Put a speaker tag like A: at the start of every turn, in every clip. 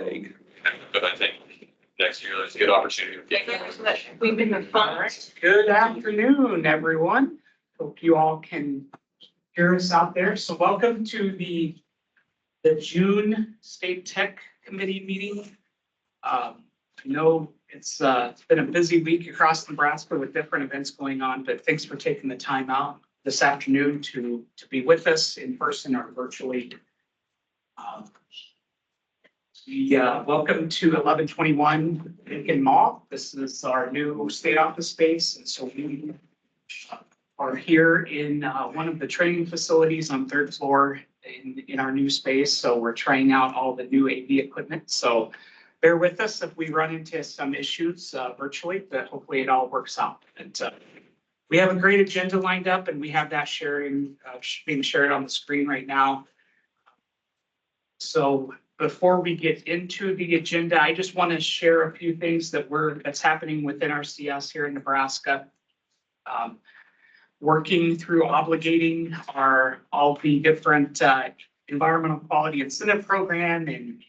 A: vague.
B: But I think next year there's a good opportunity.
C: We've been fun.
D: Good afternoon, everyone. Hope you all can hear us out there. So welcome to the June State Tech Committee meeting. I know it's been a busy week across Nebraska with different events going on, but thanks for taking the time out this afternoon to be with us in person or virtually. Welcome to 1121 Lincoln Mall. This is our new state office space. And so we are here in one of the training facilities on third floor in our new space. So we're trying out all the new AV equipment. So bear with us if we run into some issues virtually, but hopefully it all works out. And we have a great agenda lined up, and we have that being shared on the screen right now. So before we get into the agenda, I just want to share a few things that's happening with NRCS here in Nebraska. Working through obligating all the different environmental quality incentive program and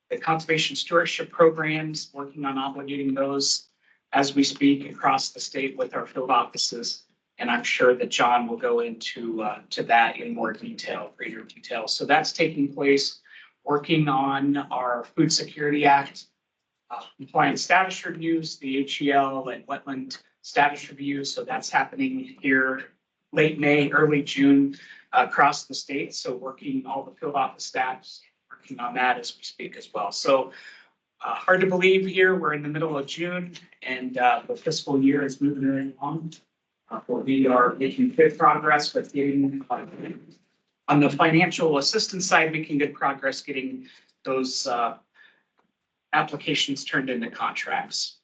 D: the conservation stewardship programs, working on obligating those as we speak across the state with our field offices. And I'm sure that John will go into to that in more detail, greater detail. So that's taking place. Working on our Food Security Act compliance status reviews, the HEL and wetland status reviews. So that's happening here late May, early June across the state. So working all the field office staffs, working on that as we speak as well. So hard to believe here, we're in the middle of June and the fiscal year is moving right along. We are making good progress with getting on the financial assistance side, making good progress getting those applications turned into contracts.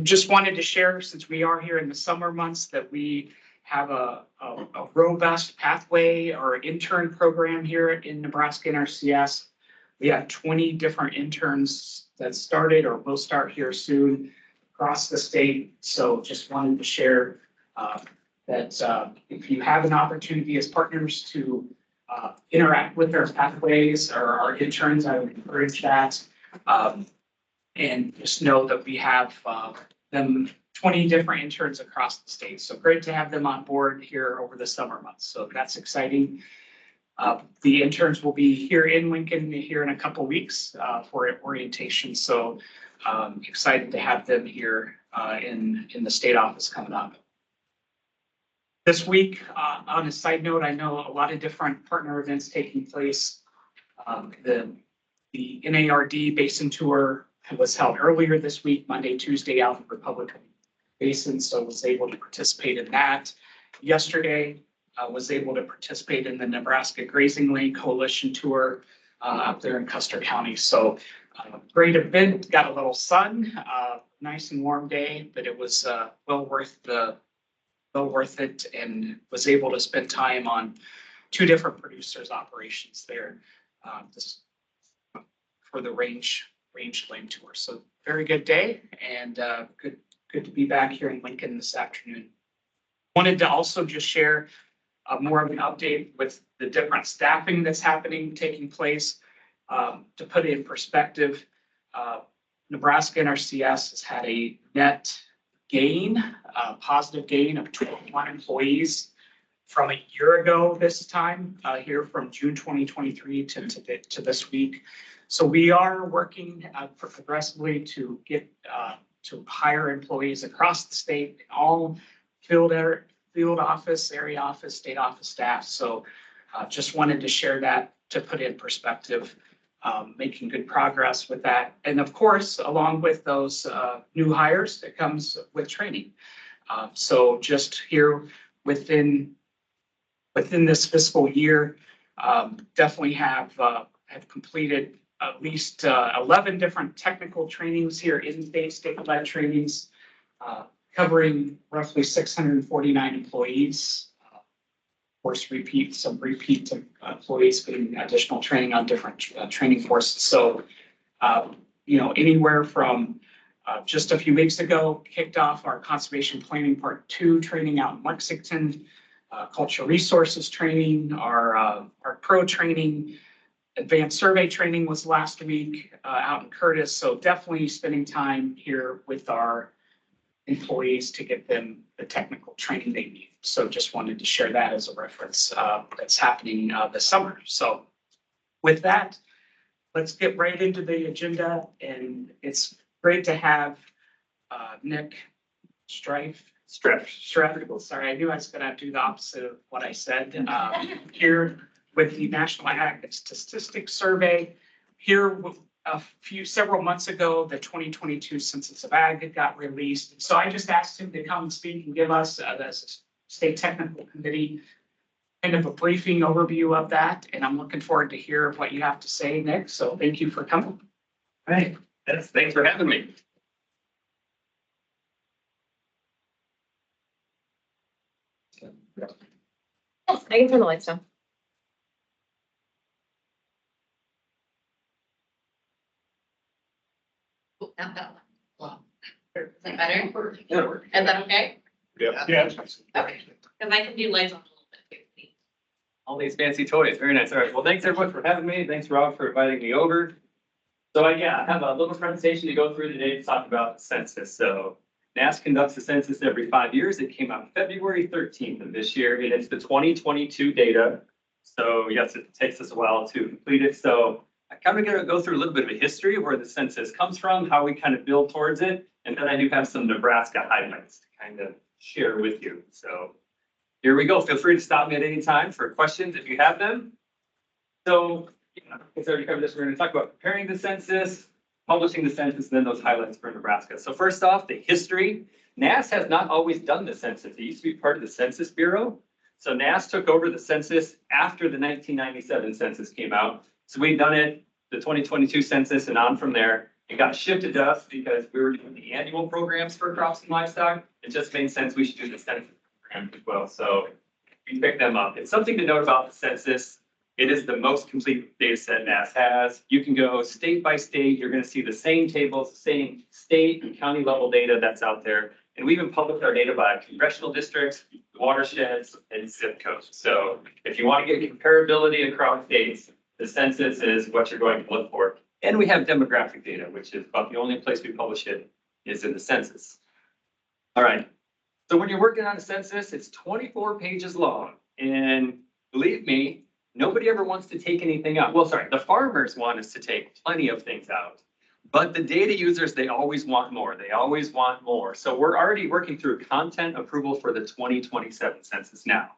D: Just wanted to share, since we are here in the summer months, that we have a robust pathway or intern program here in Nebraska NRCS. We have 20 different interns that started or will start here soon across the state. So just wanted to share that if you have an opportunity as partners to interact with their pathways or our interns, I would encourage that. And just know that we have them 20 different interns across the state. So great to have them on board here over the summer months. So that's exciting. The interns will be here in Lincoln here in a couple weeks for orientation. So excited to have them here in the state office coming up. This week, on a side note, I know a lot of different partner events taking place. The NARD Basin Tour was held earlier this week, Monday, Tuesday, out in the Republican Basin, so was able to participate in that. Yesterday, was able to participate in the Nebraska Grazing Lane Coalition Tour up there in Custer County. So great event, got a little sun, nice and warm day, but it was well worth it, and was able to spend time on 2 different producers' operations there for the range lane tour. So very good day, and good to be back here in Lincoln this afternoon. Wanted to also just share more of an update with the different staffing that's taking place. To put it in perspective, Nebraska NRCS has had a net positive gain of 21 employees from a year ago this time, here from June 2023 to this week. So we are working progressively to get to hire employees across the state, all field office, area office, state office staff. So just wanted to share that to put in perspective. Making good progress with that. And of course, along with those new hires, it comes with training. So just here within this fiscal year, definitely have completed at least 11 different technical trainings here in state-led trainings, covering roughly 649 employees. Of course, some repeat employees getting additional training on different training courses. So, anywhere from just a few weeks ago, kicked off our Conservation Planning Part 2 training out in Lexington, cultural resources training, our pro training, advanced survey training was last week out in Curtis. So definitely spending time here with our employees to get them the technical training they need. So just wanted to share that as a reference that's happening this summer. So with that, let's get right into the agenda. And it's great to have Nick Strathable. Sorry, I knew I was going to do the opposite of what I said here with the National Ag Statistics Survey. Here, several months ago, the 2022 Census of Ag got released. So I just asked him to come and speak and give us the State Technical Committee kind of a briefing overview of that. And I'm looking forward to hear what you have to say, Nick. So thank you for coming.
B: Right. Thanks for having me.
C: Oh, I can turn the lights down. Oh, not that one. Wow. Is that better?
B: That'll work.
C: Is that okay?
B: Yeah.
C: Okay. Because I can do lights on a little bit too.
B: All these fancy toys. Very nice. All right. Well, thanks everyone for having me. Thanks, Rob, for inviting me over. So I have a little presentation to go through today to talk about the census. So NAS conducts the census every 5 years. It came out February 13th of this year, and it's the 2022 data. So yes, it takes us a while to complete it. So I kind of going to go through a little bit of a history of where the census comes from, how we kind of build towards it. And then I do have some Nebraska highlights to kind of share with you. So here we go. Feel free to stop me at any time for questions if you have them. So it's already covered this. We're going to talk about preparing the census, publishing the census, and then those highlights for Nebraska. So first off, the history. NAS has not always done the census. It used to be part of the Census Bureau. So NAS took over the census after the 1997 census came out. So we've done it, the 2022 census and on from there. It got shifted to us because we were doing the annual programs for crops and livestock. It just made sense we should do the census program as well. So we picked them up. It's something to note about the census. It is the most complete data set NAS has. You can go state by state. You're going to see the same tables, the same state and county level data that's out there. And we even published our data by congressional districts, watersheds, and zip codes. So if you want to get comparability across states, the census is what you're going to look for. And we have demographic data, which is about the only place we publish it is in the census. All right. So when you're working on a census, it's 24 pages long. And believe me, nobody ever wants to take anything out. Well, sorry, the farmers want us to take plenty of things out. But the data users, they always want more. They always want more. So we're already working through content approval for the 2027 census now.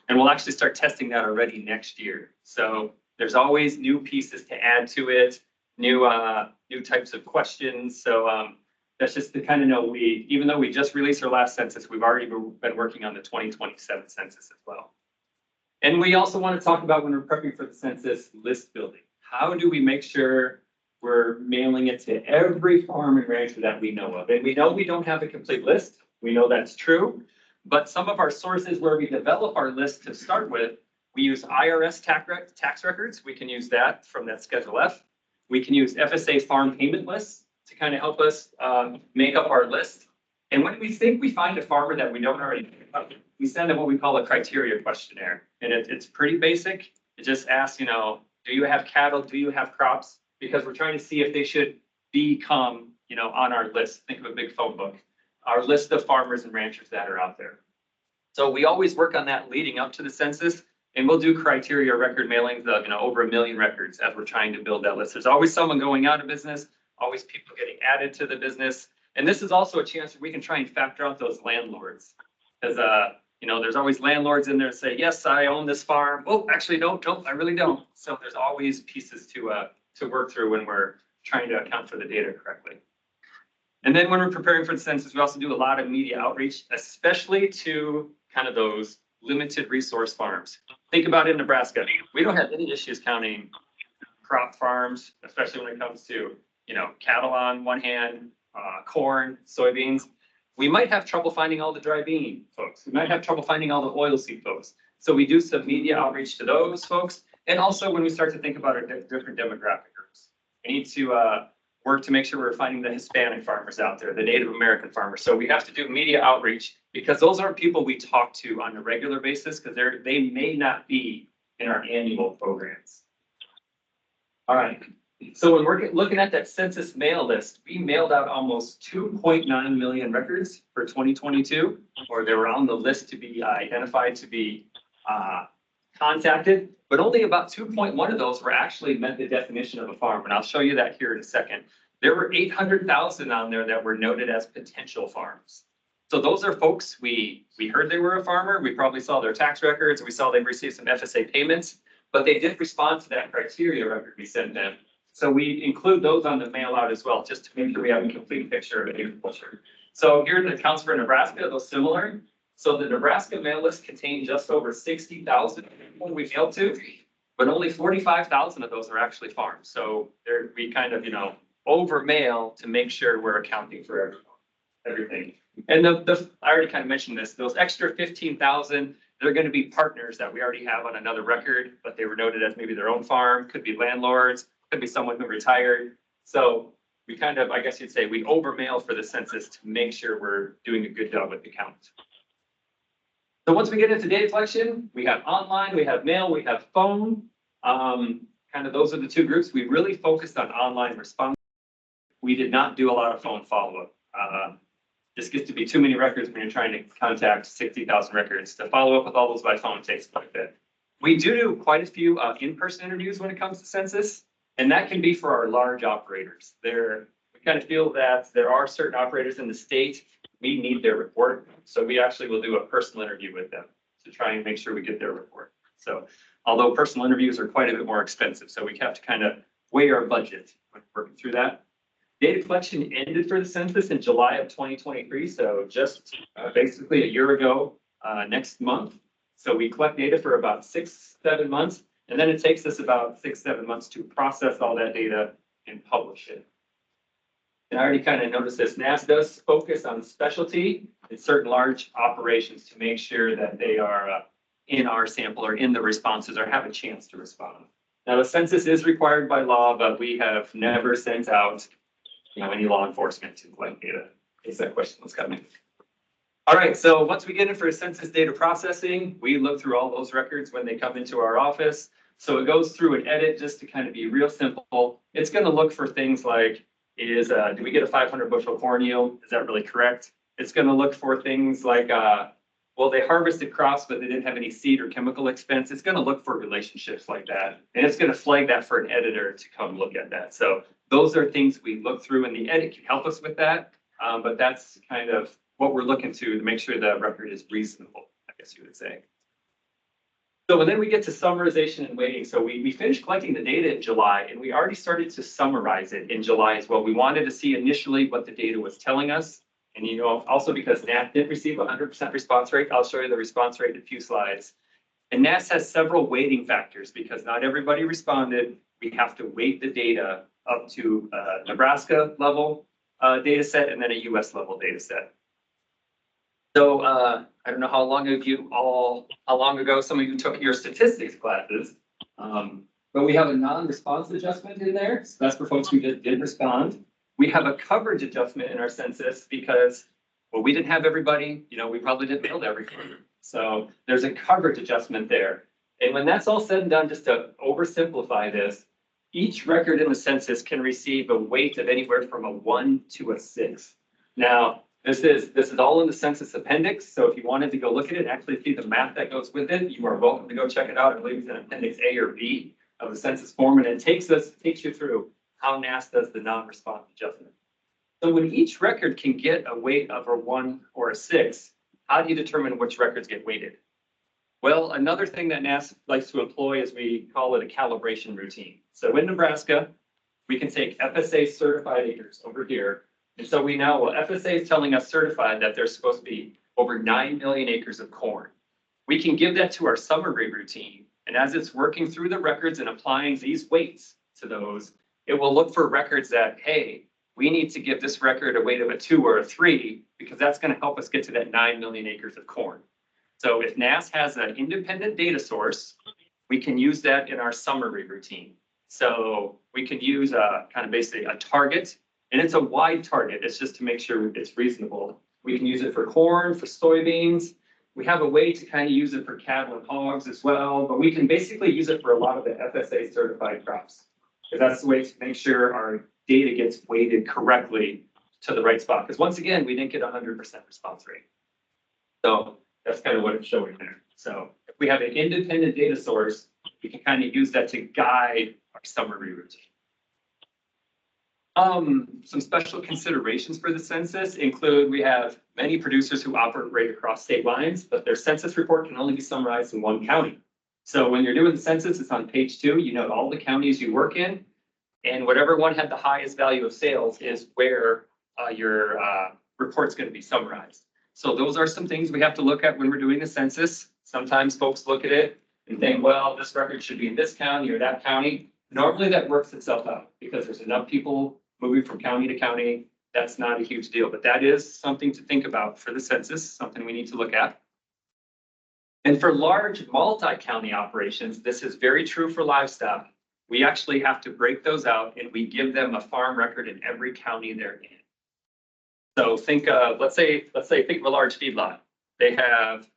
B: And we'll actually start testing that already next year. So there's always new pieces to add to it, new types of questions. So that's just to kind of know even though we just released our last census, we've already been working on the 2027 census as well. And we also want to talk about when we're prepping for the census, list building. How do we make sure we're mailing it to every farm and rancher that we know of? And we know we don't have a complete list. We know that's true. But some of our sources where we develop our list to start with, we use IRS tax records. We can use that from that Schedule F. We can use FSA farm payment lists to kind of help us make up our list. And when we think we find a farmer that we don't already know, we send them what we call a criteria questionnaire. And it's pretty basic. It just asks, do you have cattle? Do you have crops? Because we're trying to see if they should become, on our list. Think of a big phone book, our list of farmers and ranchers that are out there. So we always work on that leading up to the census, and we'll do criteria record mailings of, over 1 million records as we're trying to build that list. There's always someone going out of business, always people getting added to the business. And this is also a chance where we can try and factor out those landlords. Because, there's always landlords in there that say, yes, I own this farm. Oh, actually, no, I really don't. So there's always pieces to work through when we're trying to account for the data correctly. And then when we're preparing for the census, we also do a lot of media outreach, especially to kind of those limited resource farms. Think about it in Nebraska. We don't have any issues counting crop farms, especially when it comes to, cattle on one hand, corn, soybeans. We might have trouble finding all the dry bean folks. We might have trouble finding all the oilseed folks. So we do some media outreach to those folks. And also when we start to think about our different demographic groups, we need to work to make sure we're finding the Hispanic farmers out there, the Native American farmers. So we have to do media outreach because those aren't people we talk to on a regular basis because they may not be in our annual programs. All right, so when we're looking at that census mail list, we mailed out almost 2.9 million records for 2022, or they were on the list to be identified to be contacted, but only about 2.1 of those were actually met the definition of a farm, and I'll show you that here in a second. There were 800,000 on there that were noted as potential farms. So those are folks, we heard they were a farmer, we probably saw their tax records, we saw they received some FSA payments, but they did respond to that criteria record we sent them. So we include those on the mail out as well, just to make sure we have a complete picture of agriculture. So here are the counts for Nebraska, those similar. So the Nebraska mail list contained just over 60,000 people we mailed to, but only 45,000 of those are actually farms. So there, we kind of, over mail to make sure we're accounting for everything. And I already kind of mentioned this, those extra 15,000, they're going to be partners that we already have on another record, but they were noted as maybe their own farm, could be landlords, could be someone who retired. So we kind of, I guess you'd say, we overmail for the census to make sure we're doing a good job with the count. So once we get into data collection, we have online, we have mail, we have phone. Kind of those are the two groups. We really focused on online response. We did not do a lot of phone follow-up. This gets to be too many records when you're trying to contact 60,000 records. To follow up with all those by phone takes quite a bit. We do quite a few in-person interviews when it comes to census, and that can be for our large operators. We kind of feel that there are certain operators in the state, we need their report. So we actually will do a personal interview with them to try and make sure we get their report. So although personal interviews are quite a bit more expensive, so we have to kind of weigh our budget when working through that. Data collection ended for the census in July of 2023, so just basically a year ago next month. So we collect data for about 6-7 months, and then it takes us about 6-7 months to process all that data and publish it. And I already kind of noticed this, NAS does focus on specialty in certain large operations to make sure that they are in our sample or in the responses or have a chance to respond. Now, the census is required by law, but we have never sent out any law enforcement to collect data. In case that question was coming. All right, so once we get in for census data processing, we look through all those records when they come into our office. So it goes through an edit just to kind of be real simple. It's going to look for things like, do we get a 500 bushel corn yield? Is that really correct? It's going to look for things like, well, they harvested crops, but they didn't have any seed or chemical expense. It's going to look for relationships like that. And it's going to flag that for an editor to come look at that. So those are things we look through, and the edit can help us with that. But that's kind of what we're looking to make sure the record is reasonable, I guess you would say. So then we get to summarization and weighting. So we finished collecting the data in July, and we already started to summarize it in July as well. We wanted to see initially what the data was telling us. And also because NAS didn't receive 100% response rate, I'll show you the response rate in a few slides. And NAS has several weighting factors because not everybody responded. We have to weight the data up to Nebraska level data set and then a US level data set. So I don't know how long ago some of you took your statistics classes, but we have a non-response adjustment in there. So that's for folks who just didn't respond. We have a coverage adjustment in our census because, well, we didn't have everybody, we probably didn't mail to everybody. So there's a coverage adjustment there. And when that's all said and done, just to oversimplify this, each record in the census can receive a weight of anywhere from a 1 to a 6. Now, this is all in the census appendix. So if you wanted to go look at it, actually see the math that goes with it, you are welcome to go check it out. I believe it's in appendix A or B of the census form, and it takes you through how NAS does the non-response adjustment. So when each record can get a weight of a 1 or a 6, how do you determine which records get weighted? Well, another thing that NAS likes to employ is we call it a calibration routine. So in Nebraska, we can take FSA certified acres over here. And so we know, well, FSA is telling us certified that there's supposed to be over 9 million acres of corn. We can give that to our summary routine. And as it's working through the records and applying these weights to those, it will look for records that, hey, we need to give this record a weight of a 2 or a 3 because that's going to help us get to that 9 million acres of corn. So if NAS has an independent data source, we can use that in our summary routine. So we can use kind of basically a target, and it's a wide target. It's just to make sure it's reasonable. We can use it for corn, for soybeans. We have a way to kind of use it for cattle and hogs as well, but we can basically use it for a lot of the FSA certified crops. because that's the way to make sure our data gets weighted correctly to the right spot. Because once again, we didn't get 100% response rate. So that's kind of what it's showing there. So if we have an independent data source, we can kind of use that to guide our summary routine. Some special considerations for the census include we have many producers who operate across state lines, but their census report can only be summarized in one county. So when you're doing the census, it's on page 2, you note all the counties you work in, and whatever one had the highest value of sales is where your report's going to be summarized. So those are some things we have to look at when we're doing the census. Sometimes folks look at it and think, well, this record should be in this county or that county. Normally that works itself out because there's enough people moving from county to county. That's not a huge deal, but that is something to think about for the census, something we need to look at. And for large multi-county operations, this is very true for livestock. We actually have to break those out and we give them a farm record in every county they're in. So think, let's say, think of a large feedlot. They have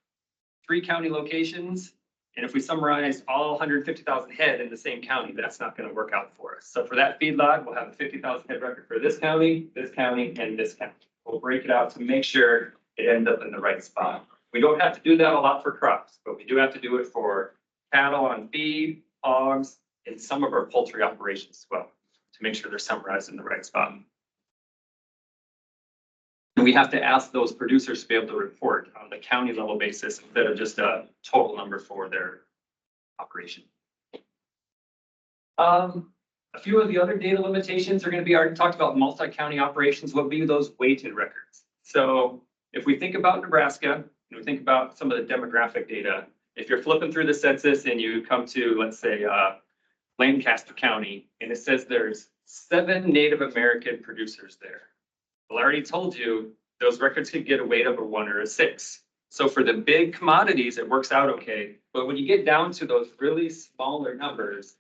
B: 3 county locations. And if we summarize all 150,000 head in the same county, that's not going to work out for us. So for that feedlot, we'll have a 50,000 head record for this county, and this county. We'll break it out to make sure it ends up in the right spot. We don't have to do that a lot for crops, but we do have to do it for cattle on feed, hogs, and some of our poultry operations as well, to make sure they're summarized in the right spot. And we have to ask those producers to be able to report on the county level basis instead of just a total number for their operation. A few of the other data limitations are going to be already talked about multi-county operations. What would be those weighted records? So if we think about Nebraska, and we think about some of the demographic data, if you're flipping through the census and you come to, let's say, Lancaster County, and it says there's 7 Native American producers there. Well, I already told you those records could get a weight of a 1 or a 6. So for the big commodities, it works out okay. But when you get down to those really smaller numbers,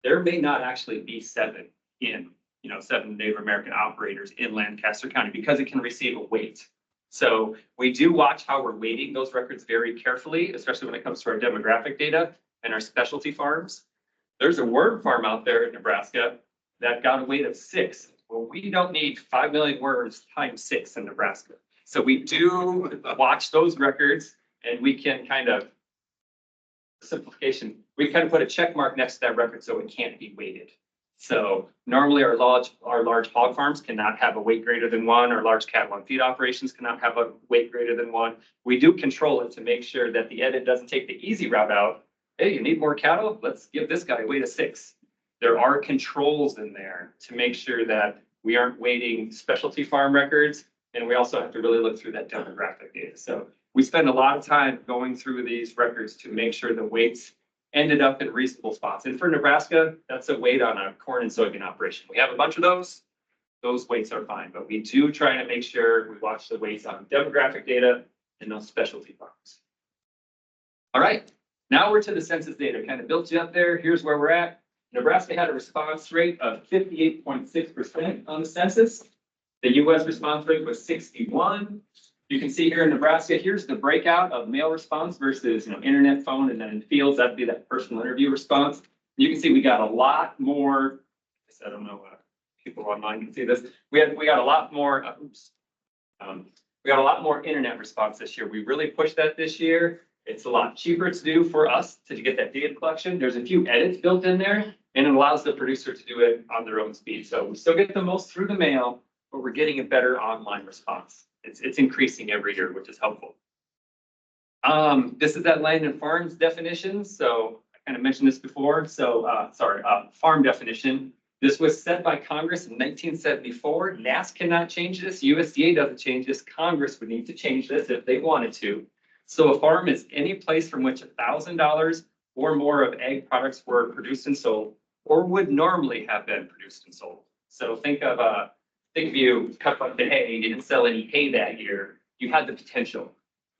B: there may not actually be 7 Native American operators in Lancaster County because it can receive a weight. So we do watch how we're weighting those records very carefully, especially when it comes to our demographic data and our specialty farms. There's a worm farm out there in Nebraska that got a weight of 6. Well, we don't need 5 million worms times 6 in Nebraska. So we do watch those records and we can kind of, simplification, we kind of put a check mark next to that record so it can't be weighted. So normally our large hog farms cannot have a weight greater than 1, or large cattle and feed operations cannot have a weight greater than 1. We do control it to make sure that the edit doesn't take the easy route out. Hey, you need more cattle? Let's give this guy a weight of 6. There are controls in there to make sure that we aren't weighting specialty farm records, and we also have to really look through that demographic data. So we spend a lot of time going through these records to make sure the weights ended up in reasonable spots. And for Nebraska, that's a weight on a corn and soybean operation. We have a bunch of those weights are fine, but we do try to make sure we watch the weights on demographic data and those specialty farms. All right, now we're to the census data. Kind of built you up there. Here's where we're at. Nebraska had a response rate of 58.6% on the census. The US response rate was 61. You can see here in Nebraska, here's the breakout of mail response versus internet, phone, and then in fields, that'd be that personal interview response. You can see we got a lot more. I don't know, people online can see this. We got a lot more. We got a lot more internet response this year. We really pushed that this year. It's a lot cheaper to do for us to get that data collection. There's a few edits built in there, and it allows the producer to do it on their own speed. So we still get the most through the mail, but we're getting a better online response. It's increasing every year, which is helpful. This is that land and farms definition. So I kind of mentioned this before. So farm definition. This was set by Congress in 1974. NAS cannot change this. USDA doesn't change this. Congress would need to change this if they wanted to. So a farm is any place from which $1,000 or more of ag products were produced and sold, or would normally have been produced and sold. So think of you cut up the hay, you didn't sell any hay that year, you had the potential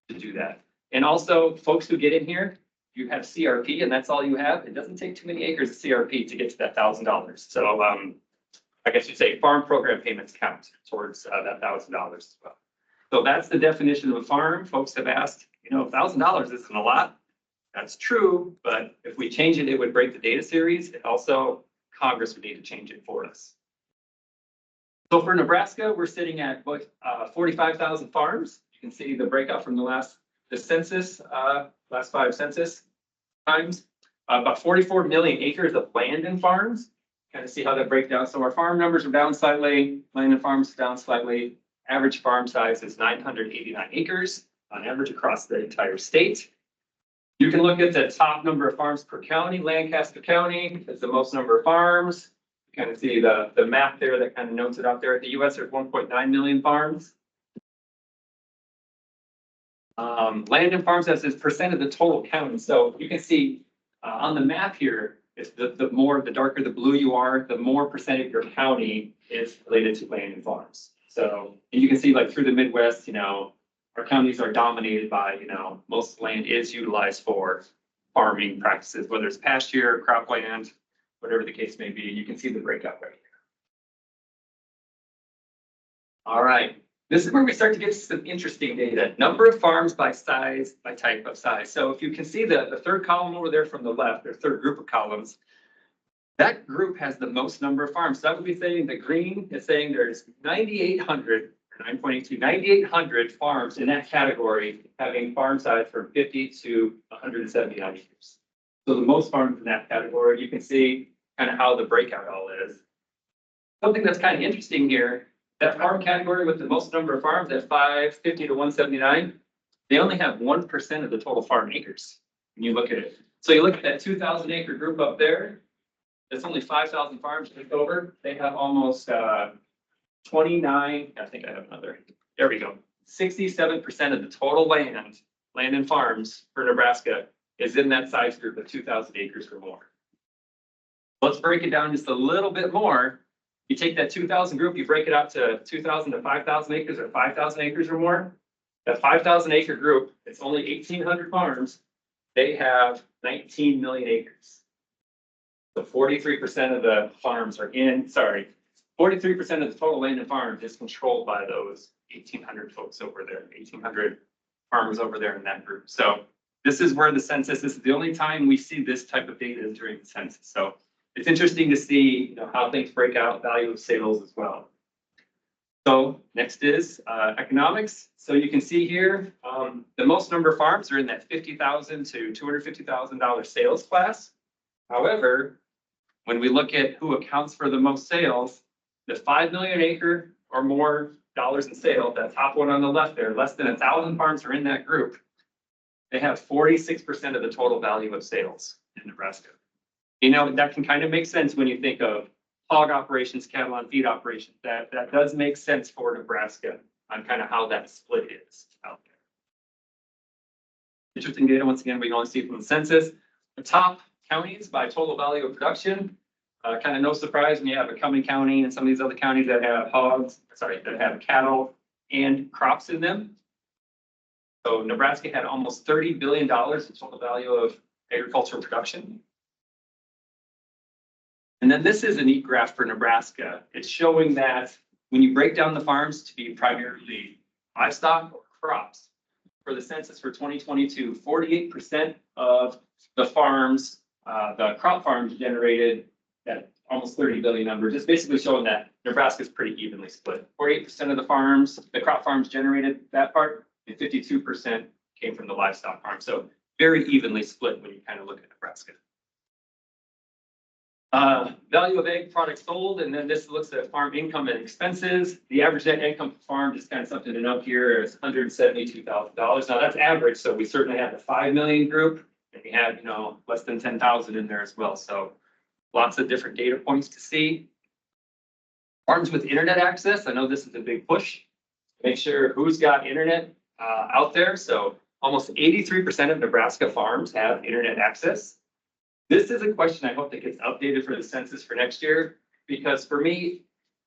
B: to do that. And also, folks who get in here, you have CRP and that's all you have. It doesn't take too many acres of CRP to get to that $1,000. So I guess you'd say farm program payments count towards that $1,000 as well. So that's the definition of a farm. Folks have asked, $1,000 isn't a lot. That's true, but if we change it, it would break the data series. It also Congress would need to change it for us. So for Nebraska, we're sitting at 45,000 farms. You can see the breakout from the census, last 5 census times. About 44 million acres of land and farms. Kind of see how that breaks down. So our farm numbers are down slightly, land and farms down slightly. Average farm size is 989 acres on average across the entire state. You can look at the top number of farms per county. Lancaster County is the most number of farms. You kind of see the map there that kind of notes it out there. At the US, there's 1.9 million farms. Land and farms as percent of the total county. So you can see on the map here, it's the darker the blue you are, the more percent of your county is related to land and farms. So, and you can see like through the Midwest, you know, our counties are dominated by, you know, most land is utilized for farming practices, whether it's pasture, cropland, whatever the case may be. You can see the breakout right here. All right. This is where we start to get some interesting data. Number of farms by size, by type of size. So if you can see the third column over there from the left, or third group of columns, that group has the most number of farms. So that would be saying the green is saying there's 9,800, 9.82, 9,800 farms in that category having farm size from 50 to 179 acres. So the most farms in that category, you can see kind of how the breakout all is. Something that's kind of interesting here, that farm category with the most number of farms at 550 to 179, they only have 1% of the total farm acres when you look at it. So you look at that 2,000 acre group up there, it's only 5,000 farms just over. They have almost 29, I think I have another, there we go. 67% of the total land and farms for Nebraska is in that size group of 2,000 acres or more. Let's break it down just a little bit more. You take that 2,000 group, you break it out to 2,000 to 5,000 acres or 5,000 acres or more. That 5,000 acre group, it's only 1,800 farms. They have 19 million acres. So 43% of the farms are 43% of the total land and farms is controlled by those 1,800 folks over there, 1,800 farmers over there in that group. So this is where the census, this is the only time we see this type of data during the census. So it's interesting to see, you know, how things break out, value of sales as well. So next is economics. So you can see here, the most number of farms are in that $50,000 to $250,000 sales class. However, when we look at who accounts for the most sales, the 5 million acre or more dollars in sales, that top one on the left there, less than 1,000 farms are in that group. They have 46% of the total value of sales in Nebraska. You know, that can kind of make sense when you think of hog operations, cattle on feed operations. That does make sense for Nebraska on kind of how that split is out there. Interesting data. Once again, we can only see from the census. The top counties by total value of production. Kind of no surprise when you have a Cumming County and some of these other counties that have that have cattle and crops in them. So Nebraska had almost $30 billion in total value of agricultural production. And then this is a neat graph for Nebraska. It's showing that when you break down the farms to be primarily livestock or crops, for the census for 2022, 48% of the farms, the crop farms generated that almost 30 billion number, just basically showing that Nebraska is pretty evenly split. 48% of the farms, the crop farms generated that part, and 52% came from the livestock farm. So very evenly split when you kind of look at Nebraska. Value of egg products sold, and then this looks at farm income and expenses. The average net income per farm, just kind of something to note here, is $172,000. Now that's average, so we certainly have the 5 million group, and we have, you know, less than 10,000 in there as well. So lots of different data points to see. Farms with internet access, I know this is a big push. Make sure who's got internet out there. So almost 83% of Nebraska farms have internet access. This is a question I hope that gets updated for the census for next year, because for me,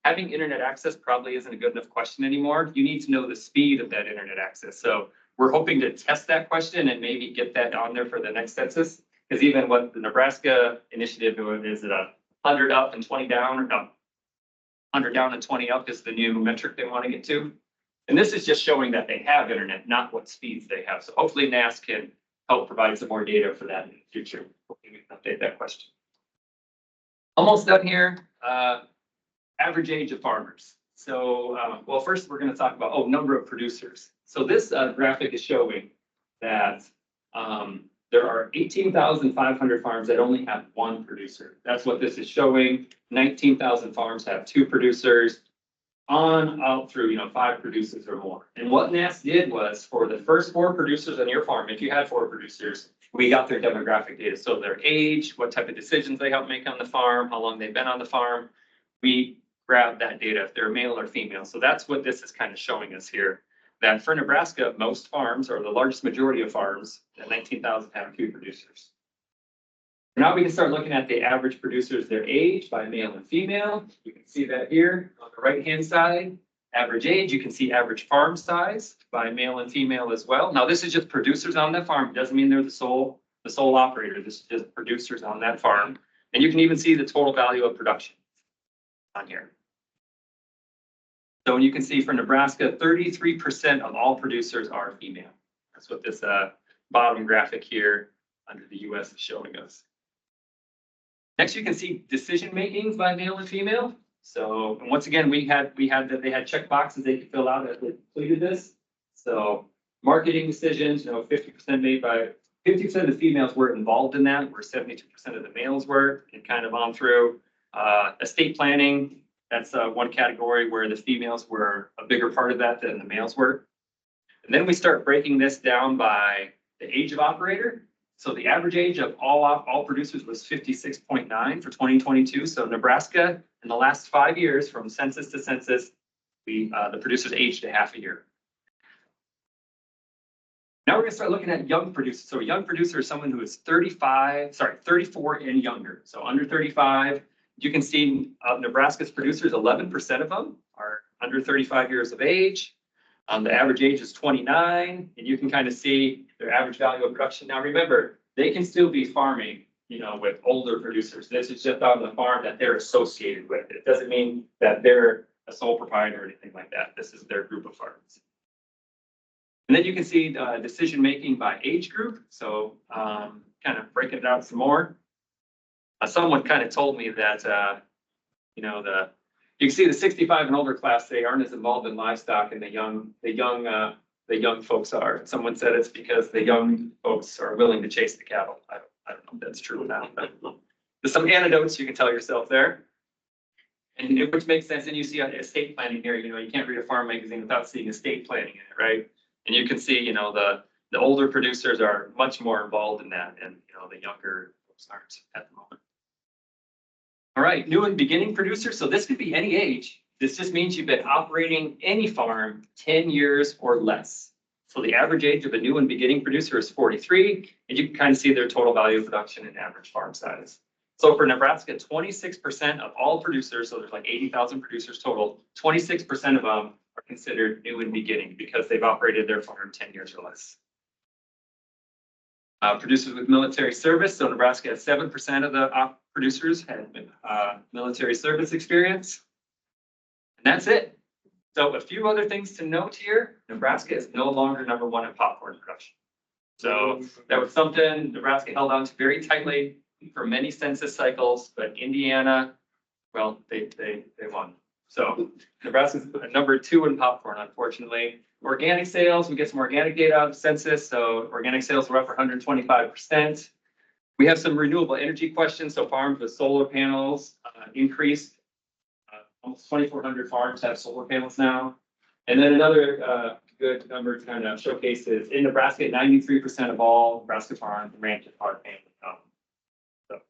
B: having internet access probably isn't a good enough question anymore. You need to know the speed of that internet access. So we're hoping to test that question and maybe get that on there for the next census. Because even what the Nebraska initiative is, 100 up and 20 down, or no, 100 down and 20 up is the new metric they want to get to. And this is just showing that they have internet, not what speeds they have. So hopefully NAS can help provide some more data for that in the future. Hopefully we can update that question. Almost done here. Average age of farmers. So, well, first we're gonna talk about, number of producers. So this graphic is showing that there are 18,500 farms that only have one producer. That's what this is showing. 19,000 farms have two producers, on out through, 5 producers or more. And what NAS did was, for the first 4 producers on your farm, if you had 4 producers, we got their demographic data. So their age, what type of decisions they help make on the farm, how long they've been on the farm. We grabbed that data, if they're male or female. So that's what this is kind of showing us here. That for Nebraska, most farms, or the largest majority of farms, the 19,000 have 2 producers. Now we can start looking at the average producers, their age by male and female. You can see that here on the right-hand side. Average age, you can see average farm size by male and female as well. Now, this is just producers on that farm. It doesn't mean they're the sole operator. This is just producers on that farm. And you can even see the total value of production on here. So you can see for Nebraska, 33% of all producers are female. That's what this bottom graphic here under the US is showing us. Next, you can see decision makings by male and female. So, and once again, they had check boxes they could fill out as they completed this. So marketing decisions, 50% of the females were involved in that, where 72% of the males were, and kind of on through. Estate planning, that's one category where the females were a bigger part of that than the males were. And then we start breaking this down by the age of operator. So the average age of all producers was 56.9 for 2022. So Nebraska, in the last 5 years, from census to census, the producers aged a half a year. Now we're gonna start looking at young producers. So a young producer is someone who is 34 and younger. So under 35, you can see Nebraska's producers, 11% of them are under 35 years of age. The average age is 29, and you can kind of see their average value of production. Now, remember, they can still be farming, with older producers. This is just on the farm that they're associated with. It doesn't mean that they're a sole proprietor or anything like that. This is their group of farms. And then you can see decision-making by age group. So kind of breaking it out some more. Someone kind of told me that, you can see the 65 and older class, they aren't as involved in livestock, and the young folks are. Someone said it's because the young folks are willing to chase the cattle. I don't know if that's true or not. There's some anecdotes you can tell yourself there. And which makes sense. And you see estate planning here, you can't read a farm magazine without seeing estate planning in it, right? And you can see, the older producers are much more involved in that, and the younger folks aren't at the moment. All right, new and beginning producers. So this could be any age. This just means you've been operating any farm 10 years or less. So the average age of a new and beginning producer is 43, and you can kind of see their total value of production and average farm size. So for Nebraska, 26% of all producers, so there's like 80,000 producers total, 26% of them are considered new and beginning because they've operated their farm 10 years or less. Producers with military service. So Nebraska has 7% of the producers had military service experience. And that's it. So a few other things to note here. Nebraska is no longer #1 in popcorn production. So that was something Nebraska held on to very tightly for many census cycles, but Indiana, well, they won. So Nebraska's #2 in popcorn, unfortunately. Organic sales, we get some organic data out of the census. So organic sales were up 125%. We have some renewable energy questions. So farms with solar panels increased. Almost 2,400 farms have solar panels now. And then another good number to kind of showcase is in Nebraska, 93% of all Nebraska farms and ranches are family owned.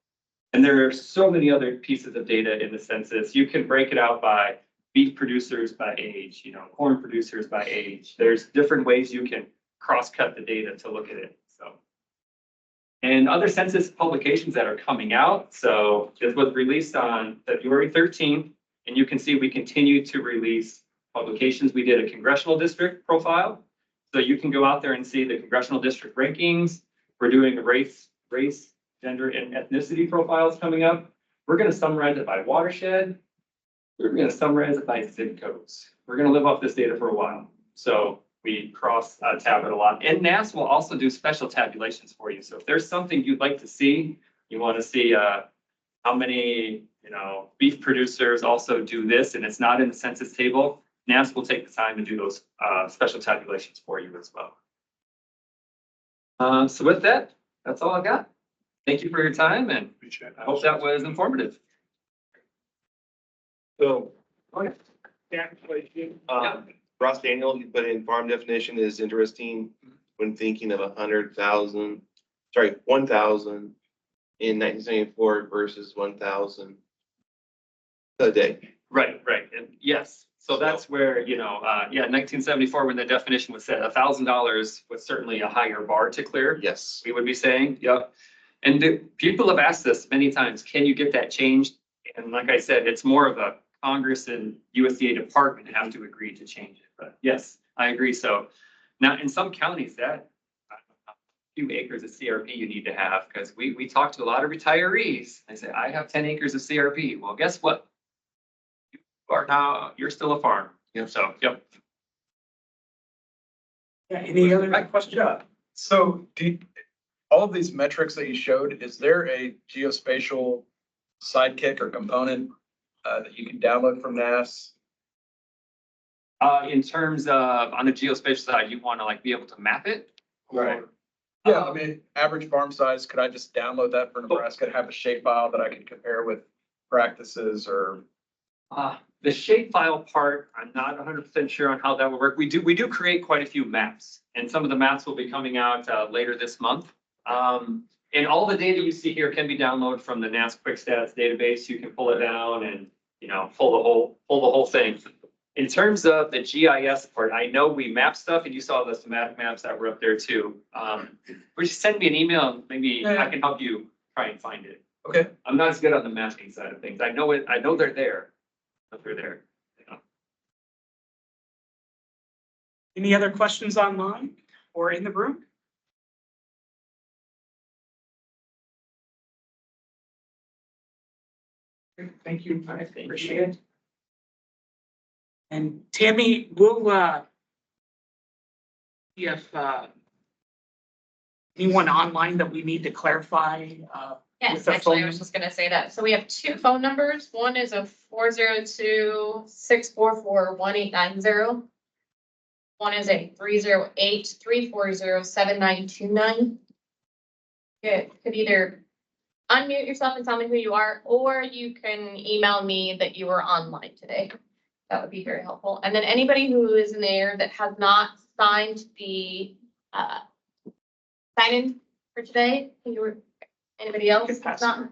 B: And there are so many other pieces of data in the census. You can break it out by beef producers by age, corn producers by age. There's different ways you can cross-cut the data to look at it. So, and other census publications that are coming out. So this was released on February 13th, and you can see we continue to release publications. We did a congressional district profile. So you can go out there and see the congressional district rankings. We're doing the race, gender, and ethnicity profiles coming up. We're going to summarize it by watershed. We're going to summarize it by zip codes. We're going to live off this data for a while. So we cross tab it a lot. And NAS will also do special tabulations for you. So if there's something you'd like to see, you want to see how many, beef producers also do this, and it's not in the census table, NAS will take the time to do those, special tabulations for you as well. So with that, that's all I've got. Thank you for your time, and I hope that was informative.
A: So,
B: Yeah.
A: Ross Daniel, he put in farm definition is interesting when thinking of 1,000 in 1974 versus 1,000 a day.
B: Right, and yes, so that's where, 1974, when the definition was set, $1,000 was certainly a higher bar to clear.
A: Yes.
B: We would be saying, yep. And people have asked us many times, can you get that changed? And like I said, it's more of a Congress and USDA department have to agree to change it. But yes, I agree. So now in some counties that a few acres of CRP you need to have, because we talk to a lot of retirees. They say, I have 10 acres of CRP. Well, guess what? You're still a farm.
A: Yep.
B: So, yep.
D: Yeah, any other questions?
E: Yeah, so all of these metrics that you showed, is there a geospatial sidekick or component that you can download from NAS?
B: In terms of on the geospatial side, you want to like be able to map it?
E: Right. Yeah, I mean, average farm size, could I just download that for Nebraska and have a shapefile that I can compare with practices or?
B: The shapefile part, I'm not 100% sure on how that will work. We do create quite a few maps, and some of the maps will be coming out later this month. And all the data you see here can be downloaded from the NAS Quick Stats database. You can pull it down and, pull the whole thing. In terms of the GIS part, I know we map stuff, and you saw the schematic maps that were up there too. Would you send me an email, and maybe I can help you try and find it.
E: Okay.
B: I'm not as good on the mapping side of things. I know they're there. But they're there.
D: Any other questions online or in the room? Thank you. I appreciate it. And Tammy, we'll if anyone online that we need to clarify.
C: Yes,
D: With the
C: actually, I
D: phone
C: was just gonna say that. So we have two phone numbers. One is a 402-644-1890. One is a 308-340-7929. You could either unmute yourself and tell me who you are, or you can email me that you were online today. That would be very helpful. And then anybody who is in there that has not signed the sign-in for today, anybody else that's not?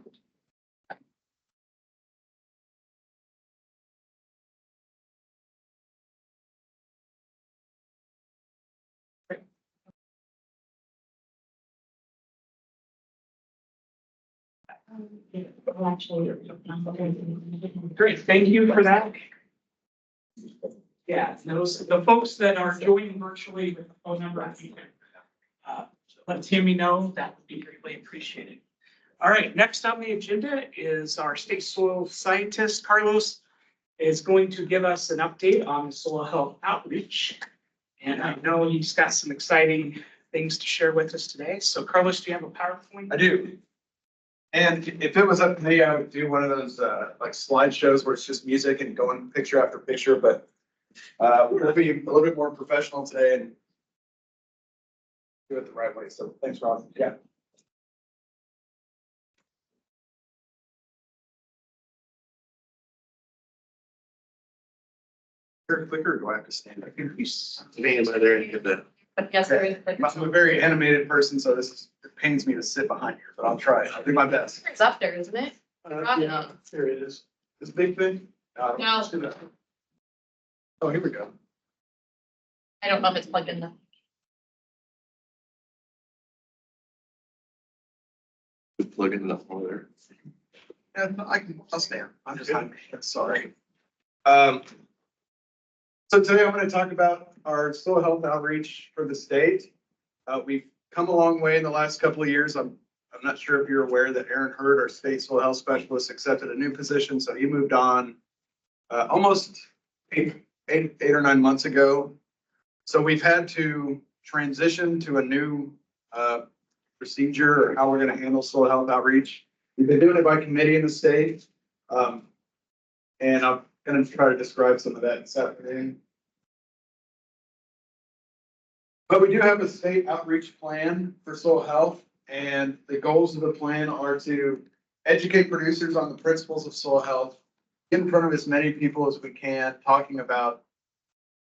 D: Great, thank you for that. Yeah, the folks that are joining virtually with the phone number, if you can let Tammy know, that would be greatly appreciated. All right, next on the agenda is our state soil scientist, Carlos, is going to give us an update on soil health outreach. And I know he's got some exciting things to share with us today. So Carlos, do you have a PowerPoint?
E: I do. And if it was up to me, I would do one of those like slideshows where it's just music and going picture after picture, but we'll be a little bit more professional today and do it the right way. So thanks, Rob. Yeah. Clicker, or do I have to stand? I think he's
A: Stand by there and get the.
C: But yes, there is.
E: I'm a very animated person, so it pains me to sit behind here, but I'll try. I'll do my best.
C: It's up there, isn't it?
E: Yeah, there it is. This big thing?
C: No.
E: Oh, here we go.
C: I don't know if it's plugged in though.
A: Plug in the hole there.
E: Yeah, I'll stand. I'm just, sorry. So today I'm going to talk about our soil health outreach for the state. We've come a long way in the last couple of years. I'm not sure if you're aware that Aaron Hurd, our state soil health specialist, accepted a new position. So he moved on almost eight or 9 months ago. So we've had to transition to a new procedure or how we're going to handle soil health outreach. We've been doing it by committee in the state. And I'm gonna try to describe some of that this afternoon. But we do have a state outreach plan for soil health, and the goals of the plan are to educate producers on the principles of soil health, get in front of as many people as we can, talking about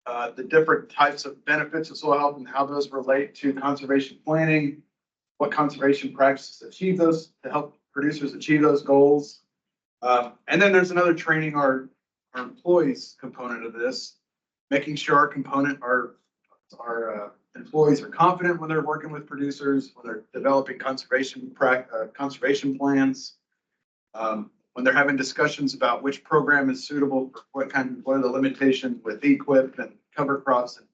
E: the different types of benefits of soil health and how those relate to conservation planning, what conservation practices achieve those to help producers achieve those goals. And then there's another training our employees component of this, making sure our employees are confident when they're working with producers, when they're developing conservation plans, when they're having discussions about which program is suitable for what are the limitations with EQIP and cover crops. And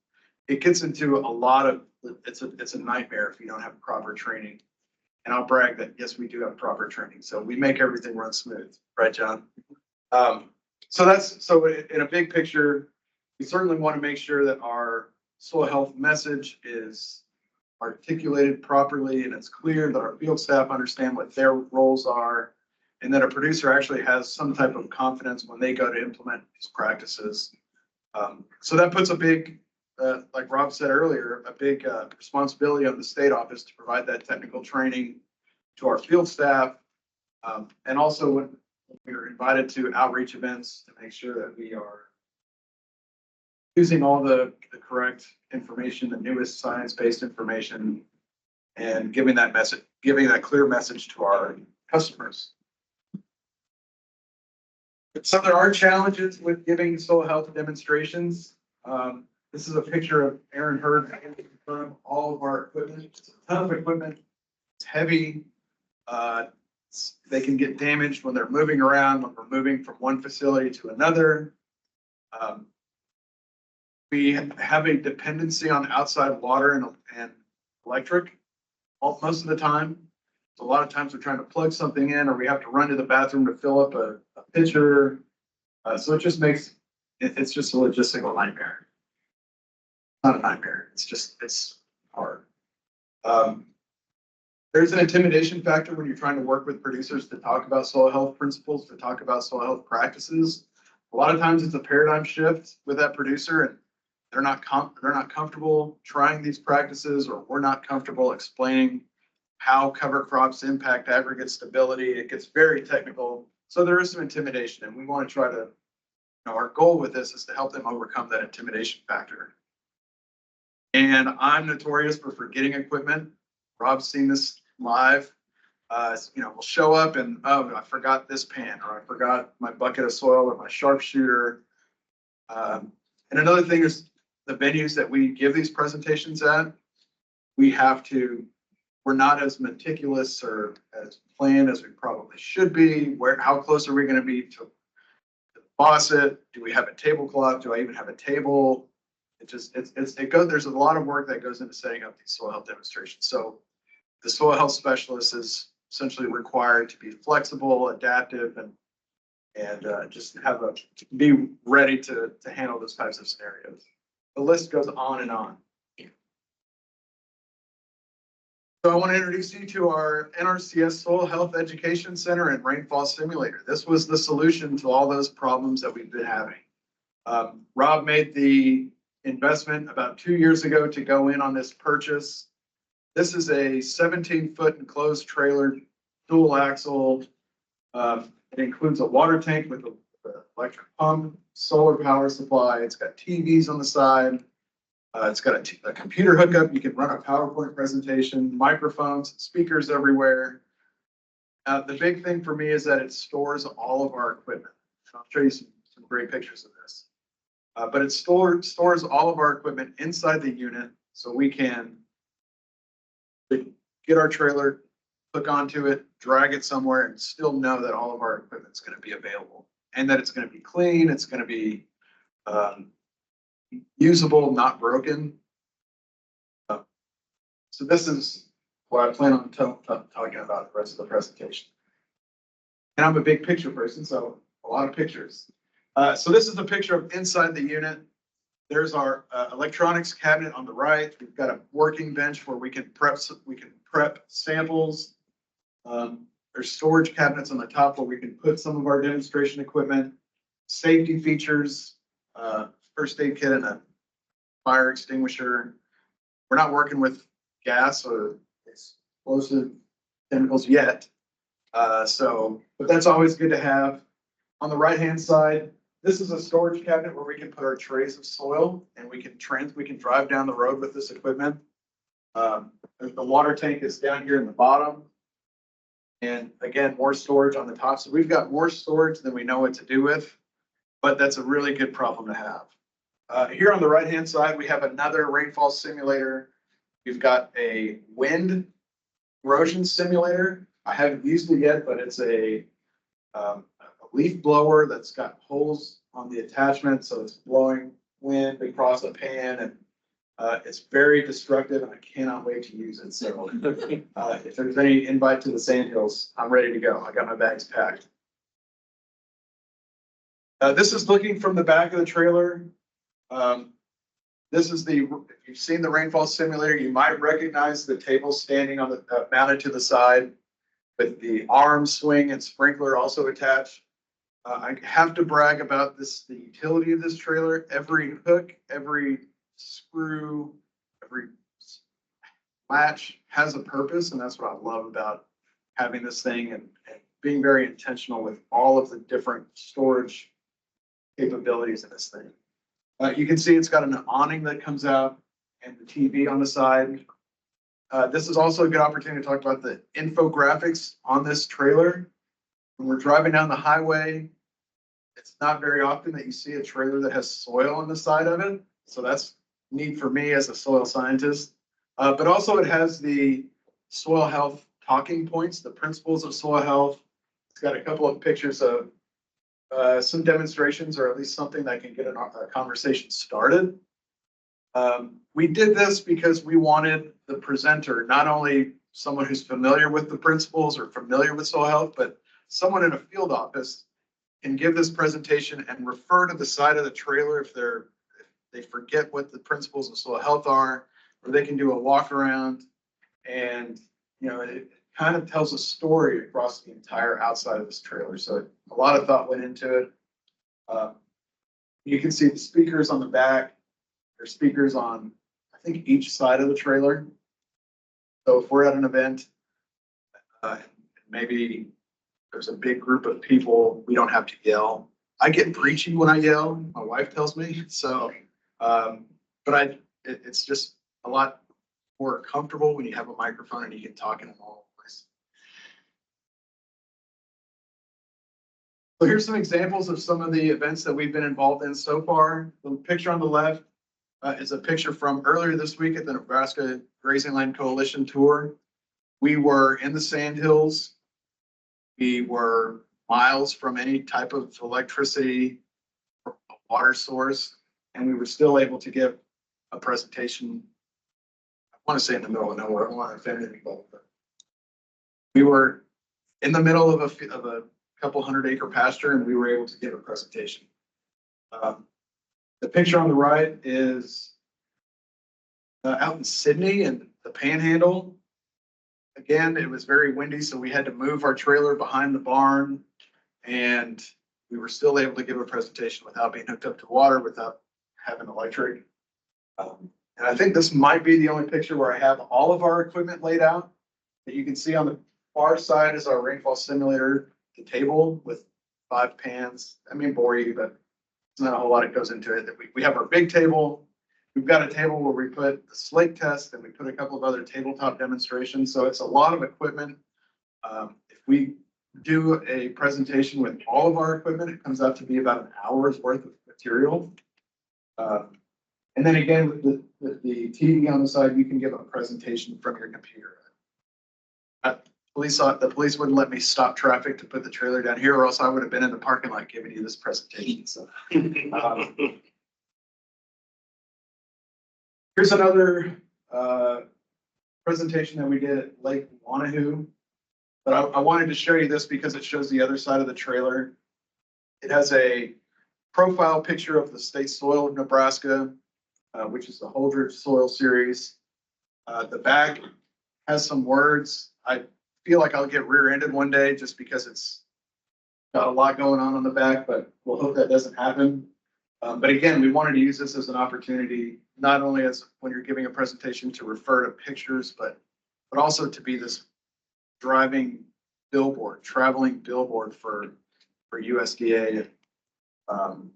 E: it gets into a lot of, it's a nightmare if you don't have proper training. And I'll brag that, yes, we do have proper training. So we make everything run smooth, right, John? So in a big picture, we certainly want to make sure that our soil health message is articulated properly and it's clear, that our field staff understand what their roles are, and that a producer actually has some type of confidence when they go to implement these practices. So that puts a big, like Rob said earlier, a big responsibility on the state office to provide that technical training to our field staff. And also when we are invited to outreach events, to make sure that we are using all the correct information, the newest science-based information, and giving that clear message to our customers. So there are challenges with giving soil health demonstrations. This is a picture of Aaron Hurd from all of our equipment. It's a ton of equipment. It's heavy. They can get damaged when they're moving around, when we're moving from one facility to another. We have a dependency on outside water and electric most of the time. So a lot of times we're trying to plug something in, or we have to run to the bathroom to fill up a pitcher. So it just makes, it's just a logistical nightmare. Not a nightmare, it's hard. There's an intimidation factor when you're trying to work with producers to talk about soil health principles, to talk about soil health practices. A lot of times it's a paradigm shift with that producer, and they're not comfortable trying these practices, or we're not comfortable explaining how cover crops impact aggregate stability. It gets very technical. So there is some intimidation, and we want to try to, our goal with this is to help them overcome that intimidation factor. And I'm notorious for forgetting equipment. Rob's seen this live. We'll show up and, oh, I forgot this pan, or I forgot my bucket of soil, or my sharpshooter. And another thing is the venues that we give these presentations at, we're not as meticulous or as planned as we probably should be. How close are we going to be to the faucet? Do we have a tablecloth? Do I even have a table? There's a lot of work that goes into setting up these soil health demonstrations. So the soil health specialist is essentially required to be flexible, adaptive, and just be ready to handle those types of scenarios. The list goes on and on. So I want to introduce you to our NRCS Soil Health Education Center and Rainfall Simulator. This was the solution to all those problems that we've been having. Rob made the investment about 2 years ago to go in on this purchase. This is a 17-foot enclosed trailer, dual axle. It includes a water tank with an electric pump, solar power supply. It's got TVs on the side. It's got a computer hookup. You can run a PowerPoint presentation, microphones, speakers everywhere. The big thing for me is that it stores all of our equipment. I'll show you some great pictures of this. But it stores all of our equipment inside the unit, so we can get our trailer, hook onto it, drag it somewhere, and still know that all of our equipment is going to be available, and that it's going to be clean, it's going to be usable, not broken. So this is what I plan on talking about the rest of the presentation. And I'm a big picture person, so a lot of pictures. So this is a picture of inside the unit. There's our electronics cabinet on the right. We've got a working bench where we can prep samples. There's There's storage cabinets on the top where we can put some of our demonstration equipment, safety features, first aid kit and a fire extinguisher. We're not working with gas or explosive chemicals yet. But that's always good to have. On the right-hand side, this is a storage cabinet where we can put our trays of soil and we can drive down the road with this equipment. The water tank is down here in the bottom. And again, more storage on the top. So we've got more storage than we know what to do with, but that's a really good problem to have. Here on the right-hand side, we have another rainfall simulator. We've got a wind erosion simulator. I haven't used it yet, but it's a leaf blower that's got holes on the attachment. So it's blowing wind across a pan and it's very destructive and I cannot wait to use it. So if there's any invite to the Sandhills, I'm ready to go. I got my bags packed. This is looking from the back of the trailer. This is if you've seen the rainfall simulator, you might recognize the table standing on the mounted to the side with the arm swing and sprinkler also attached. I have to brag about the utility of this trailer. Every hook, every screw, every latch has a purpose, and that's what I love about having this thing and being very intentional with all of the different storage capabilities in this thing. You can see it's got an awning that comes out and the TV on the side. This is also a good opportunity to talk about the infographics on this trailer. When we're driving down the highway, it's not very often that you see a trailer that has soil on the side of it. So that's neat for me as a soil scientist. But also it has the soil health talking points, the principles of soil health. It's got a couple of pictures of some demonstrations or at least something that can get a conversation started. We did this because we wanted the presenter, not only someone who's familiar with the principles or familiar with soil health, but someone in a field office can give this presentation and refer to the side of the trailer if they forget what the principles of soil health are, or they can do a walk around and, it kind of tells a story across the entire outside of this trailer. So a lot of thought went into it. You can see the speakers on the back. There's speakers on, I think, each side of the trailer. So if we're at an event, maybe there's a big group of people, we don't have to yell. I get preachy when I yell, my wife tells me. So, but it's just a lot more comfortable when you have a microphone and you can talk in a normal voice. So here's some examples of some of the events that we've been involved in so far. The picture on the left is a picture from earlier this week at the Nebraska Grazing Land Coalition Tour. We were in the Sandhills. We were miles from any type of electricity or water source, and we were still able to give a presentation. I want to say in the middle of nowhere. I don't want to offend anybody, but we were in the middle of a couple 100-acre pasture, and we were able to give a presentation. The picture on the right is out in Sydney and the Panhandle. Again, it was very windy, so we had to move our trailer behind the barn, and we were still able to give a presentation without being hooked up to water, without having electric. And I think this might be the only picture where I have all of our equipment laid out. That you can see on the far side is our rainfall simulator, the table with 5 pans. I mean, bore you, but it's not a whole lot that goes into it. We have our big table. We've got a table where we put the slate test and we put a couple of other tabletop demonstrations. So it's a lot of equipment. If we do a presentation with all of our equipment, it comes out to be about an hour's worth of material. And then again, with the TV on the side, you can give a presentation from your computer. The police wouldn't let me stop traffic to put the trailer down here, or else I would have been in the parking lot giving you this presentation. So, here's another presentation that we did at Lake Wanahoo. But I wanted to show you this because it shows the other side of the trailer. It has a profile picture of the state soil of Nebraska, which is the Holdridge Soil Series. The back has some words. I feel like I'll get rear-ended one day just because it's got a lot going on the back, but we'll hope that doesn't happen. But again, we wanted to use this as an opportunity, not only as when you're giving a presentation to refer to pictures, but also to be this driving billboard, traveling billboard for USDA.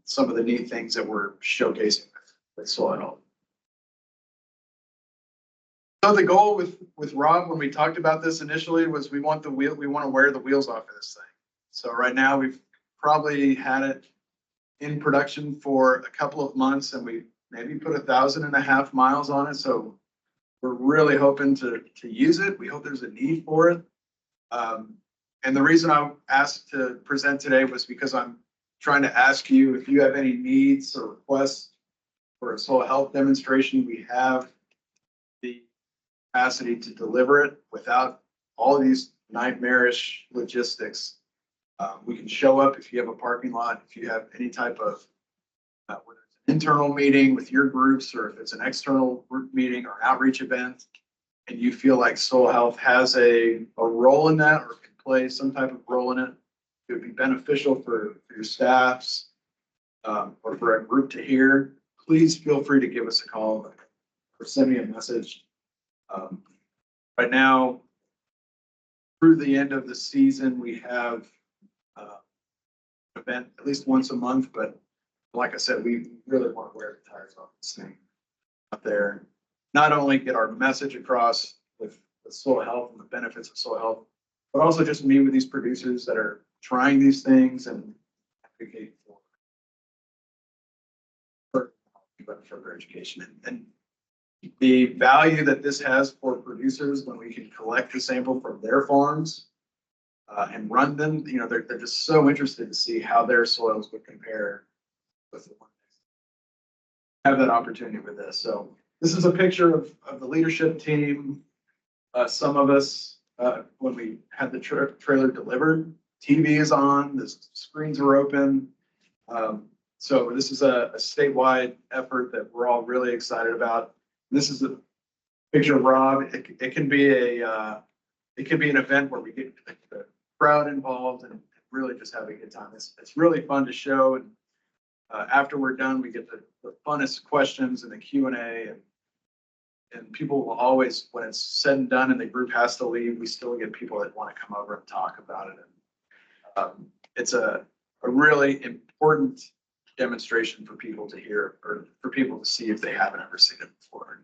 E: Some of the neat things that we're showcasing with soil health. So the goal with Rob, when we talked about this initially, was we want to wear the wheels off of this thing. So right now we've probably had it in production for a couple of months, and we maybe put 1,500 miles on it. So we're really hoping to use it. We hope there's a need for it. And the reason I asked to present today was because I'm trying to ask you if you have any needs or requests for a soil health demonstration. We have the capacity to deliver it without all of these nightmarish logistics. We can show up if you have a parking lot, if you have any type of whether it's an internal meeting with your groups, or if it's an external group meeting or outreach event, and you feel like soil health has a role in that or can play some type of role in it, it would be beneficial for your staffs or for a group to hear. Please feel free to give us a call or send me a message. Right now, through the end of the season, we have an event at least once a month, but like I said, we really want to wear the tires off this thing out there. Not only get our message across with soil health and the benefits of soil health, but also just meet with these producers that are trying these things and advocate for further education. And the value that this has for producers when we can collect the sample from their farms and run them, you know, they're just so interested to see how their soils would compare with the one. Have that opportunity with this. So this is a picture of the leadership team. Some of us, when we had the trailer delivered, TV is on, the screens are open. So this is a statewide effort that we're all really excited about. This is a picture of Rob. It can be an event where we get the crowd involved and really just have a good time. It's really fun to show. And after we're done, we get the funnest questions and the Q&A, and people will always, when it's said and done and the group has to leave, we still get people that want to come over and talk about it. And it's a really important demonstration for people to hear or for people to see if they haven't ever seen it before.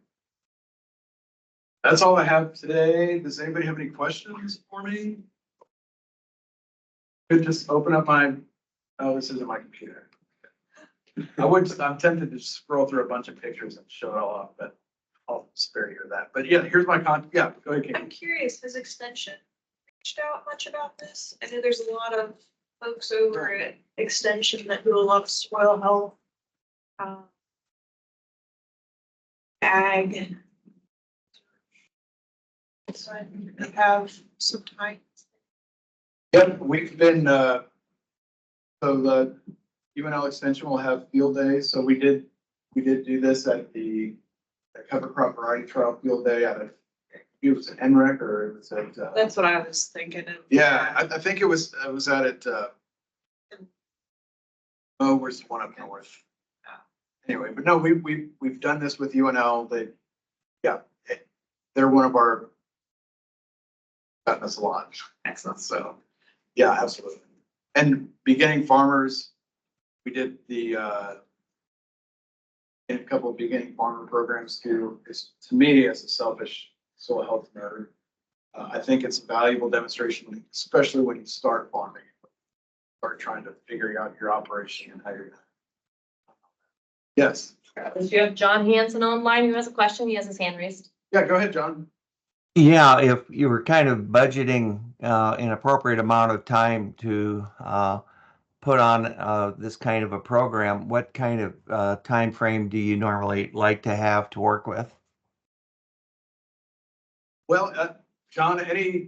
E: That's all I have today. Does anybody have any questions for me? Could just open up this isn't my computer. I'm tempted to just scroll through a bunch of pictures and show it all off, but I'll spare you that. But yeah, here's my yeah, go ahead, Kate.
F: I'm curious, has Extension reached out much about this? I know there's a lot of folks over at Extension that do a lot of soil health, ag. So I think they have some time.
E: Yep, we've been, so the UNL Extension will have field days. So we did do this at the cover crop variety trial field day at it was at NREC or it was at.
F: That's what I was thinking of.
E: Yeah, I think it was out at, where's the one up north? Anyway, but no, we've done this with UNL. They're one of our, gotten us a lot. Excellent. So yeah, absolutely. And beginning farmers, we did a couple of beginning farmer programs too. To me, as a selfish soil health nerd, I think it's a valuable demonstration, especially when you start farming, start trying to figure out your operation and how you're. Yes.
C: You have John Hanson online who has a question. He has his hand raised.
E: Yeah, go ahead, John.
G: Yeah, if you were kind of budgeting an appropriate amount of time to put on this kind of a program, what kind of time frame do you normally like to have to work with?
E: Well, John, I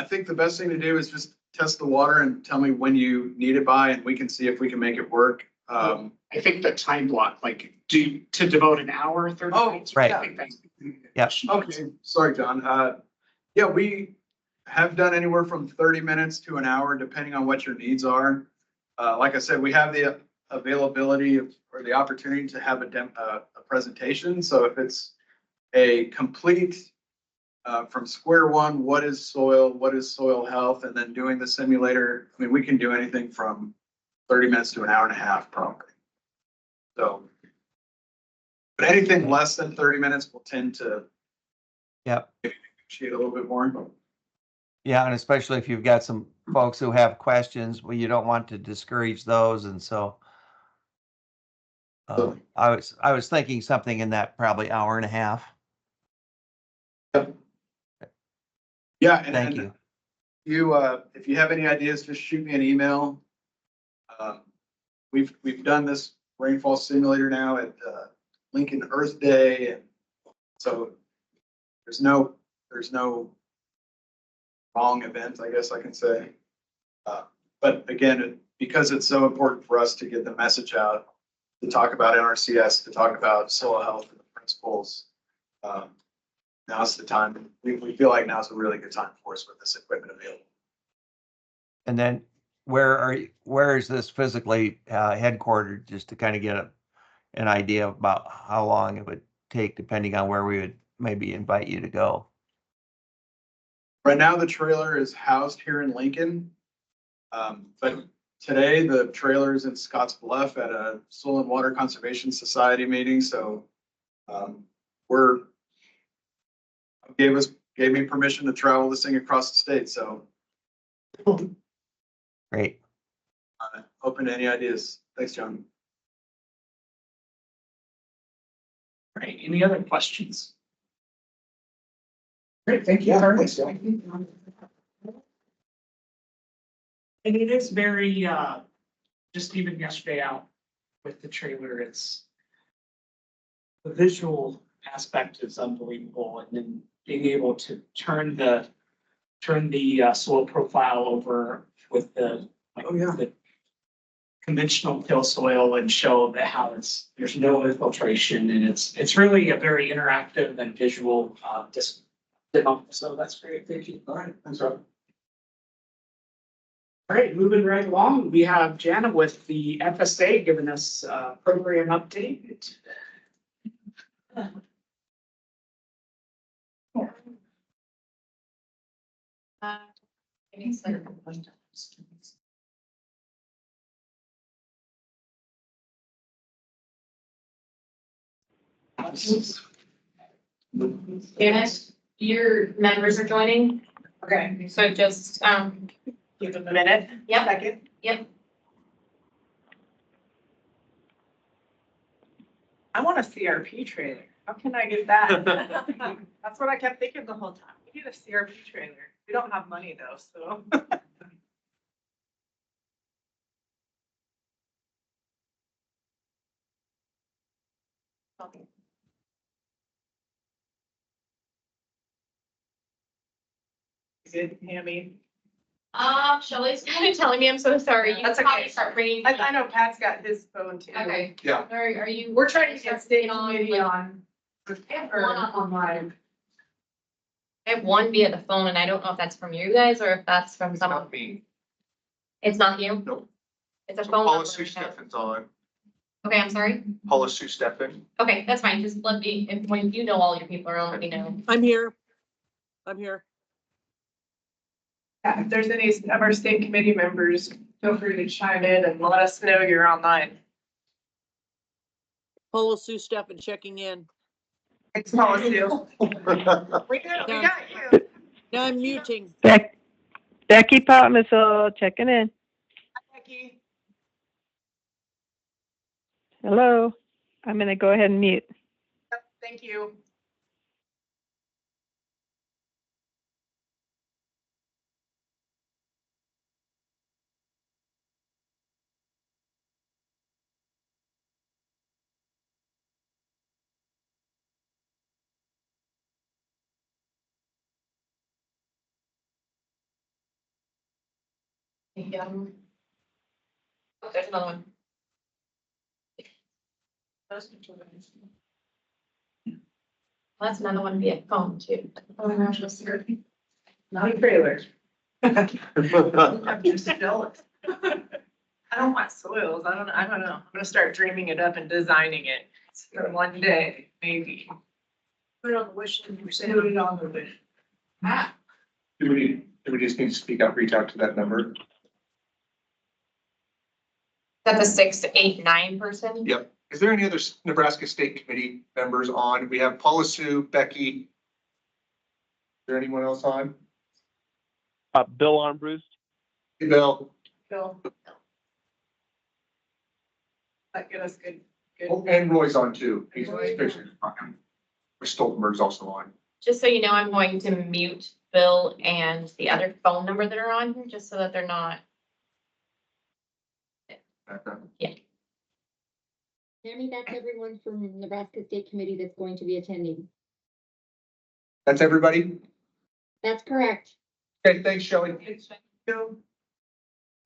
E: think the best thing to do is just test the water and tell me when you need it by, and we can see if we can make it work.
D: I think the time block, like to devote an hour, 30 minutes.
G: right.
D: I think that's.
G: Yeah.
E: Okay, sorry, John. Yeah, we have done anywhere from 30 minutes to an hour, depending on what your needs are. Like I said, we have the availability or the opportunity to have a presentation. So if it's a complete from square one, what is soil health, and then doing the simulator, I mean, we can do anything from 30 minutes to an hour and a half probably. So, but anything less than 30 minutes will tend to
G: Yep.
E: negotiate a little bit more.
G: Yeah, and especially if you've got some folks who have questions, well, you don't want to discourage those, and so I was thinking something in that probably hour and a half.
E: Yeah,
G: Thank you.
E: You, if you have any ideas, just shoot me an email. We've done this rainfall simulator now at Lincoln Earth Day, and so there's no wrong event, I guess I can say. But again, because it's so important for us to get the message out, to talk about NRCS, to talk about soil health and the principles, now's the time. We feel like now's a really good time for us with this equipment available.
G: And then where is this physically headquartered, just to kind of get an idea about how long it would take, depending on where we would maybe invite you to go?
E: Right now, the trailer is housed here in Lincoln. But today, the trailer is in Scotts Bluff at a Soil and Water Conservation Society meeting. So gave me permission to travel this thing across the state. So
G: Great.
E: open to any ideas. Thanks, John.
D: All right, any other questions? Great, thank you. Thanks, John. And it is very, just even yesterday out with the trailer, the visual aspect is unbelievable. And then being able to turn the soil profile over with the conventional till soil and show that how there's no infiltration, and it's really a very interactive and visual demo. So that's great. Thank you. All right, thanks, Rob. All right, moving right along, we have Jana with the FSA giving us a program update.
C: Maybe it's like- Janice, your members are joining,
F: Okay,
C: so just,
F: give them a minute.
C: Yep.
F: Second.
C: Yep.
F: I want a CRP trailer. How can I get that? That's what I kept thinking the whole time. We need a CRP trailer. We don't have money though, so. Good, Hammy.
C: Shelley's kind of telling me, I'm so sorry. You
F: That's
C: can probably
F: okay.
C: start bringing.
F: I know Pat's got his phone too.
C: Okay.
E: Yeah.
C: Are you?
F: We're trying to get state
C: on,
F: committee
C: like-
F: on.
C: Or online. I have one via the phone, and I don't know if that's from you guys or if that's from someone.
A: me.
C: It's not you?
A: Nope.
C: It's a phone number.
A: Steffen's on.
C: Okay, I'm sorry.
A: Paula Sue Steffen.
C: Okay, that's fine. Just let me, when you know all your people are on, let me know.
H: I'm here. I'm here.
F: Yeah, if there's any of our state committee members, feel free to chime in and let us know you're online.
H: Polo Sue Steffen checking in.
F: Thanks, Paula Sue. We got you.
H: Now I'm muting.
I: Becky Potmissel checking in.
F: Becky.
I: Hello. I'm going to go ahead and mute.
F: Yep, thank you.
C: Oh, there's another one. That's another one via phone too. Oh, gosh, let's see.
F: Not a trailer. I'm just jealous. I don't want soils. I don't know. I'm gonna start dreaming it up and designing it for one day, maybe. Put it on the wish list. Put it on the wish. Ah,
J: Do we just need to speak up, reach out to that number?
C: That's a 6 to 8, 9 person?
J: Yep. Is there any other Nebraska State Committee members on? We have Paula Sue, Becky. Is there anyone else on?
K: Bill Armbruster.
J: Hey, Bill.
F: Bill. That get us good.
J: Oh, and Roy's on too. He's fishing. Stoltenberg's also on.
C: Just so you know, I'm going to mute Bill and the other phone number that are on here, just so that they're not.
L: Tammy, that's everyone from Nebraska State Committee that's going to be attending.
J: That's everybody?
L: That's correct.
J: Okay, thanks, Shelley.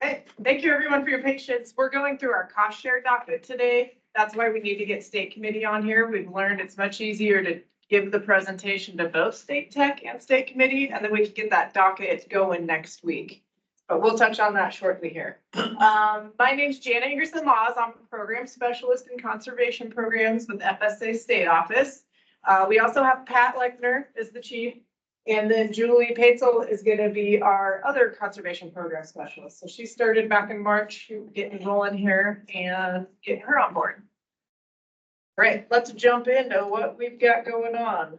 F: Hey, thank you everyone for your patience. We're going through our cost share docket today. That's why we need to get state committee on here. We've learned it's much easier to give the presentation to both state tech and state committee, and then we can get that docket going next week. But we'll touch on that shortly here. My name's Janet Ingerson-Laws. I'm a program specialist in conservation programs with FSA State Office. We also have Pat Lechner is the chief. And then Julie Paetzel is gonna be our other conservation program specialist. So she started back in March, getting rolling here and getting her on board. All right, let's jump into what we've got going on.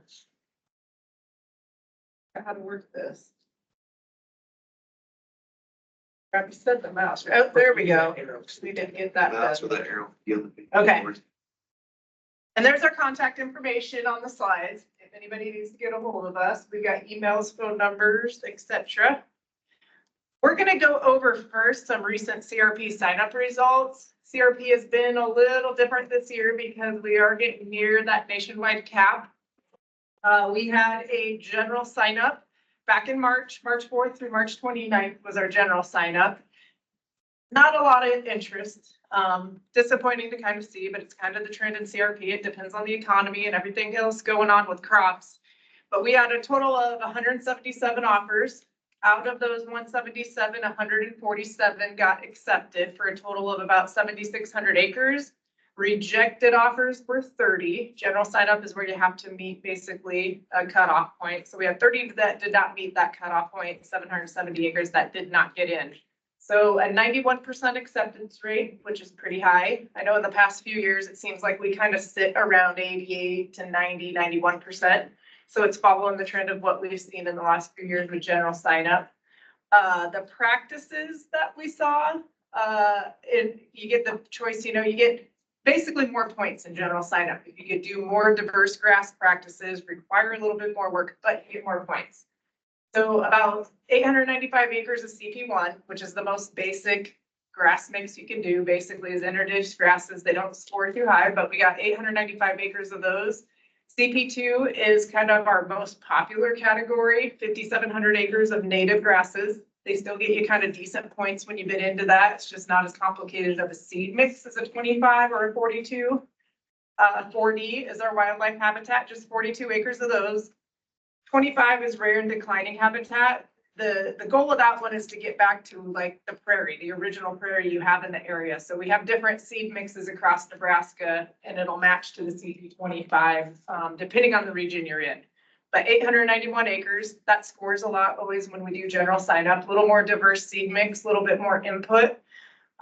F: How to work this. Grab set the mouse. Oh, there we go. We didn't get that.
A: That's
F: done.
A: with that arrow.
F: Okay. And there's our contact information on the slides. If anybody needs to get a hold of us, we've got emails, phone numbers, etc. We're going to go over first some recent CRP sign-up results. CRP has been a little different this year because we are getting near that nationwide cap. We had a general sign-up back in March 4th through March 29th was our general sign-up. Not a lot of interest. Disappointing to kind of see, but it's kind of the trend in CRP. It depends on the economy and everything else going on with crops. But we had a total of 177 offers. Out of those 177, 147 got accepted for a total of about 7,600 acres. Rejected offers were 30. General sign-up is where you have to meet basically a cutoff point. So we had 30 that did not meet that cutoff point, 770 acres that did not get in. So a 91% acceptance rate, which is pretty high. I know in the past few years, it seems like we kind of sit around 88 to 90, 91%. So it's following the trend of what we've seen in the last few years with general sign up. The practices that we saw, you get the choice, you get basically more points in general sign up. If you could do more diverse grass practices, require a little bit more work, but you get more points. So about 895 acres of CP1, which is the most basic grass mix you can do, basically is introduced grasses. They don't score too high, but we got 895 acres of those. CP2 is kind of our most popular category, 5,700 acres of native grasses. They still get you kind of decent points when you bid into that. It's just not as complicated of a seed mix as a 25 or a 42. 4D is our wildlife habitat, just 42 acres of those. 25 is rare and declining habitat. The goal of that one is to get back to like the prairie, the original prairie you have in the area. So we have different seed mixes across Nebraska and it'll match to the CP25 depending on the region you're in. But 891 acres, that scores a lot always when we do general sign up, a little more diverse seed mix, a little bit more input.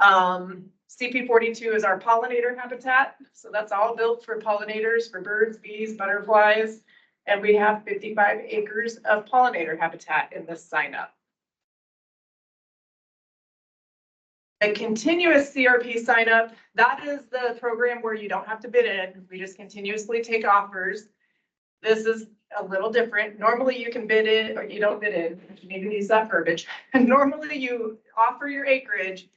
F: CP42 is our pollinator habitat. So that's all built for pollinators, for birds, bees, butterflies. And we have 55 acres of pollinator habitat in this sign up. A continuous CRP sign up, that is the program where you don't have to bid in. We just continuously take offers. This is a little different. Normally you can bid in or you don't bid in. You need to use that verbiage. And normally you offer your acreage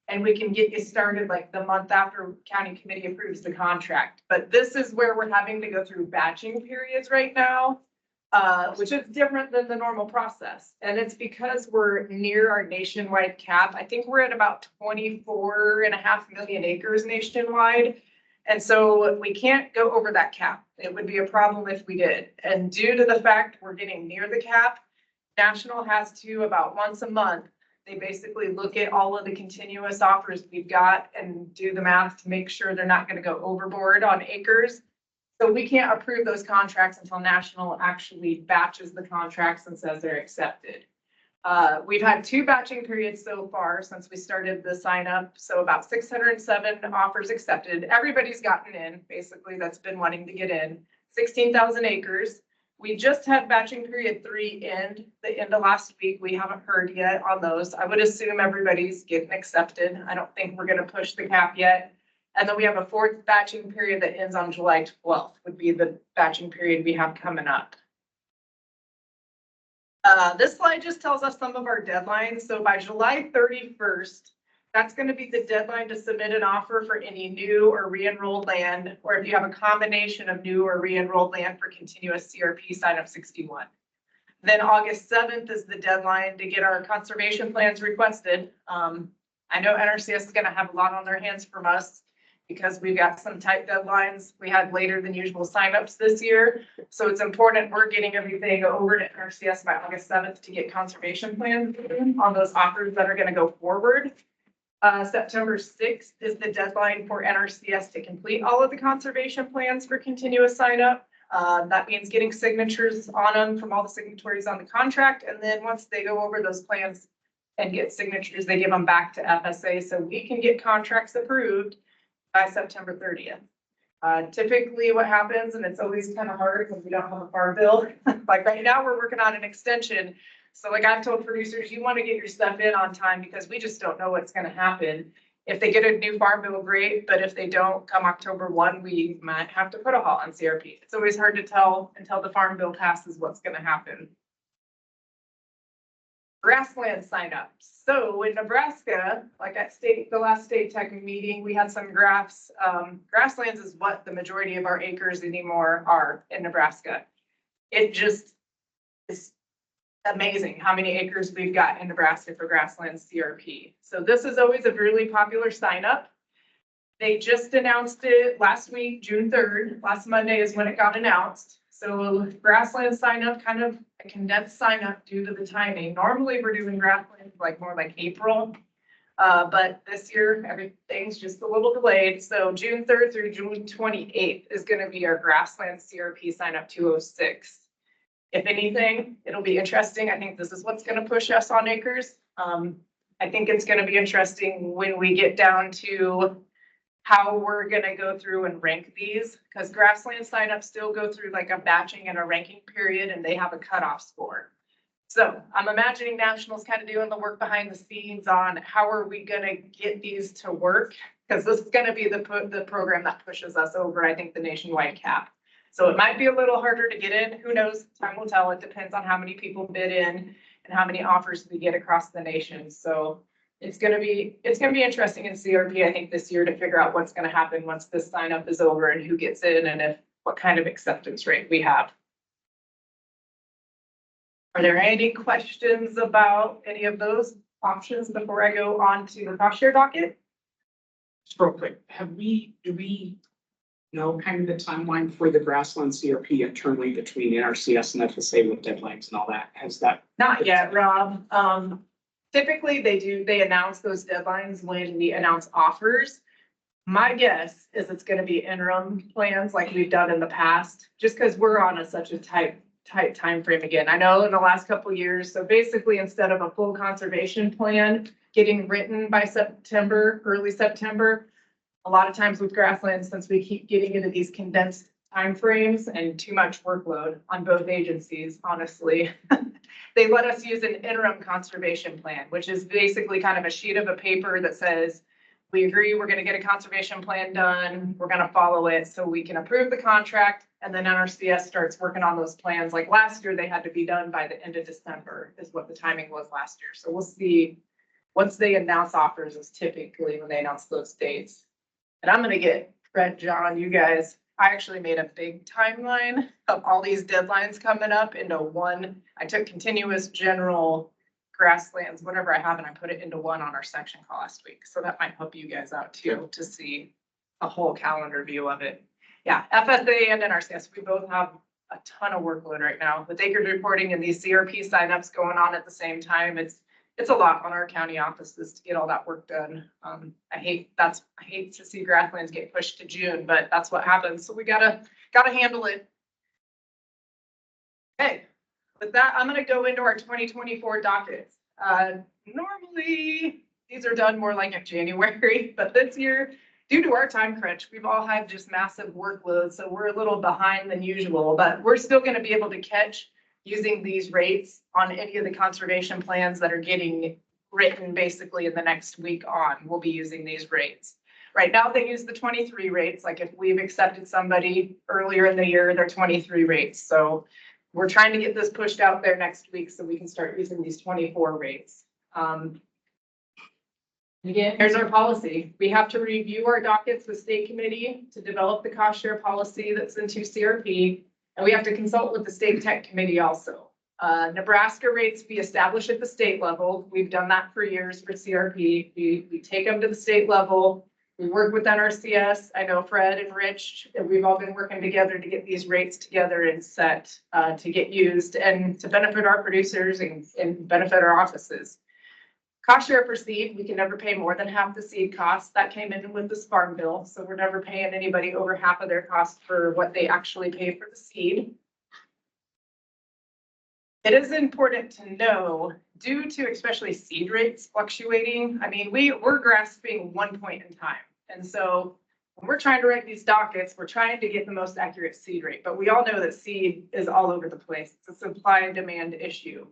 F: and we can get you started like the month after county committee approves the contract. But this is where we're having to go through batching periods right now, which is different than the normal process. And it's because we're near our nationwide cap. I think we're at about 24.5 million acres nationwide. And so we can't go over that cap. It would be a problem if we did. And due to the fact we're getting near the cap, National has to about once a month. They basically look at all of the continuous offers we've got and do the math to make sure they're not gonna go overboard on acres. So we can't approve those contracts until National actually batches the contracts and says they're accepted. We've had 2 batching periods so far since we started the sign up. So about 607 offers accepted. Everybody's gotten in, basically, that's been wanting to get in. 16,000 acres. We just had batching period 3 end, the end of last week. We haven't heard yet on those. I would assume everybody's getting accepted. I don't think we're gonna push the cap yet. And then we have a 4th batching period that ends on July 12th would be the batching period we have coming up. This slide just tells us some of our deadlines. So by July 31st, that's going to be the deadline to submit an offer for any new or re-enrolled land, or if you have a combination of new or re-enrolled land for continuous CRP sign up 61. Then August 7th is the deadline to get our conservation plans requested. I know NRCS is going to have a lot on their hands from us because we've got some tight deadlines. We had later than usual signups this year. So it's important we're getting everything over to NRCS by August 7th to get conservation plans on those offers that are gonna go forward. September 6th is the deadline for NRCS to complete all of the conservation plans for continuous sign up. That means getting signatures on them from all the signatories on the contract. And then once they go over those plans and get signatures, they give them back to FSA so we can get contracts approved by September 30th. Typically what happens, and it's always kind of hard because we don't have a farm bill, like right now we're working on an extension. So like I've told producers, you want to get your stuff in on time because we just don't know what's going to happen. If they get a new farm bill, great, but if they don't, come October 1, we might have to put a halt on CRP. It's always hard to tell until the farm bill passes what's going to happen. Grassland signups. So in Nebraska, like at the last state tech meeting, we had some graphs. Grasslands is what the majority of our acres anymore are in Nebraska. It just is amazing how many acres we've got in Nebraska for grassland CRP. So this is always a really popular sign up. They just announced it last week, June 3rd. Last Monday is when it got announced. So grassland sign up, kind of a condensed sign up due to the timing. Normally we're doing grassland like more like April. But this year everything's just a little delayed. So June 3rd through June 28th is going to be our grassland CRP sign up 206. If anything, it'll be interesting. I think this is what's going to push us on acres. I think it's going to be interesting when we get down to how we're going to go through and rank these, because grassland signups still go through like a batching and a ranking period and they have a cutoff score. So I'm imagining National's kind of doing the work behind the scenes on how are we going to get these to work, because this is going to be the program that pushes us over, I think, the nationwide cap. So it might be a little harder to get in. Who knows? Time will tell. It depends on how many people bid in and how many offers we get across the nation. So it's gonna be interesting in CRP, I think, this year to figure out what's gonna happen once this sign up is over and who gets in and what kind of acceptance rate we have. Are there any questions about any of those options before I go on to the cost share docket?
D: Just real quick, do we know kind of the timeline for the grassland CRP internally between NRCS and FSA with deadlines and all that? Has that?
F: Not yet, Rob. Typically they announce those deadlines when we announce offers. My guess is it's gonna be interim plans like we've done in the past, just because we're on such a tight time frame again. I know in the last couple of years, so basically instead of a full conservation plan getting written by September, early September, a lot of times with grasslands, since we keep getting into these condensed timeframes and too much workload on both agencies, honestly, they let us use an interim conservation plan, which is basically kind of a sheet of a paper that says, we agree we're going to get a conservation plan done, we're going to follow it so we can approve the contract, and then NRCS starts working on those plans. Like last year, they had to be done by the end of December is what the timing was last year. So we'll see. Once they announce offers is typically when they announce those dates. And I'm going to get Fred, John, you guys, I actually made a big timeline of all these deadlines coming up into one. I took continuous general grasslands, whatever I have, and I put it into one on our section call last week. So that might help you guys out too, to see a whole calendar view of it. Yeah, FSA and NRCS, we both have a ton of workload right now with acreage reporting and these CRP signups going on at the same time. It's a lot on our county offices to get all that work done. I hate to see grasslands get pushed to June, but that's what happens. So we gotta handle it. Okay, with that, I'm gonna go into our 2024 dockets. Normally, these are done more like in January, but this year, due to our time crunch, we've all had just massive workloads, so we're a little behind than usual, but we're still gonna be able to catch using these rates on any of the conservation plans that are getting written basically in the next week on. We'll be using these rates. Right now, they use the 23 rates. Like if we've accepted somebody earlier in the year, they're 23 rates. So we're trying to get this pushed out there next week so we can start using these 24 rates. Again, here's our policy. We have to review our dockets with state committee to develop the cost share policy that's into CRP. And we have to consult with the state tech committee also. Nebraska rates we establish at the state level. We've done that for years for CRP. We take them to the state level. We work with NRCS. I know Fred and Rich, and we've all been working together to get these rates together and set to get used and to benefit our producers and benefit our offices. Cost share for seed, we can never pay more than half the seed cost. That came in with this farm bill. So we're never paying anybody over half of their cost for what they actually pay for the seed. It is important to know, due to especially seed rates fluctuating, I mean, we're grasping one point in time. And so when we're trying to write these dockets, we're trying to get the most accurate seed rate, but we all know that seed is all over the place. It's a supply and demand issue.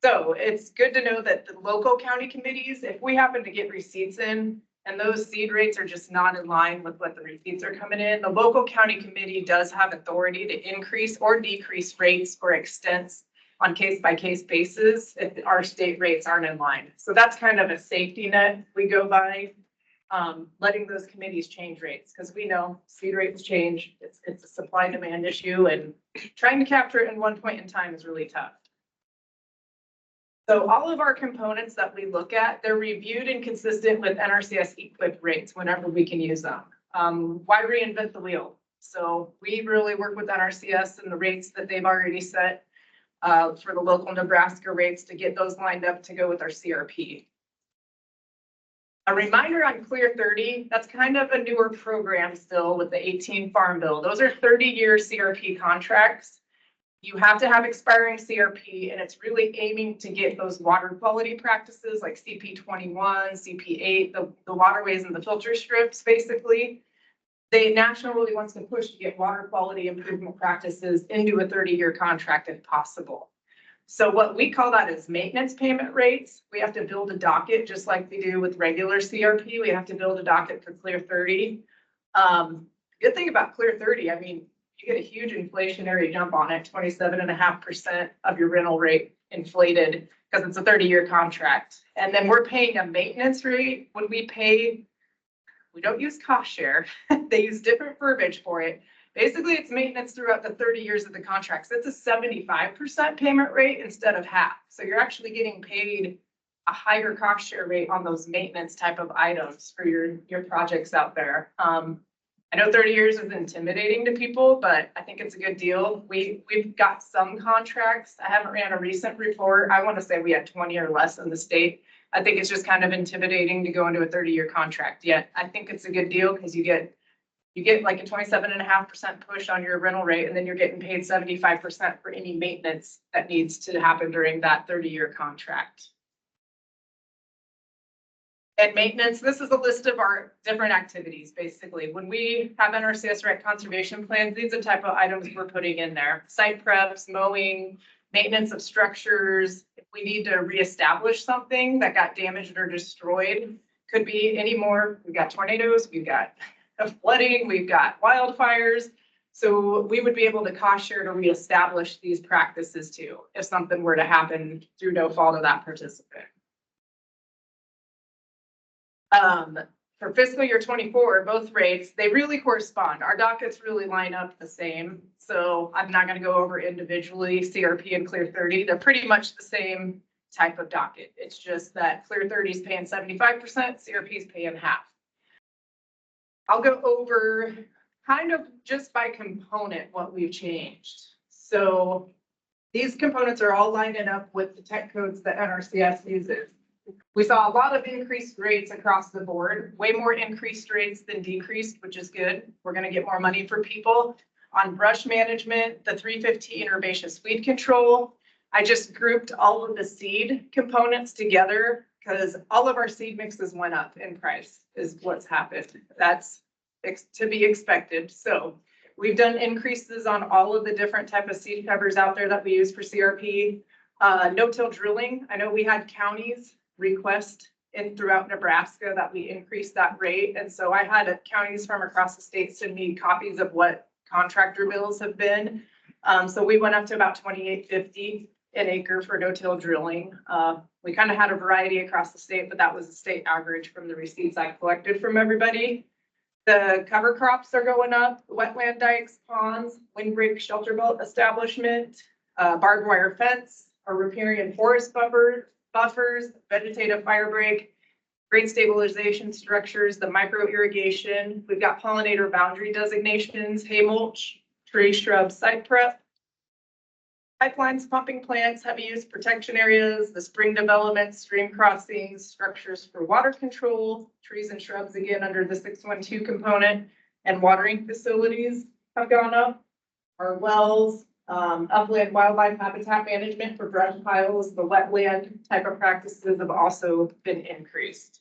F: So it's good to know that the local county committees, if we happen to get receipts in and those seed rates are just not in line with what the receipts are coming in, the local county committee does have authority to increase or decrease rates or extents on case-by-case basis if our state rates aren't in line. So that's kind of a safety net we go by, letting those committees change rates, because we know seed rates change. It's a supply and demand issue, and trying to capture it in one point in time is really tough. So all of our components that we look at, they're reviewed and consistent with NRCS equipped rates whenever we can use them. Why reinvent the wheel? So we really work with NRCS and the rates that they've already set for the local Nebraska rates to get those lined up to go with our CRP. A reminder on Clear 30, that's kind of a newer program still with the 18 Farm Bill. Those are 30-year CRP contracts. You have to have expiring CRP, and it's really aiming to get those water quality practices like CP21, CP8, the waterways and the filter strips, basically. They nationally wants to push to get water quality improvement practices into a 30-year contract if possible. So what we call that is maintenance payment rates. We have to build a docket just like we do with regular CRP. We have to build a docket for Clear 30. Good thing about Clear 30, I mean, you get a huge inflationary jump on it, 27.5% of your rental rate inflated because it's a 30-year contract. And then we're paying a maintenance rate when we pay. We don't use cost share. They use different verbiage for it. Basically, it's maintenance throughout the 30 years of the contract. So it's a 75% payment rate instead of half. So you're actually getting paid a higher cost share rate on those maintenance type of items for your projects out there. I know 30 years is intimidating to people, but I think it's a good deal. We've got some contracts. I haven't ran a recent report. I want to say we had 20 or less in the state. I think it's just kind of intimidating to go into a 30-year contract. Yet I think it's a good deal because you get like a 27.5% push on your rental rate, and then you're getting paid 75% for any maintenance that needs to happen during that 30-year contract. And maintenance, this is a list of our different activities, basically. When we have NRCS rec conservation plans, these are the type of items we're putting in there. Site preps, mowing, maintenance of structures. If we need to reestablish something that got damaged or destroyed, could be any more. We've got tornadoes, we've got flooding, we've got wildfires. So we would be able to cost share to reestablish these practices too, if something were to happen through no fault of that participant. For fiscal year 24, both rates, they really correspond. Our dockets really line up the same. So I'm not going to go over individually CRP and Clear 30. They're pretty much the same type of docket. It's just that Clear 30 is paying 75%, CRP is paying half. I'll go over kind of just by component what we've changed. So these components are all lining up with the tech codes that NRCS uses. We saw a lot of increased rates across the board, way more increased rates than decreased, which is good. We're gonna get more money for people. On brush management, the 315 herbaceous weed control, I just grouped all of the seed components together because all of our seed mixes went up in price is what's happened. That's to be expected. So we've done increases on all of the different type of seed covers out there that we use for CRP. No-till drilling. I know we had counties request throughout Nebraska that we increase that rate. And so I had counties from across the state send me copies of what contractor bills have been. So we went up to about $28.50 an acre for no-till drilling. We kind of had a variety across the state, but that was the state average from the receipts I collected from everybody. The cover crops are going up, wetland dikes, ponds, windbreak shelter belt establishment, barbed wire fence, or riparian forest buffers, vegetative fire break, grade stabilization structures, the micro irrigation. We've got pollinator boundary designations, hay mulch, tree shrub site prep, pipelines, pumping plants, heavy use protection areas, the spring development, stream crossings, structures for water control, trees and shrubs again under the 612 component, and watering facilities have gone up. Our wells, upland wildlife habitat management for brush piles, the wetland type of practices have also been increased.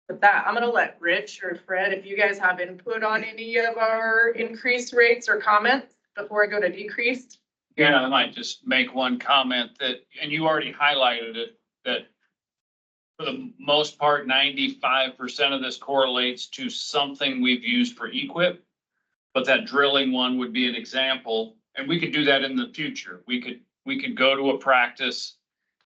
F: With that, I'm gonna let Rich or Fred, if you guys have input on any of our increased rates or comments before I go to decreased.
M: Yeah, I might just make one comment that, and you already highlighted it, that for the most part, 95% of this correlates to something we've used for equip. But that drilling one would be an example, and we could do that in the future. We could go to a practice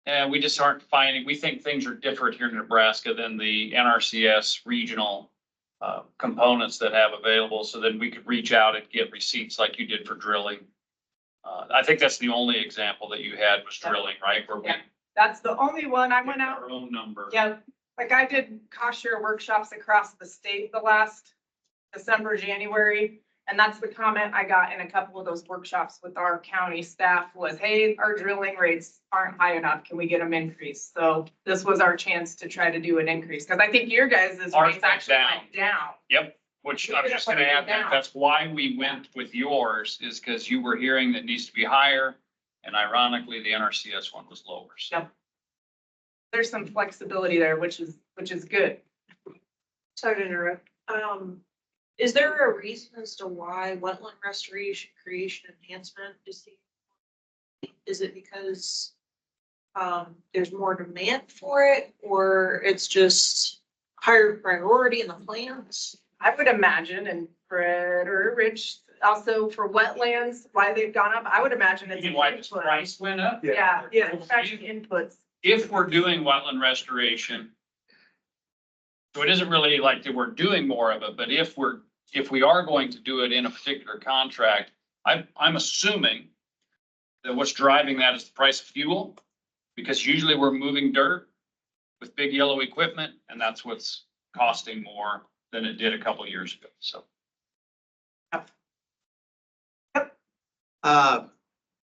M: and we just aren't finding, we think things are different here in Nebraska than the NRCS regional components that have available. So then we could reach out and get receipts like you did for drilling. I think that's the only example that you had was drilling, right? Where we
F: That's the only one I went out.
M: our own number.
F: Yeah, like I did cost share workshops across the state the last December, January. And that's the comment I got in a couple of those workshops with our county staff was, hey, our drilling rates aren't high enough. Can we get them increased? So this was our chance to try to do an increase. Cause I think your guys'
M: Ours
F: rates actually went down.
M: Yep, which I'm just gonna add that, that's why we went with yours, is because you were hearing that needs to be higher. And ironically, the NRCS one was lower. So
F: Yep. There's some flexibility there, which is good.
N: Sorry to interrupt. Is there a reason as to why wetland restoration, creation, enhancement is it because there's more demand for it, or it's just higher priority in the plans?
F: I would imagine, and Fred or Rich, also for wetlands, why they've gone up, I would imagine it's.
M: you know why the price went up?
F: Yeah, it's actually inputs.
M: If we're doing wetland restoration, so it isn't really like that we're doing more of it, but if we are going to do it in a particular contract, I'm assuming that what's driving that is the price of fuel, because usually we're moving dirt with big yellow equipment, and that's what's costing more than it did a couple of years ago, so.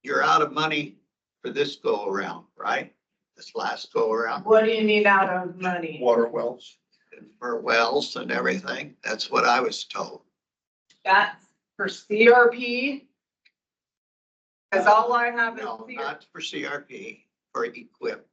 O: You're out of money for this go around, right? This last go around
F: What do you need out of money?
J: Water wells.
O: for wells and everything. That's what I was told.
F: That's for CRP. Cause all I have is
O: No,
F: CRP.
O: not for CRP, for equip.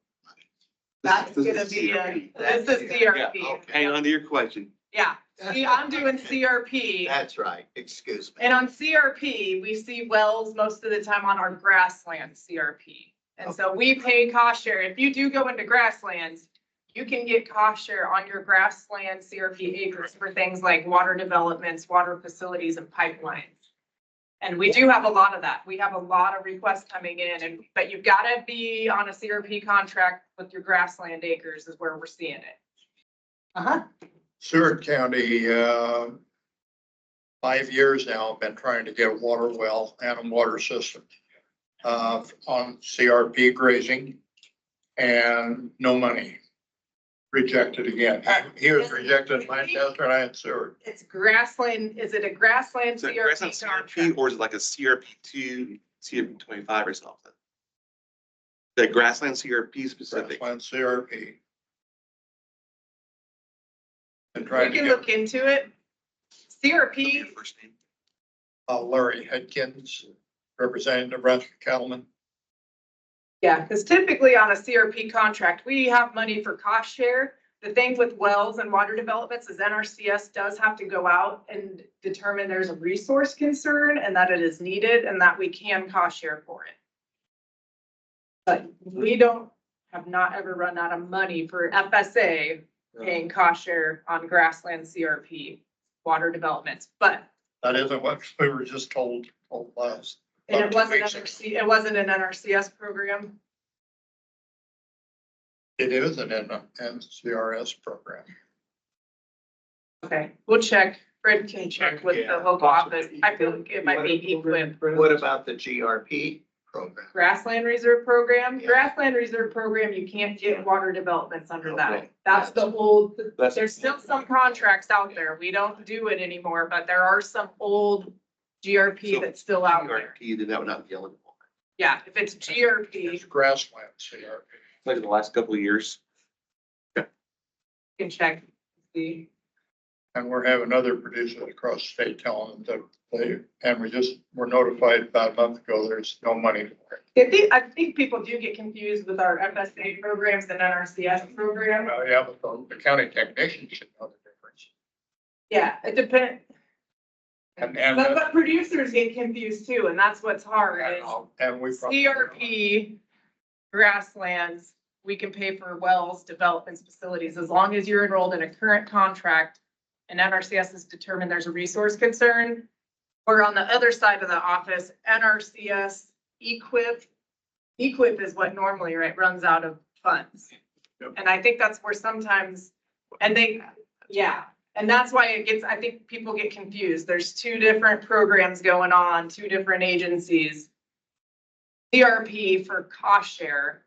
F: That's gonna be this is CRP.
A: Hang on to your question.
F: Yeah, see, I'm doing CRP.
O: That's right, excuse me.
F: And on CRP, we see wells most of the time on our grassland CRP. And so we pay cost share. If you do go into grasslands, you can get cost share on your grassland CRP acres for things like water developments, water facilities, and pipelines. And we do have a lot of that. We have a lot of requests coming in, but you've got to be on a CRP contract with your grassland acres is where we're seeing it. Uh-huh.
P: Seward County, 5 years now, I've been trying to get a water well and a water system on CRP grazing and no money. rejected again. He was rejected in Lancaster and I had Seward.
F: It's grassland, is it a grassland
A: Is it
F: CRP
A: grassland CRP
F: contract?
A: or is it like a CRP2, CRP25 or something? The grassland CRP specific.
P: Grassland CRP. And
F: We
P: trying to
F: can
P: get
F: look into it. CRP,
A: Your first name.
P: Larry Hedkins, representing Nebraska Cattlemen.
F: yeah, because typically on a CRP contract, we have money for cost share. The thing with wells and water developments is NRCS does have to go out and determine there's a resource concern and that it is needed and that we can cost share for it. But we have not ever run out of money for FSA paying cost share on grassland CRP water developments, but.
P: That isn't what we were just told last.
F: And it
P: about 2
F: wasn't,
P: weeks ago.
F: it wasn't an NRCS program.
P: It is an NCRS program.
F: Okay, we'll check. Fred can check with the local office. I feel like it might be equipped.
O: What about the GRP program?
F: Grassland Reserve Program,
O: Yeah.
F: Grassland Reserve Program, you can't get water developments under that.
O: Okay.
F: That's the old,
A: That's-
F: there's still some contracts out there. We don't do it anymore, but there are some old GRP
A: So
F: that's still out there.
A: GRP, then that would not be eligible.
F: Yeah, if it's GRP,
P: It's grassland CRP.
A: Like in the last couple of years.
F: you can check. See.
P: And we're having other producers across the state telling them that and we're notified about a month ago, there's no money for it.
F: I think people do get confused with our FSA programs and NRCS program.
P: Yeah, but the county technician should know the difference.
F: Yeah, it depends.
P: And
F: But producers get confused too, and that's what's hard is
P: and we.
F: CRP grasslands, we can pay for wells, developments, facilities, as long as you're enrolled in a current contract and NRCS has determined there's a resource concern. Or on the other side of the office, NRCS equip is what normally, right, runs out of funds.
P: Yep.
F: And I think that's where sometimes, and that's why it gets, I think people get confused. There's two different programs going on, two different agencies. CRP for cost share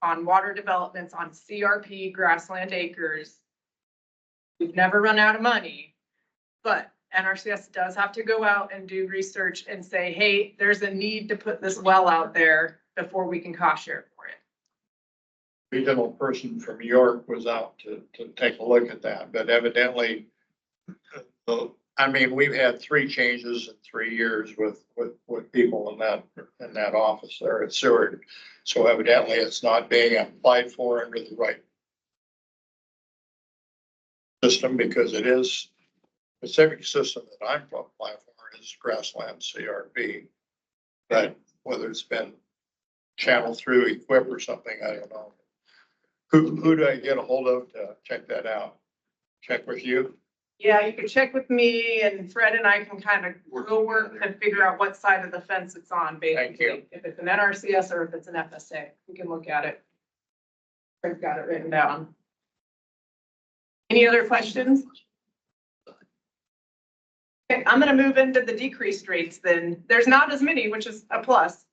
F: on water developments on CRP grassland acres. We've never run out of money, but NRCS does have to go out and do research and say, hey, there's a need to put this well out there before we can cost share for it.
P: Regional person from York was out to take a look at that, but evidently, I mean, we've had 3 changes in 3 years with people in that office there at Seward. So evidently it's not being applied for under the right system because it is specific system that I'm applying for is grassland CRP. But whether it's been channeled through Equip or something, I don't know. Who do I get a hold of to check that out? Check with you?
F: Yeah, you can check with me and Fred and I can kind of go work and figure out what side of the fence it's on, basically. If it's an NRCS or if it's an FSA, we can look at it. I've got it written down. Any other questions? Okay, I'm gonna move into the decreased rates then. There's not as many, which is a plus.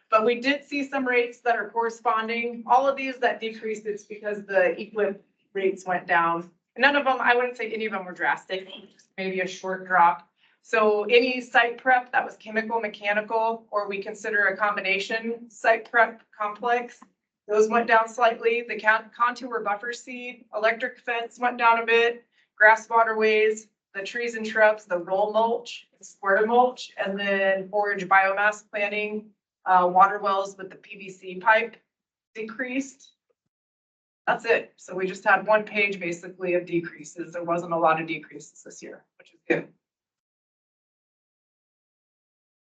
F: But we did see some rates that are corresponding. All of these that decreased, it's because the equip rates went down. None of them, I wouldn't say any of them were drastic, just maybe a short drop. So any site prep that was chemical, mechanical, or we consider a combination site prep complex, those went down slightly. The contour buffer seed, electric fence went down a bit, grass waterways, the trees and shrubs, the roll mulch, square mulch, and then forage biomass planting, water wells with the PVC pipe decreased. That's it. So we just had one page basically of decreases. There wasn't a lot of decreases this year, which is good.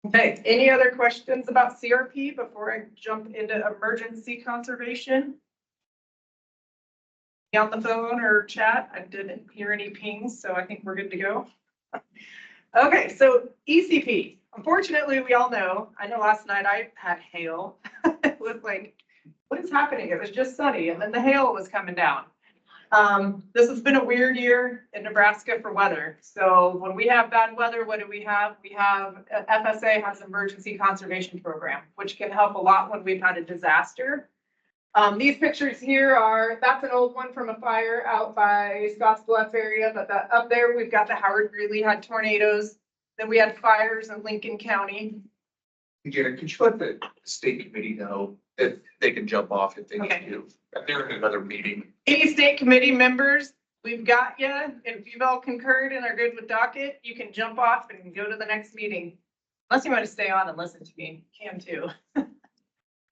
F: Okay, any other questions about CRP before I jump into emergency conservation? On the phone or chat? I didn't hear any pings, so I think we're good to go. Okay, so ECP. Unfortunately, we all know, I know last night I had hail. It was like, what is happening? It was just sunny and then the hail was coming down. This has been a weird year in Nebraska for weather. So when we have bad weather, what do we have? We have FSA has an emergency conservation program, which can help a lot when we've had a disaster. These pictures here are, that's an old one from a fire out by Scotts Bluff area, but up there, we've got the Howard Greeley had tornadoes. Then we had fires in Lincoln County.
J: Again, could you let the state committee know that they can jump off if they need
F: Okay.
J: to? They're in another meeting.
F: Any state committee members, we've got you. If you've all concurred and are good with docket, you can jump off and go to the next meeting. Unless you want to stay on and listen to me, you can too. But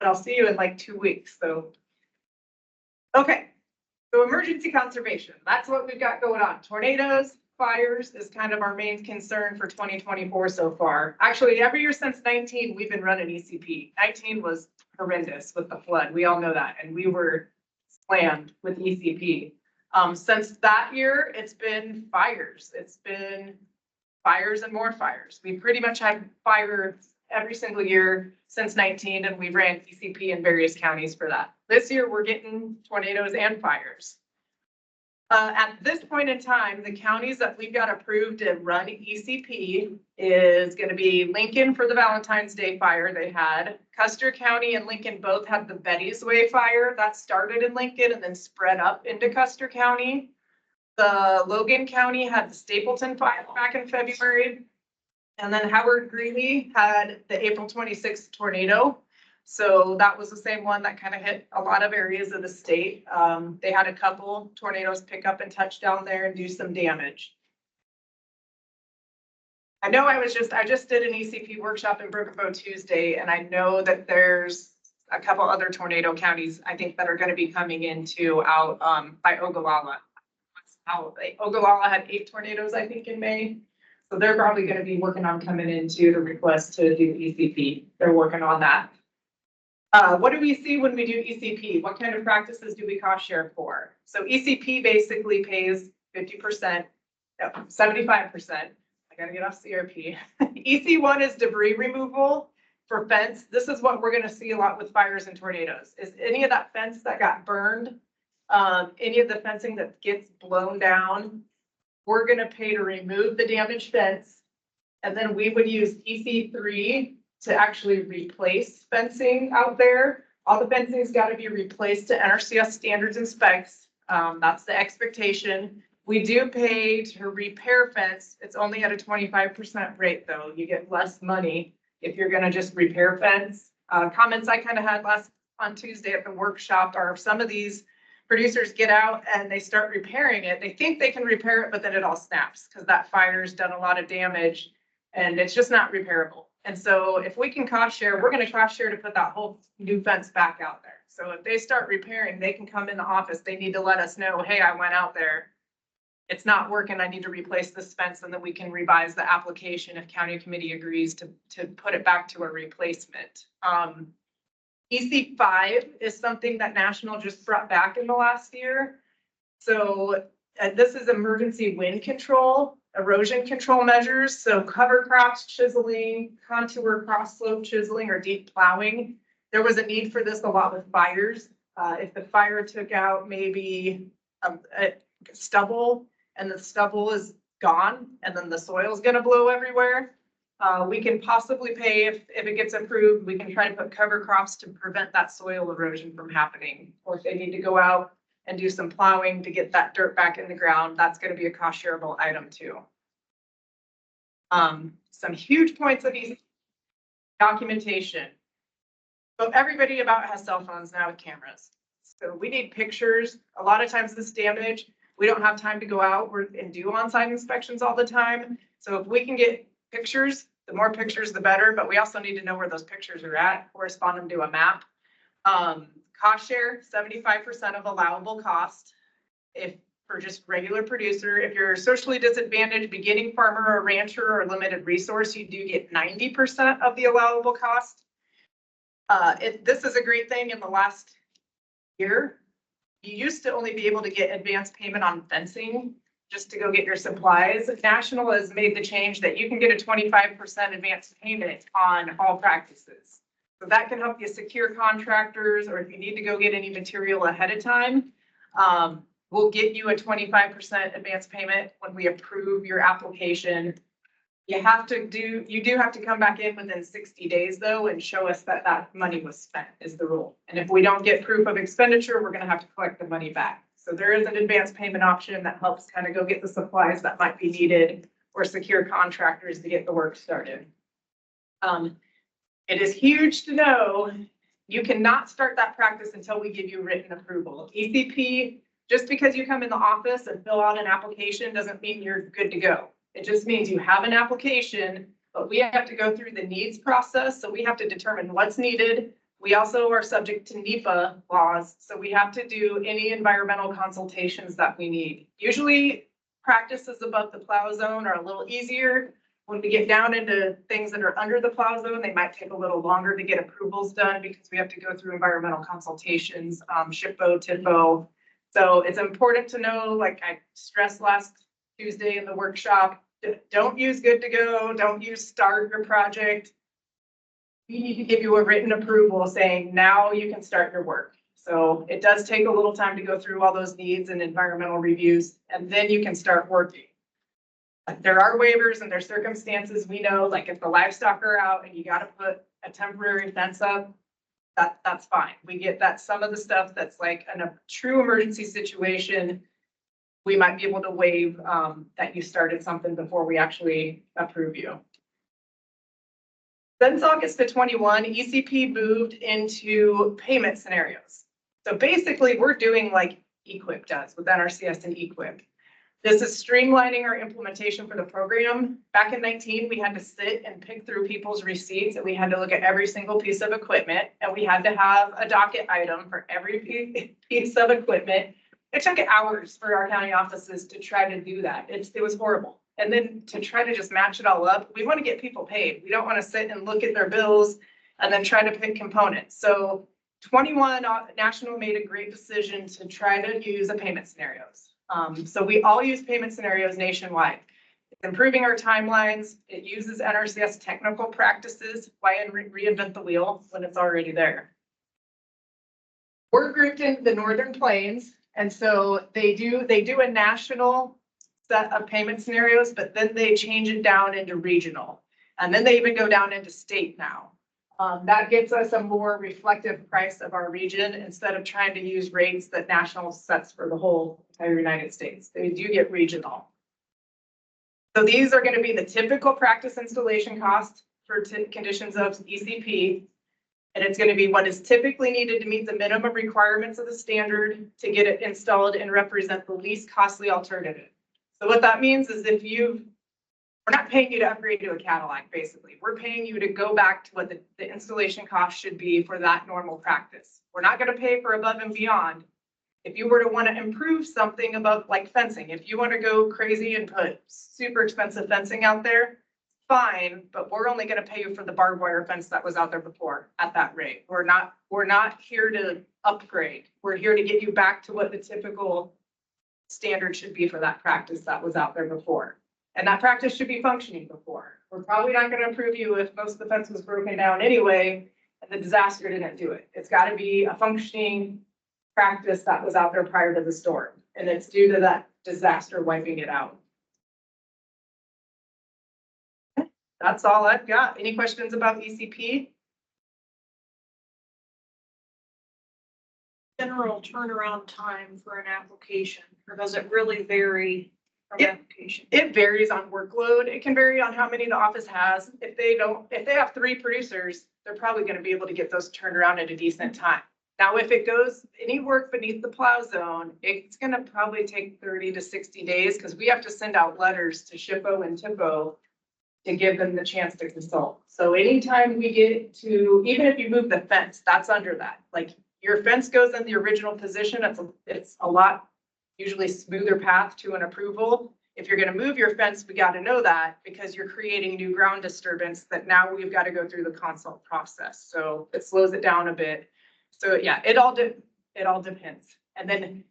F: I'll see you in like 2 weeks, so. Okay, so emergency conservation, that's what we've got going on. Tornadoes, fires is kind of our main concern for 2024 so far. Actually, every year since 19, we've been running ECP. 19 was horrendous with the flood. We all know that. And we were slammed with ECP. Since that year, it's been fires. It's been fires and more fires. We pretty much had fire every single year since 19, and we ran ECP in various counties for that. This year, we're getting tornadoes and fires. At this point in time, the counties that we've got approved to run ECP is going to be Lincoln for the Valentine's Day fire they had. Custer County and Lincoln both had the Betty's Way fire that started in Lincoln and then spread up into Custer County. The Logan County had the Stapleton fire back in February. And then Howard Greeley had the April 26th tornado. So that was the same one that kind of hit a lot of areas of the state. They had a couple tornadoes pick up and touch down there and do some damage. I know I just did an ECP workshop in Broken Bow Tuesday, and I know that there's a couple other tornado counties, I think, that are going to be coming into out by Ogallala. Ogallala had 8 tornadoes, I think, in May. So they're probably going to be working on coming into the request to do ECP. They're working on that. What do we see when we do ECP? What kind of practices do we cost share for? So ECP basically pays 50%, no, 75%. I gotta get off CRP. EC1 is debris removal for fence. This is what we're gonna see a lot with fires and tornadoes. Is any of that fence that got burned, any of the fencing that gets blown down, we're gonna pay to remove the damaged fence. And then we would use EC3 to actually replace fencing out there. All the fencing's got to be replaced to NRCS standards and specs. That's the expectation. We do pay to repair fence. It's only at a 25% rate though. You get less money if you're gonna just repair fence. Comments I kind of had on Tuesday at the workshop are some of these producers get out and they start repairing it. They think they can repair it, but then it all snaps because that fire's done a lot of damage and it's just not repairable. And so if we can cost share, we're going to cost share to put that whole new fence back out there. So if they start repairing, they can come in the office. They need to let us know, hey, I went out there. It's not working. I need to replace this fence, and then we can revise the application if county committee agrees to put it back to a replacement. EC5 is something that National just brought back in the last year. So this is emergency wind control, erosion control measures. So cover crops chiseling, contour cross slope chiseling, or deep plowing. There was a need for this a lot with fires. If the fire took out maybe a stubble and the stubble is gone and then the soil is going to blow everywhere, we can possibly pay, if it gets approved, we can try to put cover crops to prevent that soil erosion from happening. Or if they need to go out and do some plowing to get that dirt back in the ground, that's going to be a cost shareable item too. Some huge points of these documentation. So everybody about has cell phones now with cameras. So we need pictures. A lot of times this damage, we don't have time to go out and do on-site inspections all the time. So if we can get pictures, the more pictures, the better, but we also need to know where those pictures are at, correspond them to a map. Cost share, 75% of allowable cost. If for just regular producer, if you're socially disadvantaged, beginning farmer or rancher or limited resource, you do get 90% of the allowable cost. This is a great thing in the last year. You used to only be able to get advance payment on fencing just to go get your supplies. National has made the change that you can get a 25% advance payment on all practices. So that can help you secure contractors, or if you need to go get any material ahead of time, we'll get you a 25% advance payment when we approve your application. You do have to come back in within 60 days though and show us that that money was spent is the rule. And if we don't get proof of expenditure, we're gonna have to collect the money back. So there is an advance payment option that helps kind of go get the supplies that might be needed or secure contractors to get the work started. It is huge to know you cannot start that practice until we give you written approval. ECP, just because you come in the office and fill out an application doesn't mean you're good to go. It just means you have an application, but we have to go through the needs process. So we have to determine what's needed. We also are subject to NEPA laws. So we have to do any environmental consultations that we need. Usually practices above the plow zone are a little easier. When we get down into things that are under the plow zone, they might take a little longer to get approvals done because we have to go through environmental consultations, SHPO, TIFO. So it's important to know, like I stressed last Tuesday in the workshop, don't use good to go, don't use start your project. We need to give you a written approval saying now you can start your work. So it does take a little time to go through all those needs and environmental reviews, and then you can start working. There are waivers and there's circumstances we know, like if the livestock are out and you got to put a temporary fence up, that's fine. We get that. Some of the stuff that's like in a true emergency situation, we might be able to waive that you started something before we actually approve you. Since August of 21, ECP moved into payment scenarios. So basically we're doing like EQIP does with NRCS and EQIP. This is streamlining our implementation for the program. Back in 19, we had to sit and pick through people's receipts and we had to look at every single piece of equipment and we had to have a docket item for every piece of equipment. It took hours for our county offices to try to do that. It was horrible. And then to try to just match it all up, we want to get people paid. We don't want to sit and look at their bills and then try to pick components. So 21 National made a great decision to try to use a payment scenarios. So we all use payment scenarios nationwide. It's improving our timelines. It uses NRCS technical practices. Why reinvent the wheel when it's already there? We're grouped in the Northern Plains. And so they do a national set of payment scenarios, but then they change it down into regional. And then they even go down into state now. That gives us a more reflective price of our region instead of trying to use rates that national sets for the whole entire United States. They do get regional. So these are going to be the typical practice installation cost for conditions of ECP. And it's going to be what is typically needed to meet the minimum requirements of the standard to get it installed and represent the least costly alternative. So what that means is we're not paying you to upgrade to a Cadillac, basically. We're paying you to go back to what the installation cost should be for that normal practice. We're not going to pay for above and beyond. If you were to want to improve something above, like fencing, if you want to go crazy and put super expensive fencing out there, fine, but we're only going to pay you for the barbed wire fence that was out there before at that rate. We're not here to upgrade. We're here to get you back to what the typical standard should be for that practice that was out there before. And that practice should be functioning before. We're probably not going to approve you if most of the fence was broken down anyway, and the disaster didn't do it. It's got to be a functioning practice that was out there prior to the storm. And it's due to that disaster wiping it out. That's all I've got. Any questions about ECP?
N: General turnaround time for an application, or does it really vary from application?
F: It varies on workload. It can vary on how many the office has. If they have 3 producers, they're probably going to be able to get those turned around at a decent time. Now, if it goes any work beneath the plow zone, it's going to probably take 30 to 60 days because we have to send out letters to SHPO and TIFO to give them the chance to consult. So anytime we get to, even if you move the fence, that's under that. Like your fence goes in the original position, it's a lot usually smoother path to an approval. If you're going to move your fence, we got to know that because you're creating new ground disturbance that now we've got to go through the consult process. So it slows it down a bit. So yeah, it all depends. And then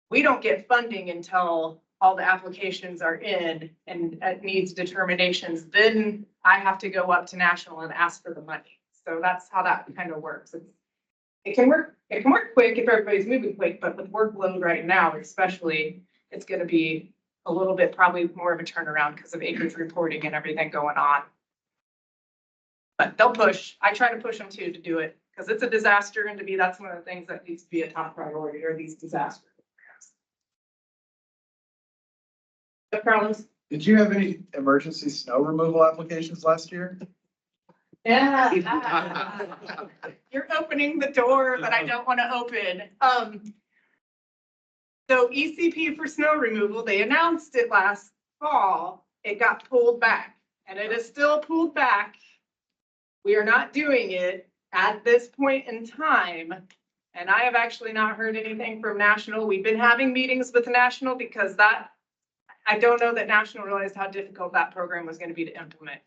F: we don't get funding until all the applications are in and it needs determinations. Then I have to go up to national and ask for the money. So that's how that kind of works. It can work quick if everybody's moving quick, but with workload right now, especially, it's going to be a little bit, probably more of a turnaround because of acreage reporting and everything going on. But they'll push. I try to push them too to do it because it's a disaster, and to me, that's one of the things that needs to be a top priority are these disaster programs. No problems.
E: Did you have any emergency snow removal applications last year?
F: Yeah. You're opening the door that I don't want to open. So ECP for snow removal, they announced it last fall. It got pulled back and it is still pulled back. We are not doing it at this point in time. And I have actually not heard anything from National. We've been having meetings with National because I don't know that National realized how difficult that program was going to be to implement.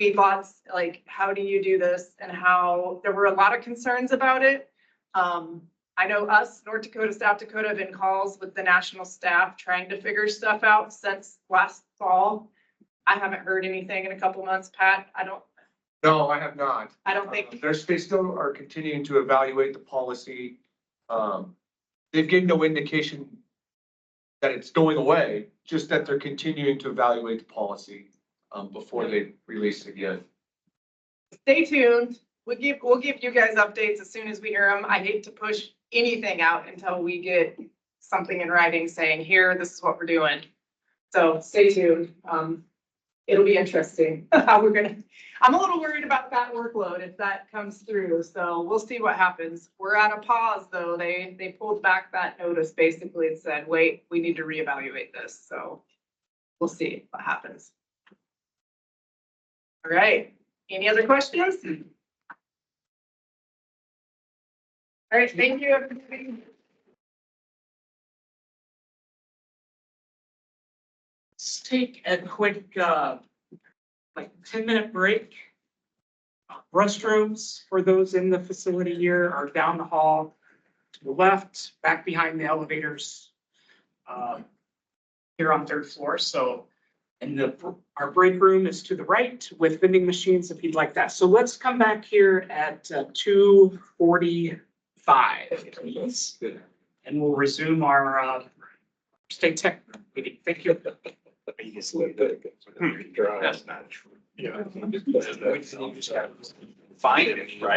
F: Feedlots, like, how do you do this? And how there were a lot of concerns about it. I know us, North Dakota, South Dakota, have been calls with the national staff trying to figure stuff out since last fall. I haven't heard anything in a couple months, Pat.
J: No, I have not.
F: I don't think.
J: They still are continuing to evaluate the policy. They've given no indication that it's going away, just that they're continuing to evaluate the policy, before they release it again.
F: Stay tuned. We'll give you guys updates as soon as we hear them. I hate to push anything out until we get something in writing saying, here, this is what we're doing. So stay tuned. It'll be interesting how I'm a little worried about that workload if that comes through. So we'll see what happens. We're at a pause though. They pulled back that notice basically and said, wait, we need to reevaluate this. So we'll see what happens. All right. Any other questions? All right. Thank you, everybody.
D: Let's take a quick, like 10-minute break. Restrooms for those in the facility here are down the hall to the left, back behind the elevators. Here on 3rd floor. So, and our break room is to the right with vending machines if you'd like that. So let's come back here at 2:45, please. And we'll resume our state tech meeting. Thank you.
M: That's not true. Yeah. Find it, right?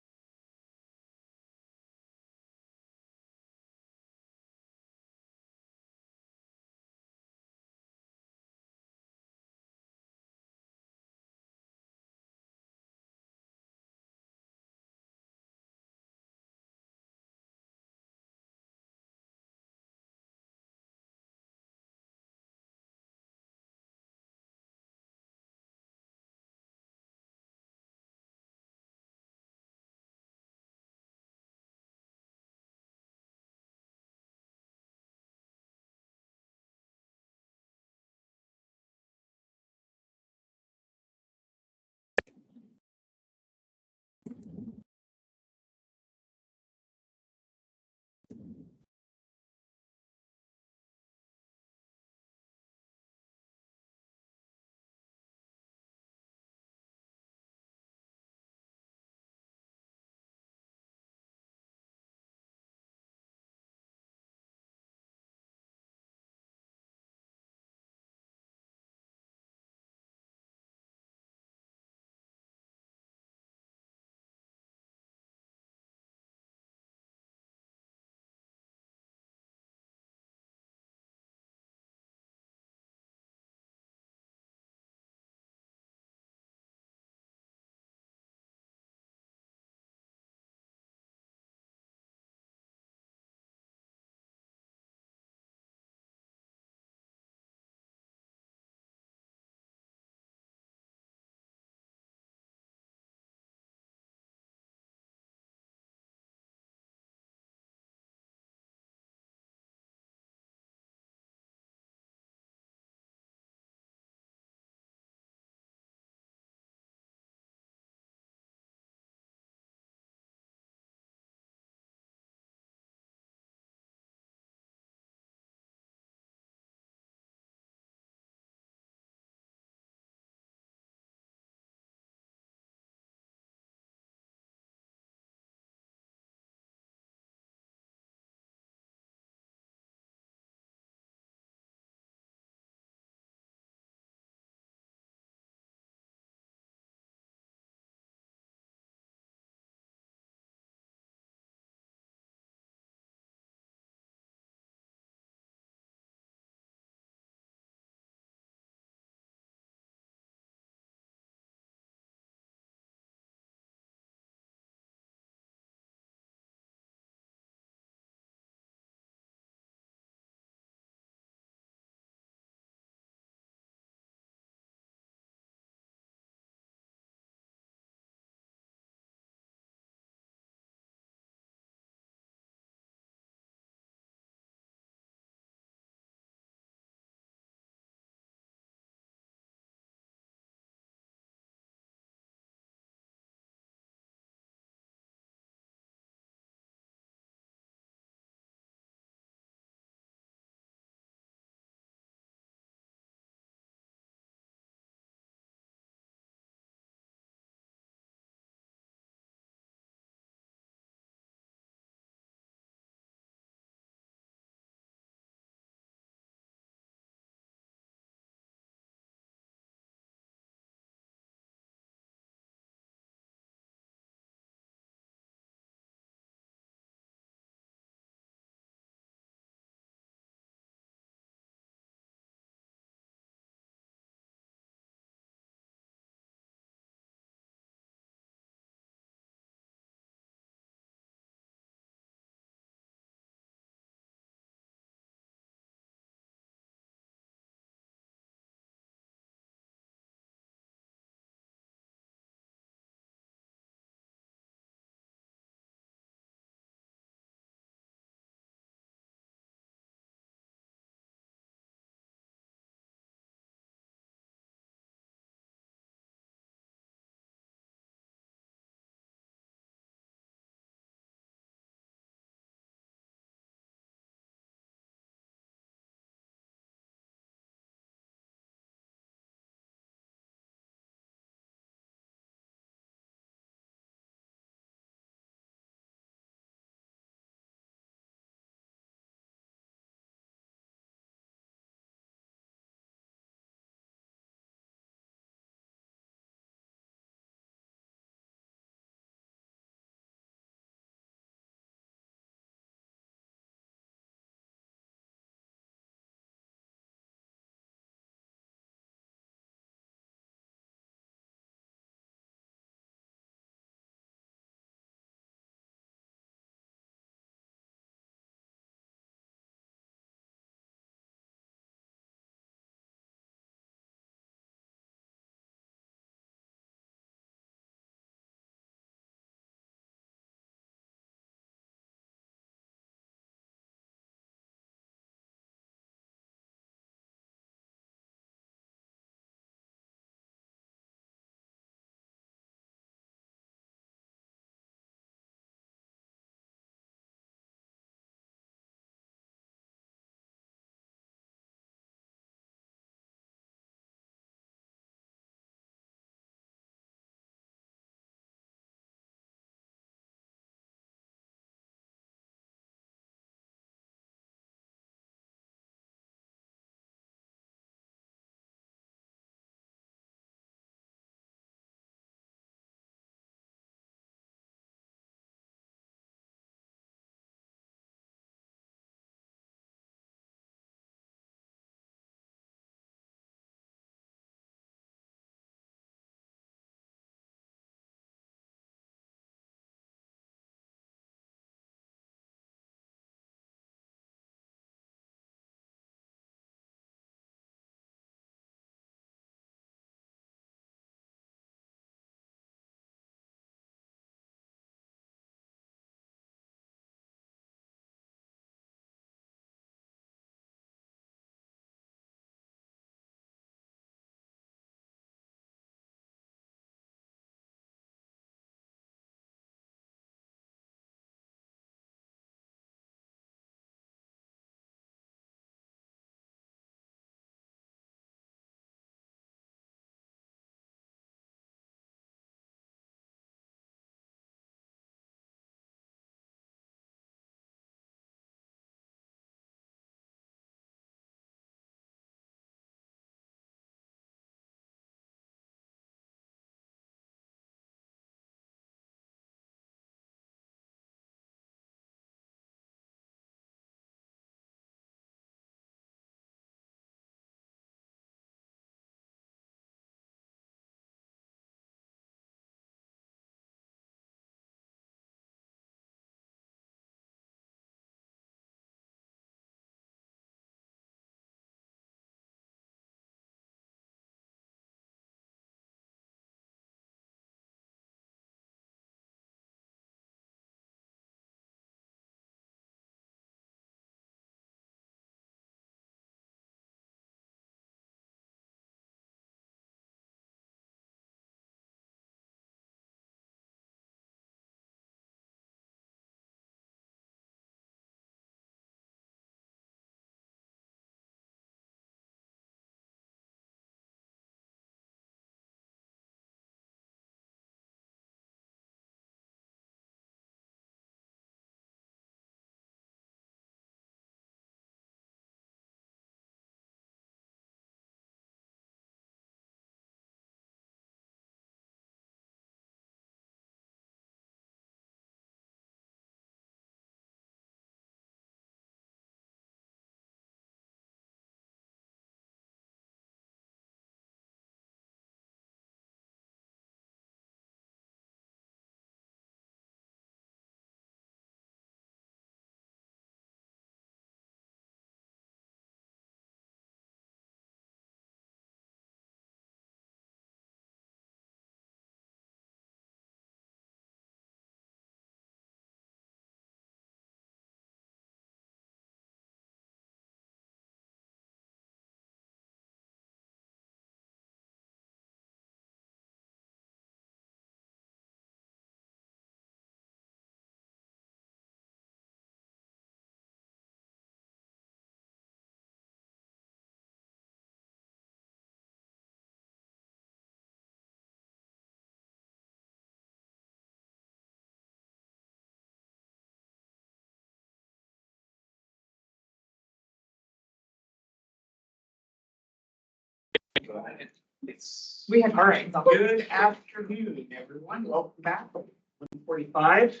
D: It's.
F: We had.
D: All right, good afternoon, everyone. Welcome back. 1:45,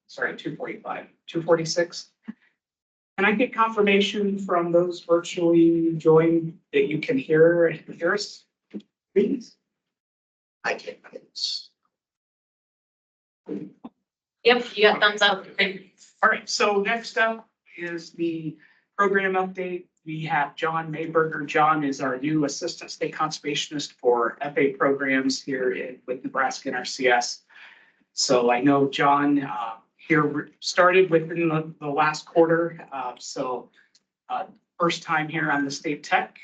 D: sorry, 2:45, 2:46. Can I get confirmation from those virtually joined that you can hear us? Please.
O: I can't.
C: Yep, you got thumbs up.
D: All right, so next up is the program update. We have John Mayberger. John is our new Assistant State Conservationist for FA programs here with Nebraska NRCS. So I know John here started within the last quarter. First time here on the State Tech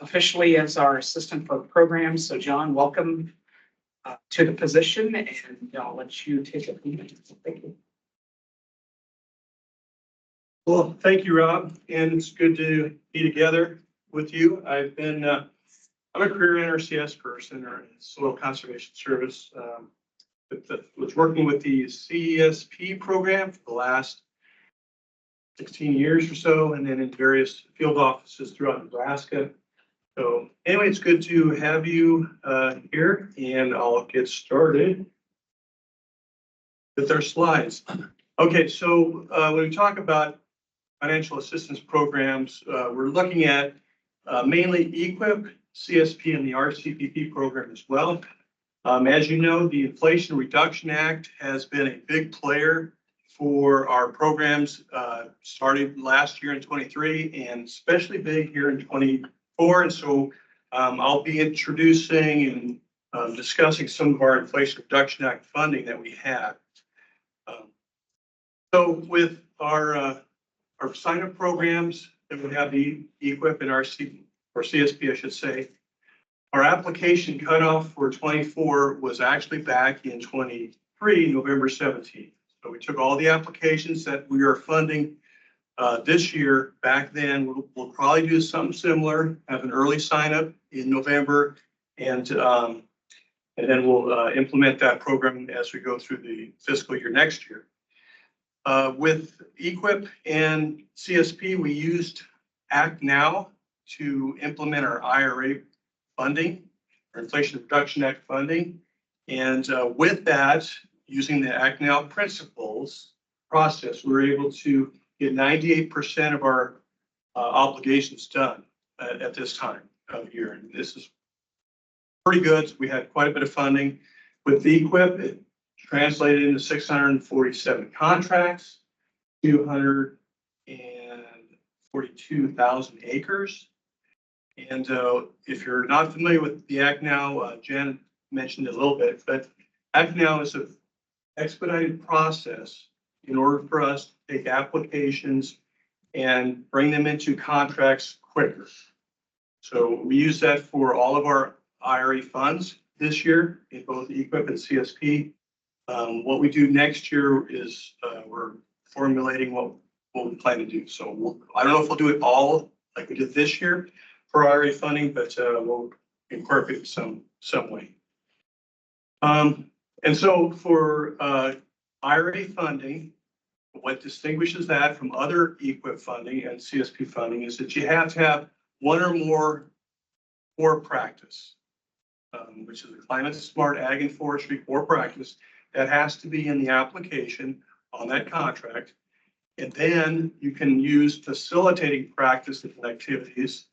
D: officially as our Assistant for Programs. So John, welcome to the position, and I'll let you take it. Thank you.
E: Well, thank you, Rob, and it's good to be together with you. I've been, I'm a career NRCS person or Soil Conservation Service. Was working with the CESP program for the last 16 years or so, and then in various field offices throughout Nebraska. So anyway, it's good to have you here, and I'll get started with our slides. Okay, so when we talk about financial assistance programs, we're looking at mainly EQIP, CSP, and the RCPP program as well. As you know, the Inflation Reduction Act has been a big player for our programs, started last year in 23 and especially big here in 24. And so I'll be introducing and discussing some of our Inflation Reduction Act funding that we have. So with our sign-up programs that we have the EQIP and RC, or CSP, I should say, our application cutoff for 24 was actually back in 23, November 17th. So we took all the applications that we are funding this year. Back then, we'll probably do something similar, have an early sign-up in November, and then we'll implement that program as we go through the fiscal year next year. With EQIP and CSP, we used Act Now to implement our IRA funding, our Inflation Reduction Act funding. And with that, using the Act Now principles process, we were able to get 98% of our obligations done at this time of year. And this is pretty good. We had quite a bit of funding. With the EQIP, it translated into 647 contracts, 242,000 acres. And if you're not familiar with the Act Now, Jen mentioned it a little bit, but Act Now is an expedited process in order for us to take applications and bring them into contracts quicker. So we use that for all of our IRA funds this year in both EQIP and CSP. What we do next year is we're formulating what we plan to do. So I don't know if we'll do it all like we did this year for IRA funding, but we'll incorporate it some way. And so for IRA funding, what distinguishes that from other EQIP funding and CSP funding is that you have to have one or more core practice, which is a climate smart ag and forestry core practice that has to be in the application on that contract. And then you can use facilitating practices and activities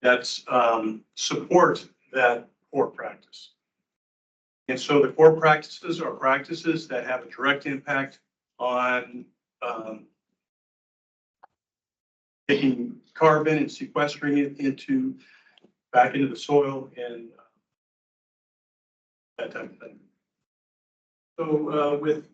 E: that support that core practice. And so the core practices are practices that have a direct impact on taking carbon and sequestering it back into the soil and that type of thing. So with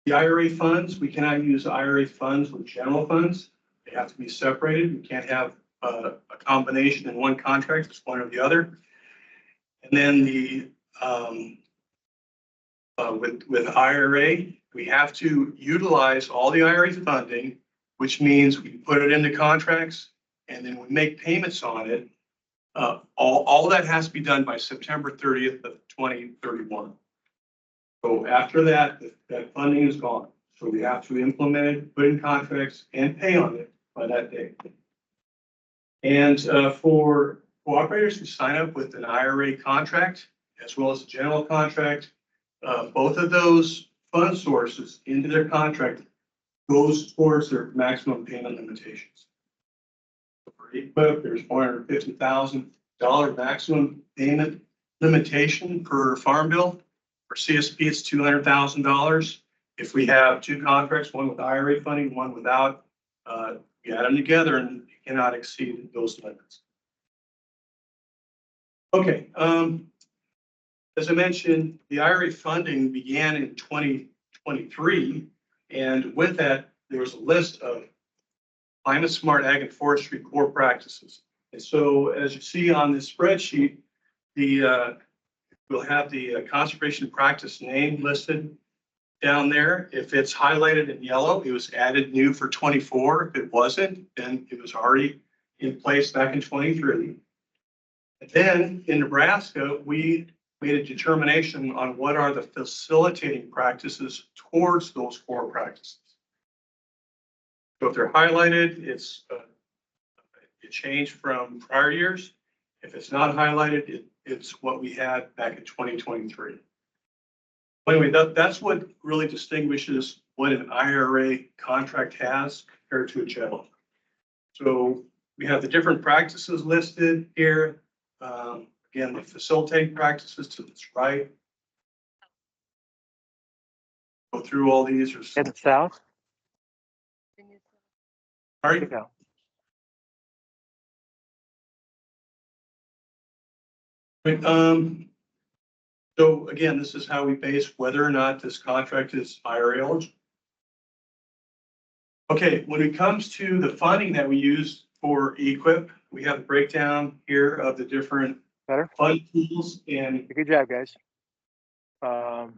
E: the IRA funds, we cannot use IRA funds with general funds. They have to be separated. We can't have a combination in one contract. It's one or the other. And then the with IRA, we have to utilize all the IRA funding, which means we put it into contracts and then we make payments on it. All that has to be done by September 30th of 2031. So after that, that funding is gone. So we have to implement it, put in contracts, and pay on it by that date. And for cooperators who sign up with an IRA contract as well as a general contract, both of those fund sources into their contract goes towards their maximum payment limitations. For EQIP, there's $450,000 maximum payment limitation per farm bill. For CSP, it's $200,000. If we have two contracts, one with IRA funding, one without, you add them together and you cannot exceed those limits. Okay, as I mentioned, the IRA funding began in 2023, and with that, there was a list of climate smart ag and forestry core practices. And so, as you see on this spreadsheet, we'll have the conservation practice name listed down there. If it's highlighted in yellow, it was added new for 24. If it wasn't, then it was already in place back in 23. And then in Nebraska, we made a determination on what are the facilitating practices towards those core practices. So if they're highlighted, it changed from prior years. If it's not highlighted, it's what we had back in 2023. Anyway, that's what really distinguishes what an IRA contract has compared to a general. So we have the different practices listed here. Again, the facilitating practices to this right. Go through all these.
Q: Headed south.
E: All right. So again, this is how we base whether or not this contract is IRA eligible. Okay, when it comes to the funding that we use for EQIP, we have a breakdown here of the different fund tools and.
Q: Good job, guys.
C: Sorry.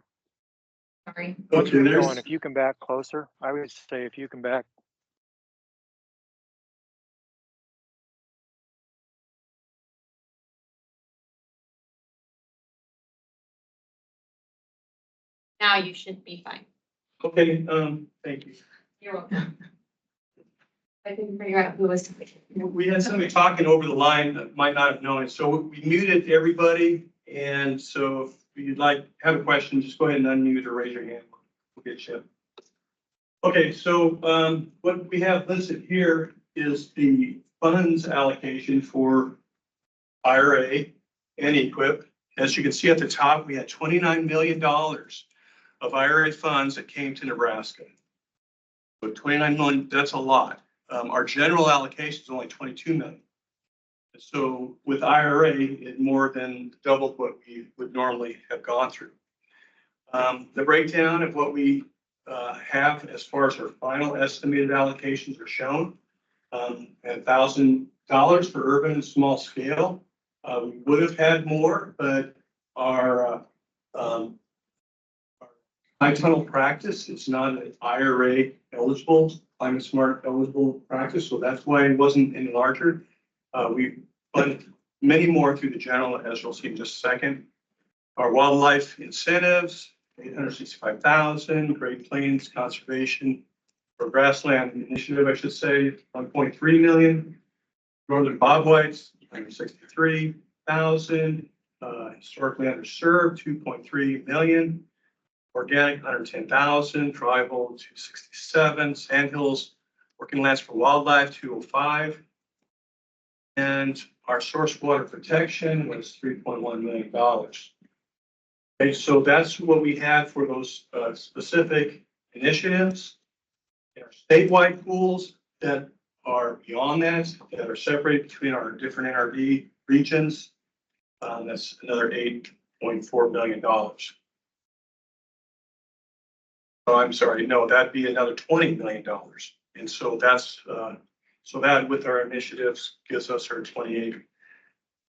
E: Okay, there's.
Q: If you come back closer, I would say if you come back.
C: Now you should be fine.
E: Okay, thank you.
C: You're welcome. I couldn't figure out who was.
E: We had somebody talking over the line that might not have known it, so we muted everybody. And so if you'd like, have a question, just go ahead and unmute or raise your hand. We'll get you. Okay, so what we have listed here is the funds allocation for IRA and EQIP. As you can see at the top, we had $29 million of IRA funds that came to Nebraska. So 29 million, that's a lot. Our general allocation is only 22 million. So with IRA, it more than doubled what we would normally have gone through. The breakdown of what we have as far as our final estimated allocations are shown. $1,000 for urban and small scale. We would have had more, but our high tunnel practice is not an IRA eligible, climate smart eligible practice, so that's why it wasn't any larger. We funded many more through the general, as you'll see in just a second. Our wildlife incentives, 865,000, Great Plains Conservation or Grassland Initiative, I should say, 1.3 million. Northern bobwhites, 163,000. Historically underserved, 2.3 million. Organic, 110,000. Tribal, 267. Sandhills, Working Lands for Wildlife, 205. And our source water protection was $3.1 million. Okay, so that's what we had for those specific initiatives. In our statewide pools that are beyond that are separated between our different NRD regions, that's another $8.4 million. Oh, I'm sorry, no, that'd be another $20 million. And so that's, so that with our initiatives gives us our $28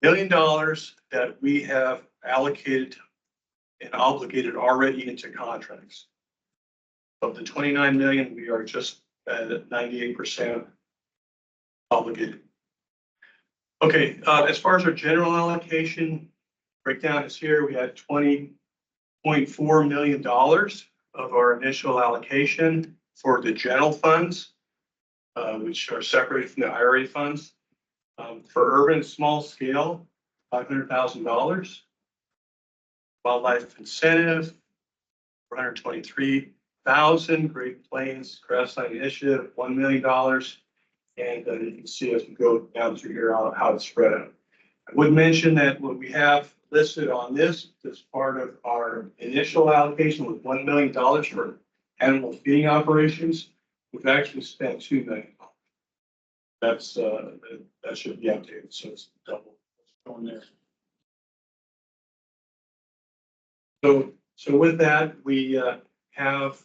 E: million that we have allocated and obligated already into contracts. Of the 29 million, we are just at 98% obligated. Okay, as far as our general allocation breakdown is here, we had $20.4 million of our initial allocation for the general funds, which are separated from the IRA funds. For urban small scale, $500,000. Wildlife incentive, $423,000. Great Plains Grassland Initiative, $1 million. And you can see as we go down through here how it's spread out. I would mention that what we have listed on this as part of our initial allocation was $1 million for animal feeding operations. We've actually spent $2 million. That's, that should be updated, so it's double on there. So with that, we have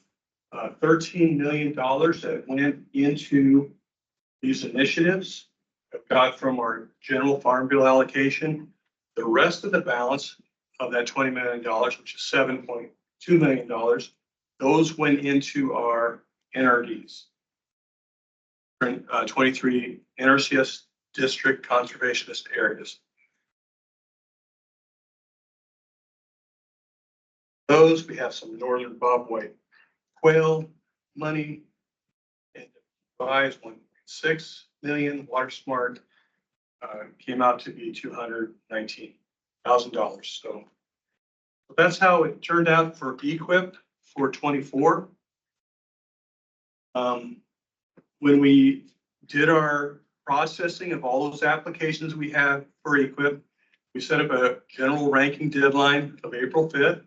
E: $13 million that went into these initiatives that got from our general farm bill allocation. The rest of the balance of that $20 million, which is $7.2 million, those went into our NRDs. 23 NRCS district conservationist areas. Those, we have some northern bobwhite quail money, and buys 1.6 million. Water Smart came out to be $219,000. So that's how it turned out for EQIP for 24. When we did our processing of all those applications we have for EQIP, we set up a general ranking deadline of April 5th.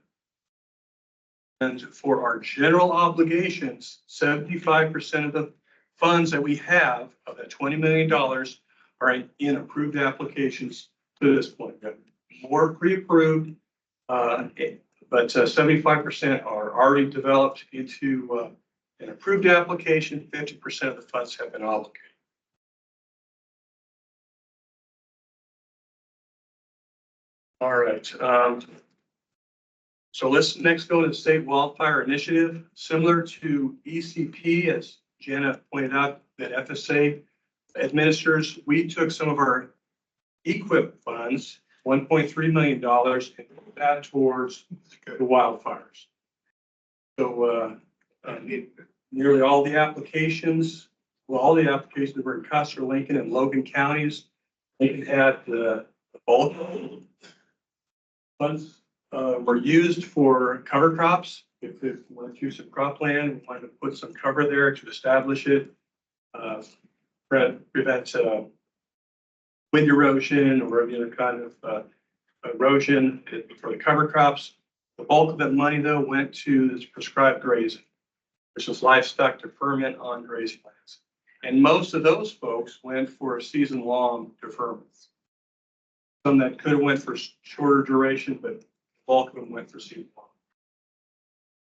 E: And for our general obligations, 75% of the funds that we have of that $20 million are in approved applications to this point. We have more pre-approved, but 75% are already developed into an approved application. 50% of the funds have been obligated. All right. So let's next go to the State Wildfire Initiative. Similar to ECP, as Jana pointed out, that FSA administers, we took some of our EQIP funds, $1.3 million, and put that towards the wildfires. So nearly all the applications, well, all the applications were in Custer, Lincoln, and Logan counties. Lincoln had the bulk funds. Were used for cover crops. If we wanted to use some cropland, we wanted to put some cover there to establish it, prevent wind erosion or any other kind of erosion for the cover crops. The bulk of that money, though, went to this prescribed grazing, which is livestock deferment on grazing lands. And most of those folks went for a season-long deferment. Some that could have went for shorter duration, but bulk of them went for seed long.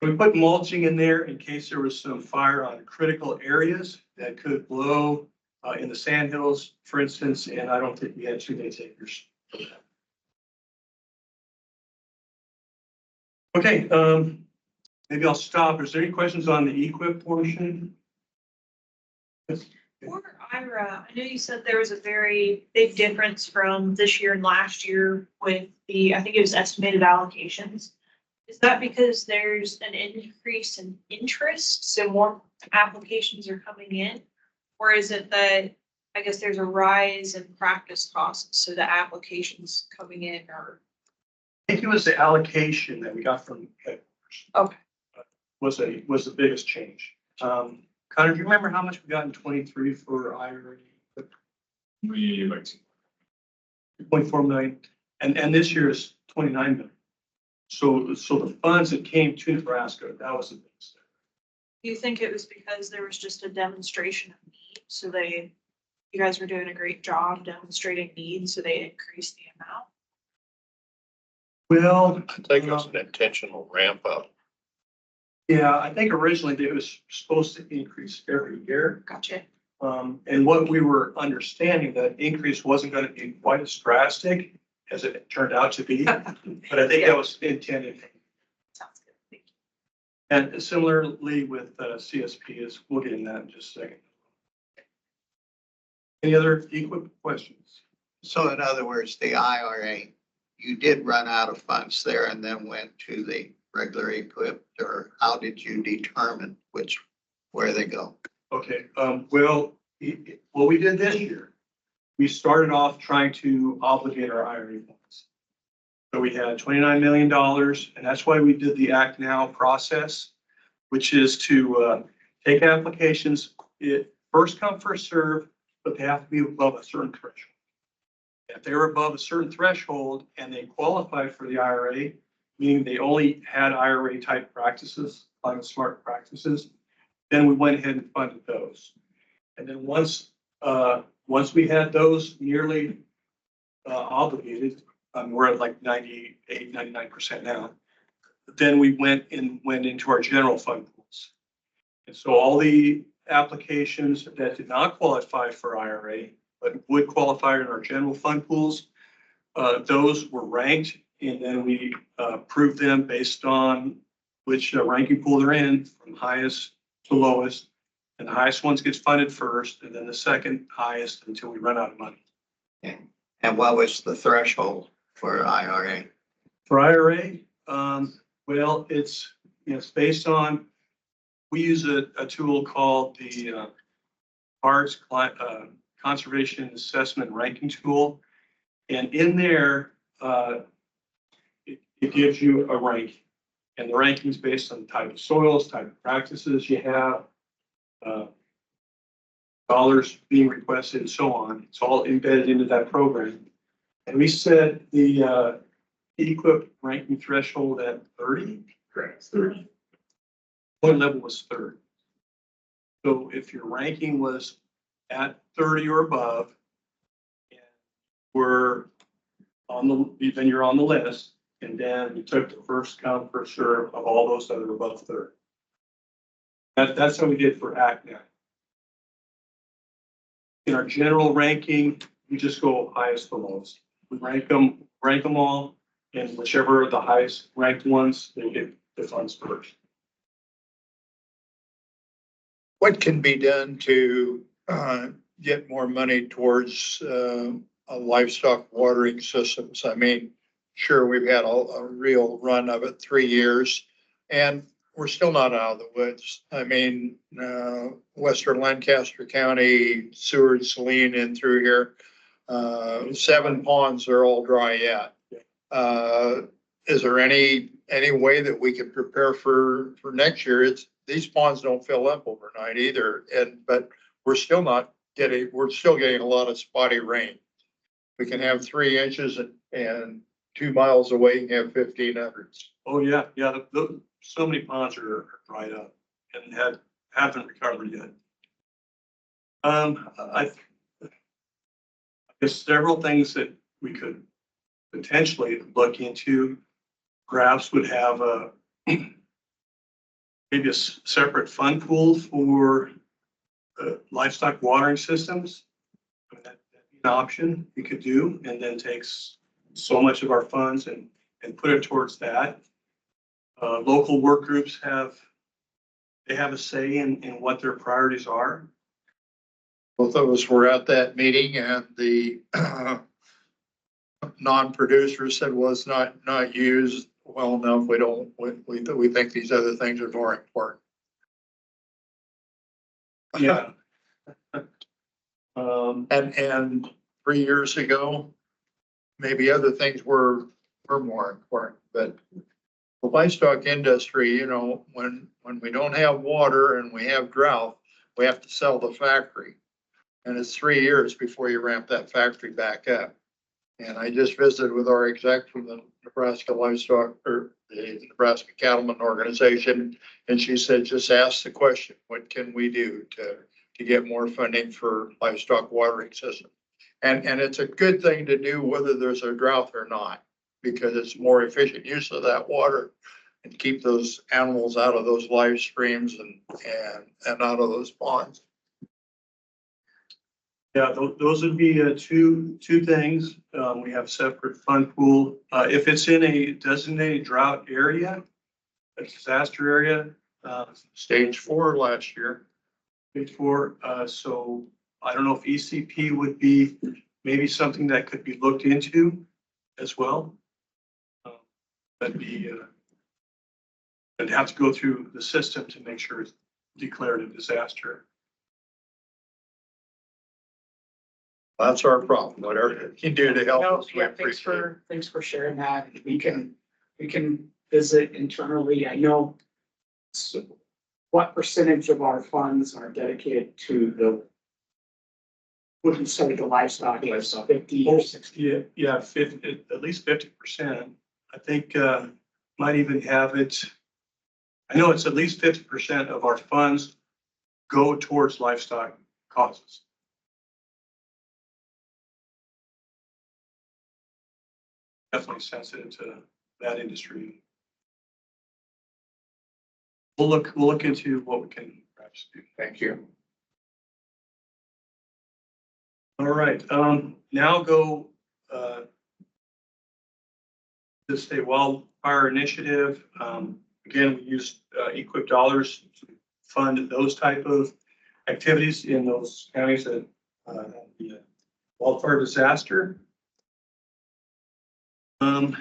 E: We put mulching in there in case there was some fire on critical areas that could blow in the sandhills, for instance, and I don't think we had 2 days acres for that. Okay, maybe I'll stop. Is there any questions on the EQIP portion? Yes.
N: For IRA, I know you said there was a very big difference from this year and last year with the, I think it was estimated allocations. Is that because there's an increase in interest, so more applications are coming in? Or is it that, I guess there's a rise in practice costs, so the applications coming in are?
E: I think it was the allocation that we got from headquarters.
N: Okay.
E: Was the biggest change. Connor, do you remember how much we got in 23 for IRA? 2.4 million, and this year is 29 million. So the funds that came to Nebraska, that was the biggest.
N: Do you think it was because there was just a demonstration of need? So you guys were doing a great job demonstrating need, so they increased the amount?
E: Well,
P: I think it was an intentional ramp up.
E: Yeah, I think originally it was supposed to increase every year.
N: Gotcha.
E: And what we were understanding, that increase wasn't going to be quite as drastic as it turned out to be. But I think that was intended.
N: Sounds good. Thank you.
E: And similarly with CSP, is we'll get in that in just a second. Any other EQIP questions?
O: So in other words, the IRA, you did run out of funds there and then went to the regular EQIP, or how did you determine where they go?
E: Okay, well, what we did this year
R: we started off trying to obligate our IRA funds. So we had $29 million, and that's why we did the Act Now process, which is to take applications, first come, first serve, but they have to be above a certain threshold. If they were above a certain threshold and they qualified for the IRA, meaning they only had IRA type practices, climate smart practices, then we went ahead and funded those. And then once we had those nearly obligated, we're at like 98, 99% now. Then we went into our general fund pools. And so all the applications that did not qualify for IRA, but would qualify in our general fund pools, those were ranked, and then we approved them based on which ranking pool they're in, from highest to lowest. And the highest ones gets funded first, and then the second highest until we run out of money.
O: And what was the threshold for IRA?
R: For IRA, well, it's based on, we use a tool called the CARDS Conservation Assessment Ranking Tool. And in there, it gives you a rank. And the ranking is based on the type of soils, type of practices you have, dollars being requested, and so on. It's all embedded into that program. And we set the equip ranking threshold at 30. Correct. 30. Point level was 30. So if your ranking was at 30 or above, and we're on then you're on the list, and then you took the first come, first serve of all those that are above 30. That's how we did for Act Now. In our general ranking, we just go highest to lowest. We rank them all, and whichever are the highest ranked ones, they get the funds first.
P: What can be done to get more money towards livestock watering systems? I mean, sure, we've had a real run of it, 3 years, and we're still not out of the woods. I mean, Western Lancaster County, Seward, Saline, in through here, 7 ponds are all dry yet. Is there any way that we can prepare for next year? These ponds don't fill up overnight either, but we're still getting a lot of spotty rain. We can have 3 inches and 2 miles away you can have 1,500.
R: Oh yeah, so many ponds are dried up and haven't recovered yet. I guess several things that we could potentially look into. Perhaps would have maybe a separate fund pool for livestock watering systems. I mean, that'd be an option we could do, and then takes so much of our funds and put it towards that. Local work groups have a say in what their priorities are.
P: Both of us were at that meeting, and the non-producer said, well, it's not used well enough. We think these other things are more important.
R: Yeah.
P: And 3 years ago, maybe other things were more important, but the livestock industry, when we don't have water and we have drought, we have to sell the factory. And it's 3 years before you ramp that factory back up. And I just visited with our exec from the Nebraska Livestock, or the Nebraska Cattlemen Organization, and she said, just ask the question, what can we do to get more funding for livestock watering system? And it's a good thing to do whether there's a drought or not, because it's more efficient use of that water and keep those animals out of those live streams and out of those ponds.
R: Yeah, those would be two things. We have separate fund pool. If it's in a designated drought area, a disaster area.
P: Stage 4 last year.
R: Stage 4. So I don't know if ECP would be maybe something that could be looked into as well. That'd be, I'd have to go through the system to make sure it's declared a disaster.
P: That's our problem. Whatever you do to help
D: No,
P: us, we
D: yeah, thanks
P: appreciate it.
D: thanks for sharing that. We can visit internally. I know what percentage of our funds are dedicated to the, what you said, the livestock, is 50 or 60?
R: Yeah, 50, at least 50%. I think, might even have it. I know it's at least 50% of our funds go towards livestock causes. Definitely sensitive to that industry. We'll look into what we can perhaps do.
P: Thank you.
R: All right, now go, the state wildfire initiative. Again, we use, equip dollars to fund those type of activities in those counties that, have the wildfire disaster. And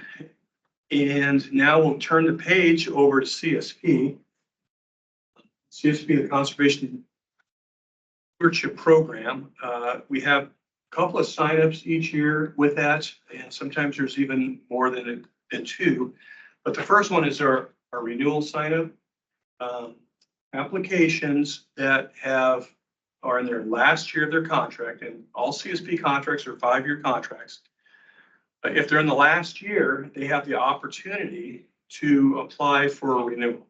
R: now we'll turn the page over to CSP. CSP, the Conservation Stewardship Program. We have a couple of signups each year with that, and sometimes there's even more than two. But the first one is our renewal signup. Applications that are in their last year of their contract, and all CSP contracts are 5-year contracts. If they're in the last year, they have the opportunity to apply for a renewal.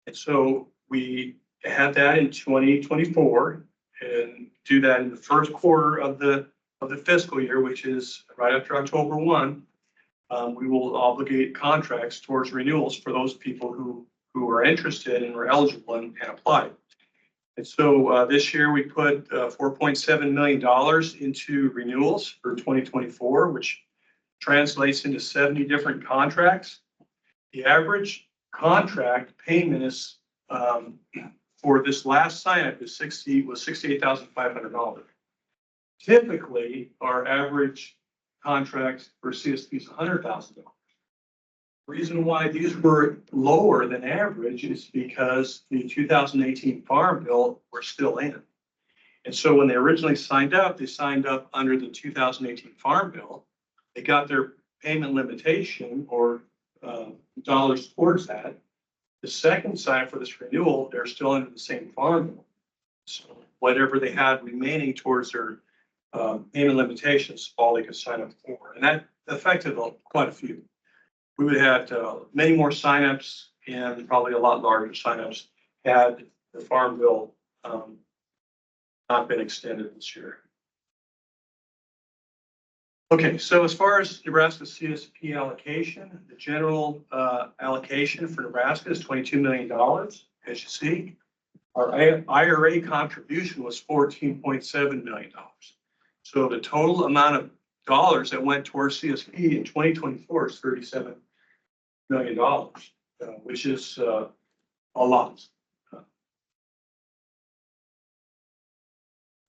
R: And so we had that in 2024 and do that in the first quarter of the fiscal year, which is right after October 1. We will obligate contracts towards renewals for those people who are interested and are eligible and applied. And so this year we put $4.7 million into renewals for 2024, which translates into 70 different contracts. The average contract payment is for this last sign-up was $68,500. Typically, our average contract for CSP is $100,000. The reason why these were lower than average is because the 2018 Farm Bill were still in. And so when they originally signed up, they signed up under the 2018 Farm Bill. They got their payment limitation or dollars towards that. The second sign for this renewal, they're still under the same Farm Bill. So whatever they had remaining towards their payment limitations, all they could sign up for. And that affected quite a few. We would have had many more signups and probably a lot larger signups had the Farm Bill not been extended this year. Okay, so as far as Nebraska CSP allocation, the general allocation for Nebraska is $22 million, as you see. Our IRA contribution was $14.7 million. So the total amount of dollars that went towards CSP in 2024 is $37 million, which is a lot.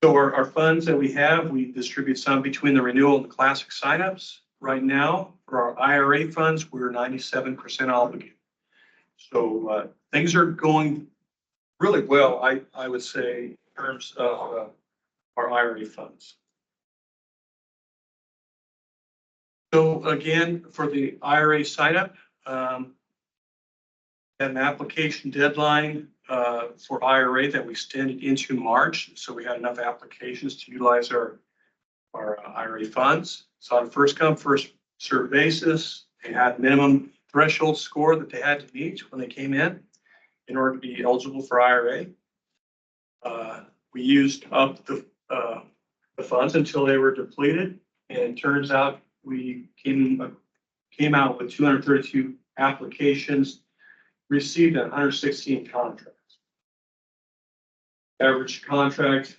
R: So our funds that we have, we distribute some between the renewal and the classic signups. Right now, for our IRA funds, we're 97% obligated. So things are going really well, I would say, in terms of our IRA funds. So again, for the IRA signup, an application deadline for IRA that we extended into March. So we had enough applications to utilize our IRA funds. So on a first come, first served basis, they had minimum threshold score that they had to meet when they came in order to be eligible for IRA. We used up the funds until they were depleted. And it turns out we came out with 232 applications, received 116 contracts. Average contract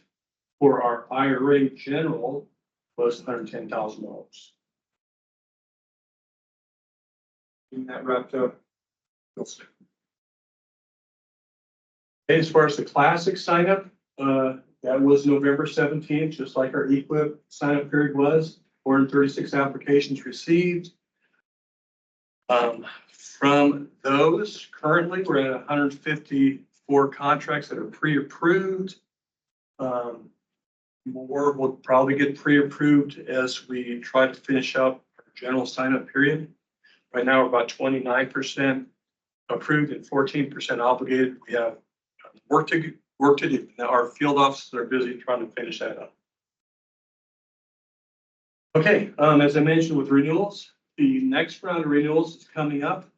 R: for our IRA general was $110,000. Getting that wrapped up. As far as the classic signup, that was November 17th, just like our EQIP signup period was. 436 applications received. From those, currently we're at 154 contracts that are pre-approved. More will probably get pre-approved as we try to finish up our general sign-up period. Right now, we're about 29% approved and 14% obligated. We have work to do. Now, our field officers are busy trying to finish that up. Okay, as I mentioned with renewals, the next round of renewals is coming up.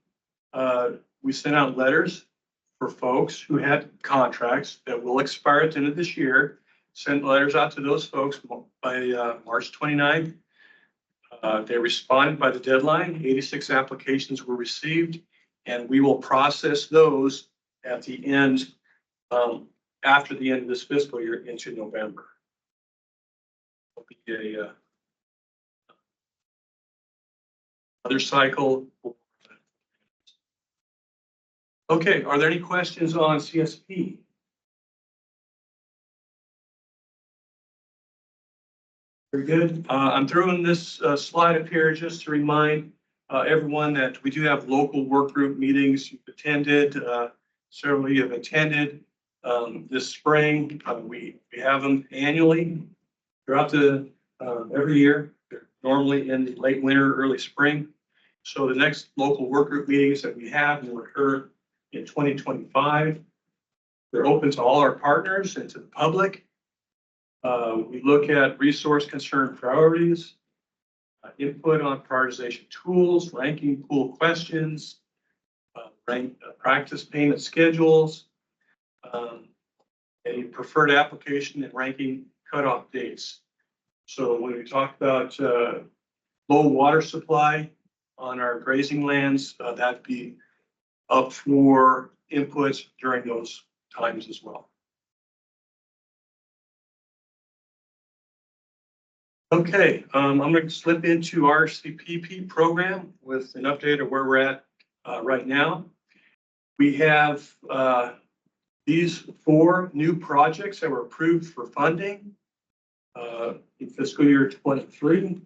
R: We sent out letters for folks who had contracts that will expire at the end of this year. Sent letters out to those folks by March 29th. They responded by the deadline. 86 applications were received, and we will process those at the end, after the end of this fiscal year into November. It'll be a other cycle. Okay, are there any questions on CSP? Very good. I'm throwing this slide up here just to remind everyone that we do have local work group meetings you've attended. Several of you have attended this spring. We have them annually throughout the every year. They're normally in the late winter, early spring. So the next local work group meetings that we have will occur in 2025. They're open to all our partners and to the public. We look at resource concern priorities, input on prioritization tools, ranking pool questions, practice payment schedules, a preferred application and ranking cutoff dates. So when we talk about low water supply on our grazing lands, that'd be up for inputs during those times as well. Okay, I'm going to slip into our CPP program with an update of where we're at right now. We have these 4 new projects that were approved for funding in fiscal year 23.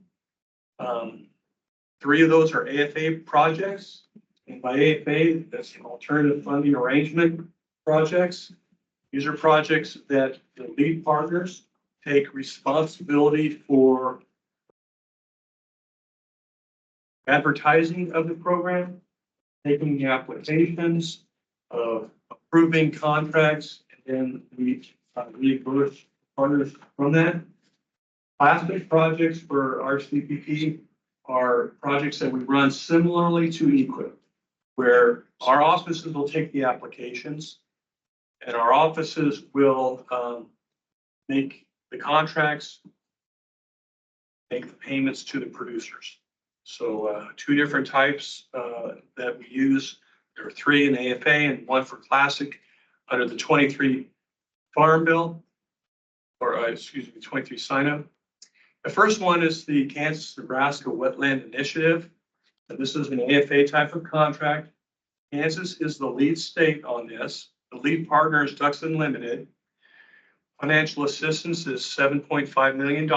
R: 3 of those are AFA projects. And by AFA, that's an alternative funding arrangement projects. These are projects that the lead partners take responsibility for advertising of the program, taking the applications, approving contracts, and then we reimburse partners from that. Classic projects for our CPP are projects that we run similarly to EQIP, where our offices will take the applications and our offices will make the contracts, make the payments to the producers. So 2 different types that we use. There are 3 in AFA and 1 for Classic under the 23 Farm Bill, or excuse me, 23 sign-up. The first one is the Kansas-Nebraska Wetland Initiative. And this is an AFA type of contract. Kansas is the lead state on this. The lead partner is Ducks Unlimited. Financial assistance is $7.5 million.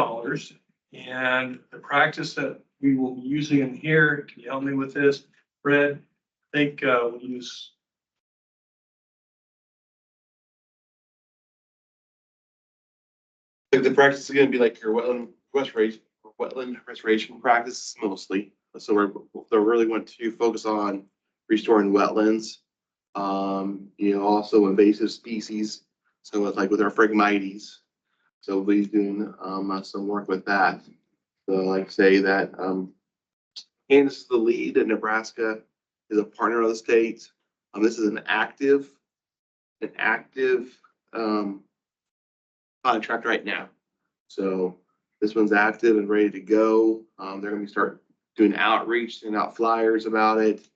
R: And the practice that we will be using in here, can you help me with this, Fred? I think we'll use.
A: The practice is going to be like your wetland restoration practices mostly. So they really want to focus on restoring wetlands. Also invasive species. So it's like with our Phragmites. So we'll be doing some work with that. So like say that Kansas is the lead and Nebraska is a partner of the state. This is an active contract right now. So this one's active and ready to go. They're going to start doing outreach, sending out flyers about it.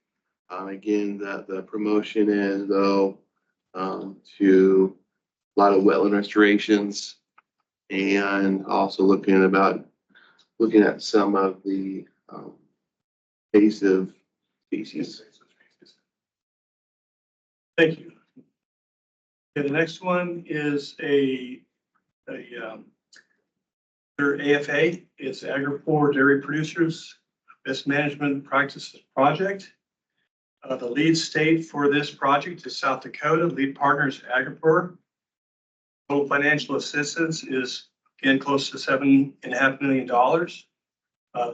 A: Again, the promotion is though to a lot of wetland restorations and also looking at some of the invasive species.
R: Thank you. Okay, the next one is their AFA. It's Agri-Poor Dairy Producers Best Management Practices Project. The lead state for this project is South Dakota. Lead partner is Agri-Poor. Total financial assistance is again, close to $7.5 million.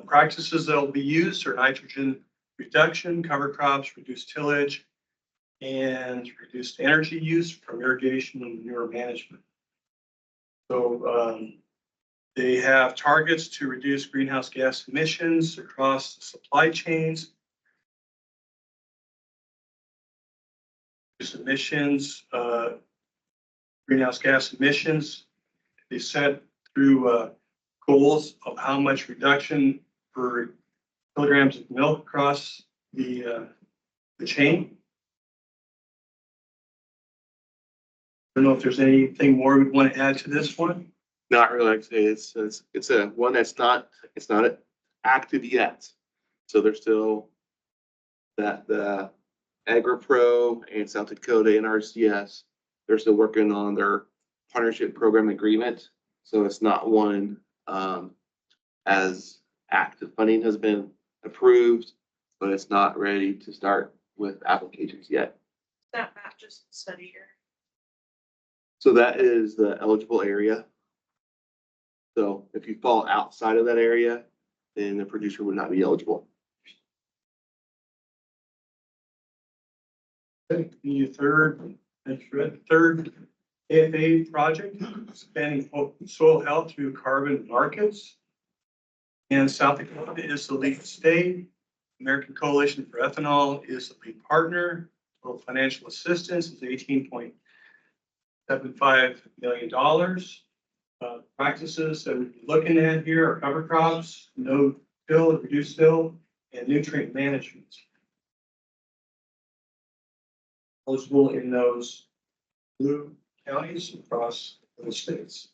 R: Practices that will be used are nitrogen reduction, cover crops, reduced tillage, and reduced energy use from irrigation and manure management. So they have targets to reduce greenhouse gas emissions across the supply chains. Emissions, greenhouse gas emissions. They set through goals of how much reduction per kilograms of milk across the chain. I don't know if there's anything more we'd want to add to this one.
A: Not really. Like I say, it's a one that's not active yet. So there's still that the AgriPro and South Dakota NRCS, they're still working on their partnership program agreement. So it's not one as active. Funding has been approved, but it's not ready to start with applications yet.
N: That map just study here.
A: So that is the eligible area. So if you fall outside of that area, then the producer would not be eligible.
R: The third AFA project, expanding soil health through carbon markets. And South Dakota is the lead state. American Coalition for Ethanol is the lead partner. Total financial assistance is $18.75 million. Practices that we're looking at here are cover crops, no till, reduced till, and nutrient management. Eligible in those blue counties across the states.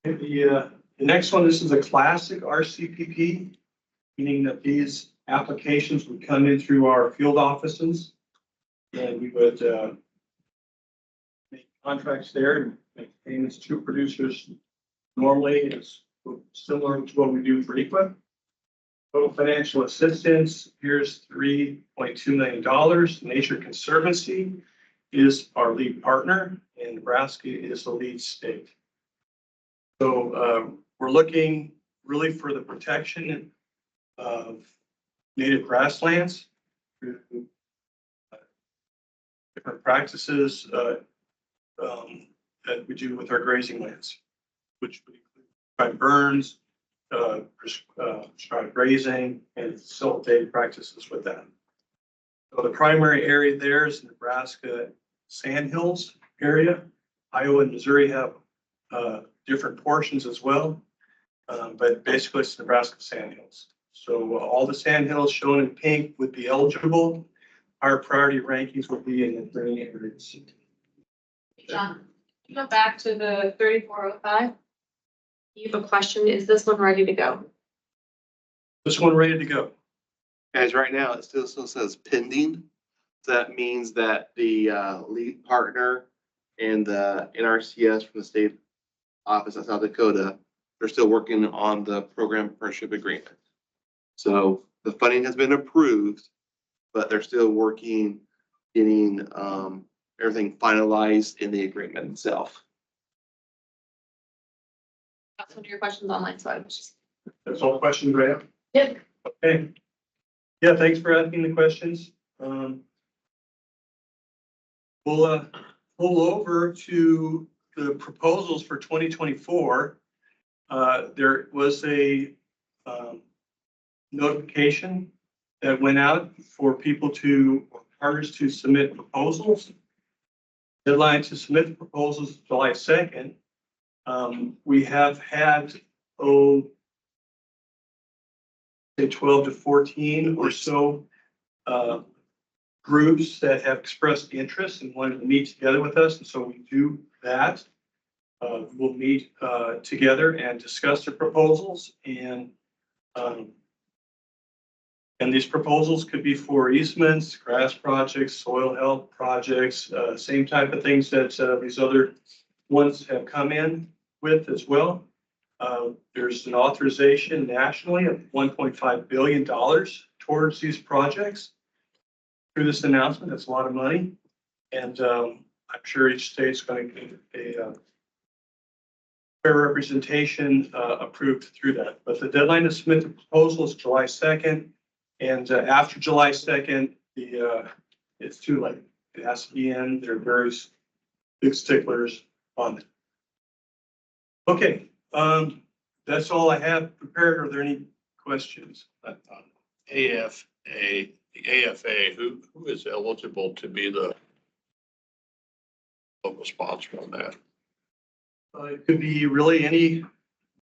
R: The next one, this is a classic RCPP, meaning that these applications would come in through our field offices, and we would make contracts there and make payments to producers. Normally, it's similar to what we do for equip. Total financial assistance, here's $3.2 million. Nature Conservancy is our lead partner, and Nebraska is the lead state. So we're looking really for the protection of native grasslands through different practices that we do with our grazing lands, which would include prescribed burns, prescribed grazing, and facilitated practices with that. So the primary area there is Nebraska Sandhills area. Iowa and Missouri have different portions as well, but basically it's Nebraska Sandhills. So all the sandhills shown in pink would be eligible. Our priority rankings would be in the green areas.
C: John, you go back to the 3405. You have a question. Is this one ready to go?
R: This one ready to go.
A: As right now, it still says pending. So that means that the lead partner and the NRCS from the state office of South Dakota, they're still working on the program partnership agreement. So the funding has been approved, but they're still working, getting everything finalized in the agreement itself.
C: That's one of your questions online, so I was just.
R: That's all questions, right?
C: Yep.
R: Okay. Yeah, thanks for asking the questions. We'll pull over to the proposals for 2024. There was a notification that went out for people partners to submit proposals. Deadline to submit the proposals is July 2nd. We have had, say 12 to 14 or so groups that have expressed interest and wanted to meet together with us. And so we do that. We'll meet together and discuss the proposals, and these proposals could be for easements, grass projects, soil health projects, same type of things that these other ones have come in with as well. There's an authorization nationally of $1.5 billion towards these projects through this announcement. That's a lot of money. And I'm sure each state's going to get a fair representation approved through that. But the deadline to submit the proposal is July 2nd. And after July 2nd, it's too late. It has to be in. There are very big sticklers on it. Okay, that's all I have prepared. Are there any questions?
P: AFA, the AFA, who is eligible to be the local sponsor on that?
R: It could be really any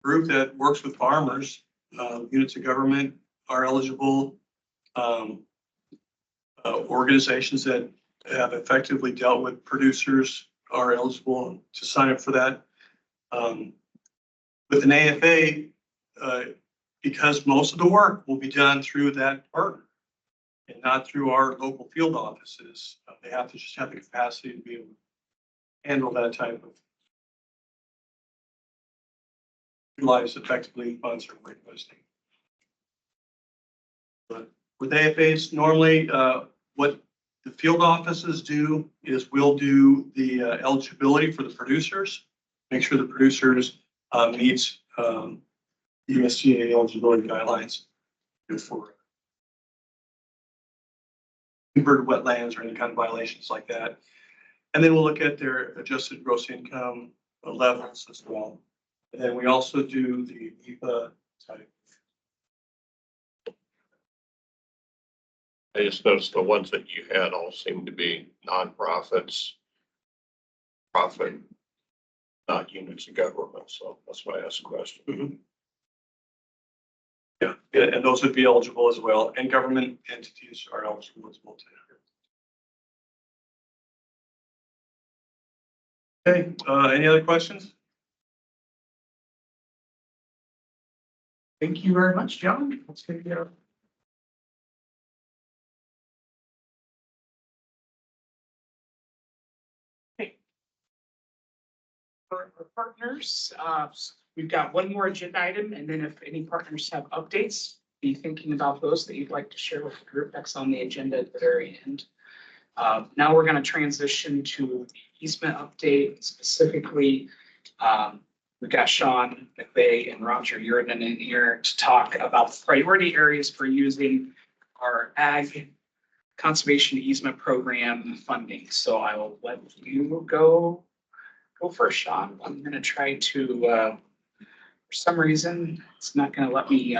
R: group that works with farmers. Units of government are eligible. Organizations that have effectively dealt with producers are eligible to sign up for that. With an AFA, because most of the work will be done through that partner and not through our local field offices, they have to just have the capacity to be able to handle that type of utilize effectively funds or requesting. But with AFAs, normally what the field offices do is we'll do the eligibility for the producers, make sure the producers meets USDA eligibility guidelines for converted wetlands or any kind of violations like that. And then we'll look at their adjusted gross income levels as well. And then we also do the EPA type.
P: I just noticed the ones that you had all seem to be nonprofits, profit, not units of government. So that's why I asked the question.
R: Mm-hmm. Yeah, and those would be eligible as well. And government entities are eligible as well too. Okay, any other questions?
D: Thank you very much, John. Let's get it. Okay. For our partners, we've got one more agenda item, and then if any partners have updates, be thinking about those that you'd like to share with the group. That's on the agenda at the very end. Now we're going to transition to the easement update. Specifically, we've got Sean McVeigh and Roger Yurden in here to talk about the priority areas for using our ag conservation easement program funding. So I will let you go first, Sean. I'm going to try to, for some reason, it's not going to let me.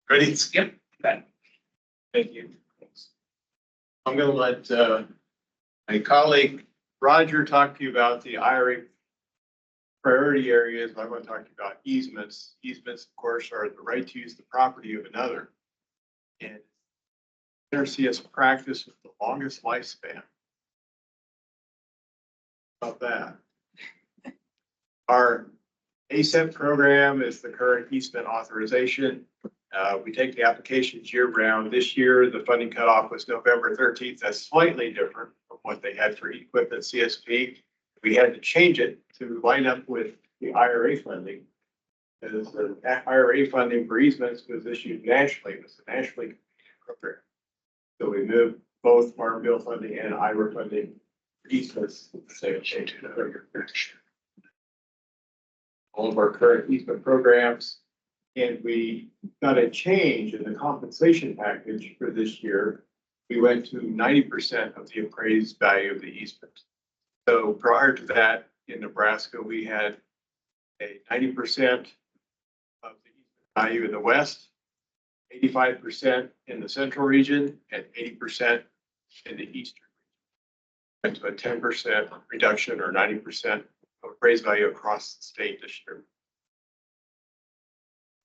E: Ready?
D: Yep. That.
E: Thank you. I'm going to let my colleague Roger talk to you about the IRA priority areas. I'm going to talk to you about easements. Easements, of course, are the right to use the property of another. And NRCS practice with the longest lifespan. About that. Our ASEP program is the current easement authorization. We take the applications year round. This year, the funding cutoff was November 13th. That's slightly different from what they had for equipment CSP. We had to change it to line up with the IRA funding. Because the IRA funding for easements was issued nationally. It was a nationally program. So we moved both Farm Bill funding and IRA funding for easements. All of our current easement programs. And we got a change in the compensation package for this year. We went to 90% of the appraised value of the easement. So prior to that, in Nebraska, we had a 90% of the easement value in the west, 85% in the central region, and 80% in the eastern region. Went to a 10% reduction or 90% of appraised value across the state this year.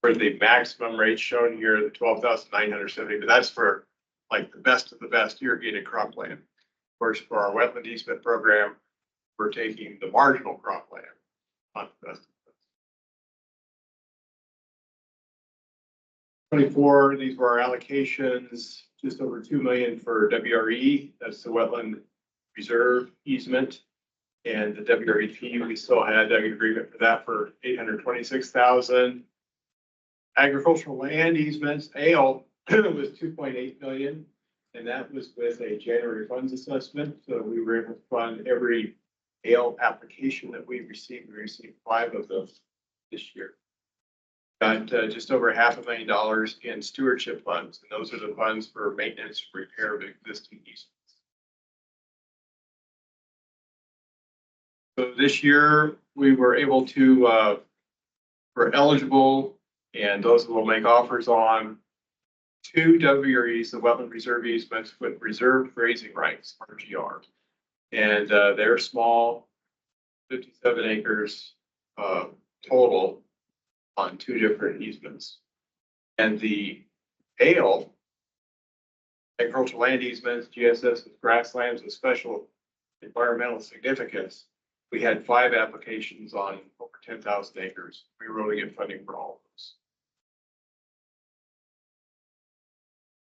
E: For the maximum rate shown here, the 12,970, but that's for like the best of the best irrigated cropland. Of course, for our wetland easement program, we're taking the marginal cropland, not the best of the best. 24, these were our allocations, just over 2 million for WRE. That's the wetland reserve easement. And the WREP, we still had an agreement for that for 826,000. Agricultural land easements, ALE was 2.8 million.
R: And that was with a January funds assessment. So we were able to fund every AL application that we received. We received 5 of those this year. Got just over $500,000 in stewardship funds, and those are the funds for maintenance, repair of existing easements. So this year, we were able to, we're eligible, and those will make offers on 2 WREs, the wetland reserve easements with reserved grazing rights, RGR. And they're small, 57 acres total on 2 different easements. And the ALE, agricultural land easements, GSS with grasslands with special environmental significance, we had 5 applications on over 10,000 acres. We were able to get funding for all of those.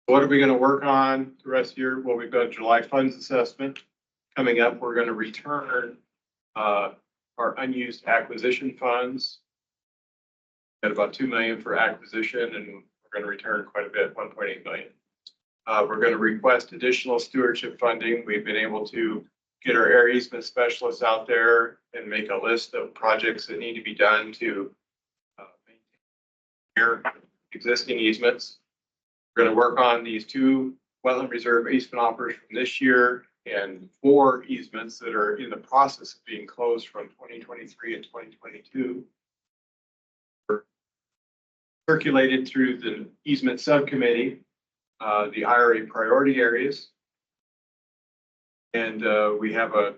R: What are we going to work on the rest of the year? Well, we've got July funds assessment coming up. We're going to return our unused acquisition funds. Got about 2 million for acquisition, and we're going to return quite a bit, 1.8 million. We're going to request additional stewardship funding. We've been able to get our area easement specialists out there and make a list of projects that need to be done to maintain existing easements. We're going to work on these 2 wetland reserve easement offers from this year and 4 easements that are in the process of being closed from 2023 and 2022. Circulated through the easement subcommittee, the IRA priority areas. And we have a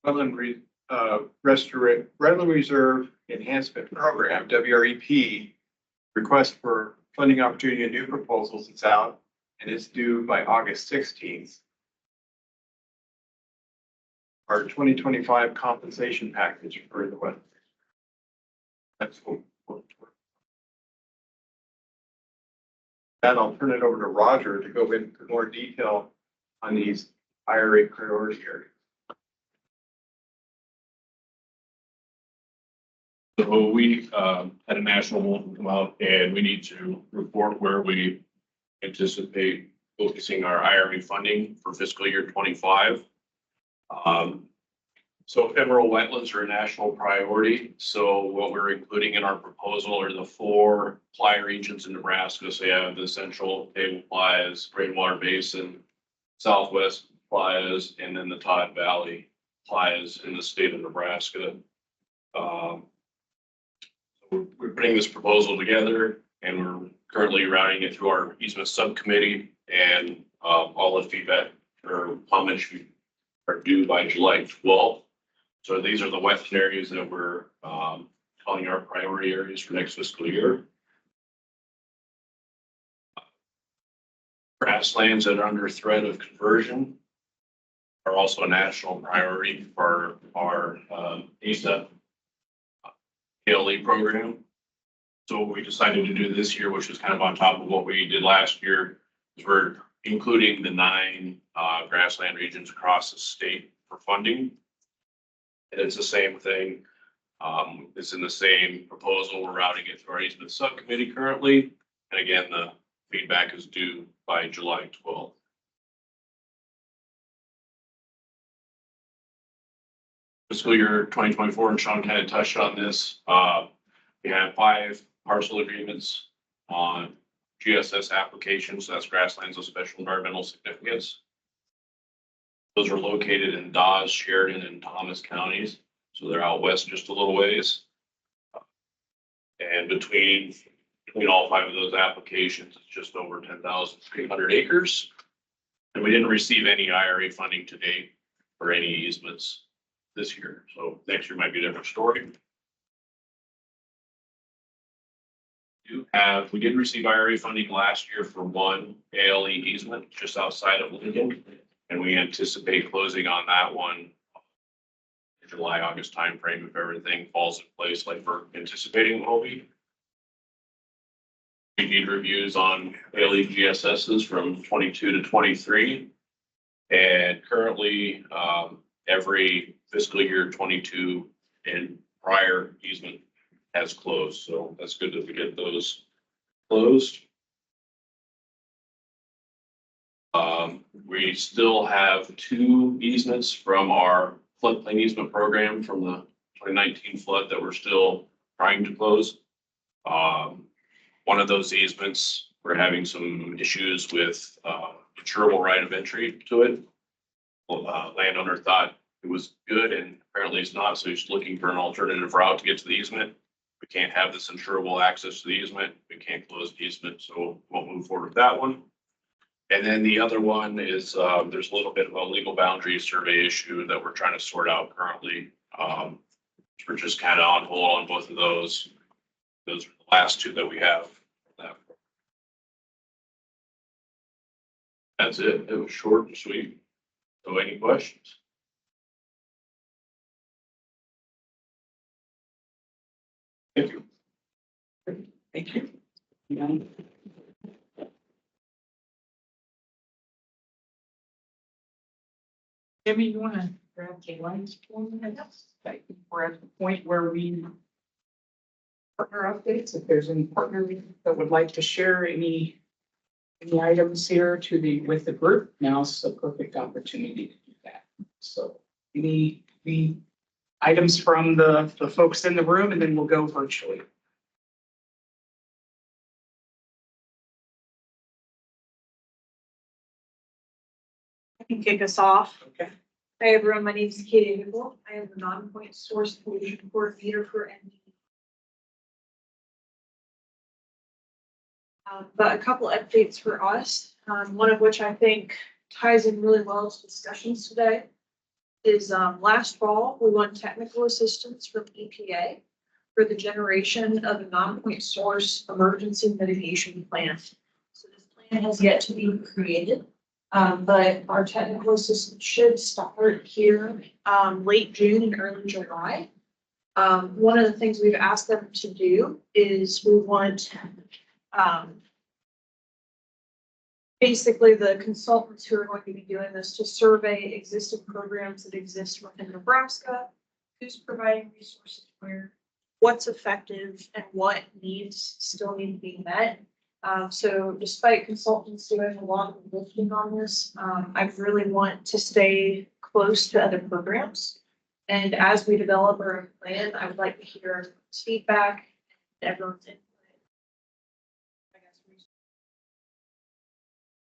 R: wetland reserve enhancement program, WREP, request for funding opportunity and new proposals. It's out and it's due by August 16th. Our 2025 compensation package for the wetland. That's what. And I'll turn it over to Roger to go into more detail on these IRA priority areas.
S: So we had a national one come out, and we need to report where we anticipate focusing our IRA funding for fiscal year 25. So ephemeral wetlands are a national priority. So what we're including in our proposal are the 4 playa regions in Nebraska. So you have the central table playas, rainwater basin, southwest playas, and then the Todd Valley playas in the state of Nebraska. We're putting this proposal together, and we're currently routing it through our easement subcommittee, and all the feedback or comments are due by July 12th. So these are the wetland areas that we're calling our priority areas for next fiscal year. Grasslands that are under threat of conversion are also a national priority for our ESA ALE program. So what we decided to do this year, which is kind of on top of what we did last year, is we're including the 9 grassland regions across the state for funding. And it's the same thing. It's in the same proposal. We're routing it through our easement subcommittee currently. And again, the feedback is due by July 12th. Fiscal year 2024, and Sean kind of touched on this. We have 5 parcel agreements on GSS applications. So that's grasslands of special environmental significance. Those are located in Dawes, Sheridan, and Thomas counties. So they're out west just a little ways. And between all 5 of those applications, it's just over 10,300 acres. And we didn't receive any IRA funding to date for any easements this year. So next year might be a different story. We did receive IRA funding last year for 1 ALE easement just outside of Lincoln. And we anticipate closing on that one in July, August timeframe if everything falls in place like we're anticipating will be. We need reviews on ALE GSSs from 22 to 23. And currently, every fiscal year 22 and prior easement has closed. So that's good that we get those closed. We still have 2 easements from our floodplain easement program from the 2019 flood that we're still trying to close. One of those easements, we're having some issues with insurable right of entry to it. Landowner thought it was good and apparently it's not, so he's looking for an alternative route to get to the easement. We can't have this insurable access to the easement. We can't close the easement, so we'll move forward with that one. And then the other one is, there's a little bit of a legal boundary survey issue that we're trying to sort out currently. We're just kind of on hold on both of those. Those are the last 2 that we have. That's it. It was short and sweet. So any questions? Thank you.
D: Thank you. Jimmy, you want to grab the lines for me? I think we're at the point where we partner updates. If there's any partner that would like to share any items here with the group, now's the perfect opportunity to do that. So any items from the folks in the room, and then we'll go virtually.
N: I can kick us off.
D: Okay.
N: Hi, everyone. My name is Katie Hibble. I am the non-point source pollution coordinator for ND. But a couple updates for us, one of which I think ties in really well to discussions today is last fall, we won technical assistance from EPA for the generation of a non-point source emergency mitigation plan. So this plan has yet to be created, but our technical assistance should start here late June and early July. One of the things we've asked them to do is we want basically the consultants who are going to be doing this to survey existing programs that exist within Nebraska, who's providing resources where, what's effective, and what needs still need to be met. So despite consultants doing a lot of lifting on this, I really want to stay close to other programs. And as we develop our own plan, I would like to hear feedback and everyone's input.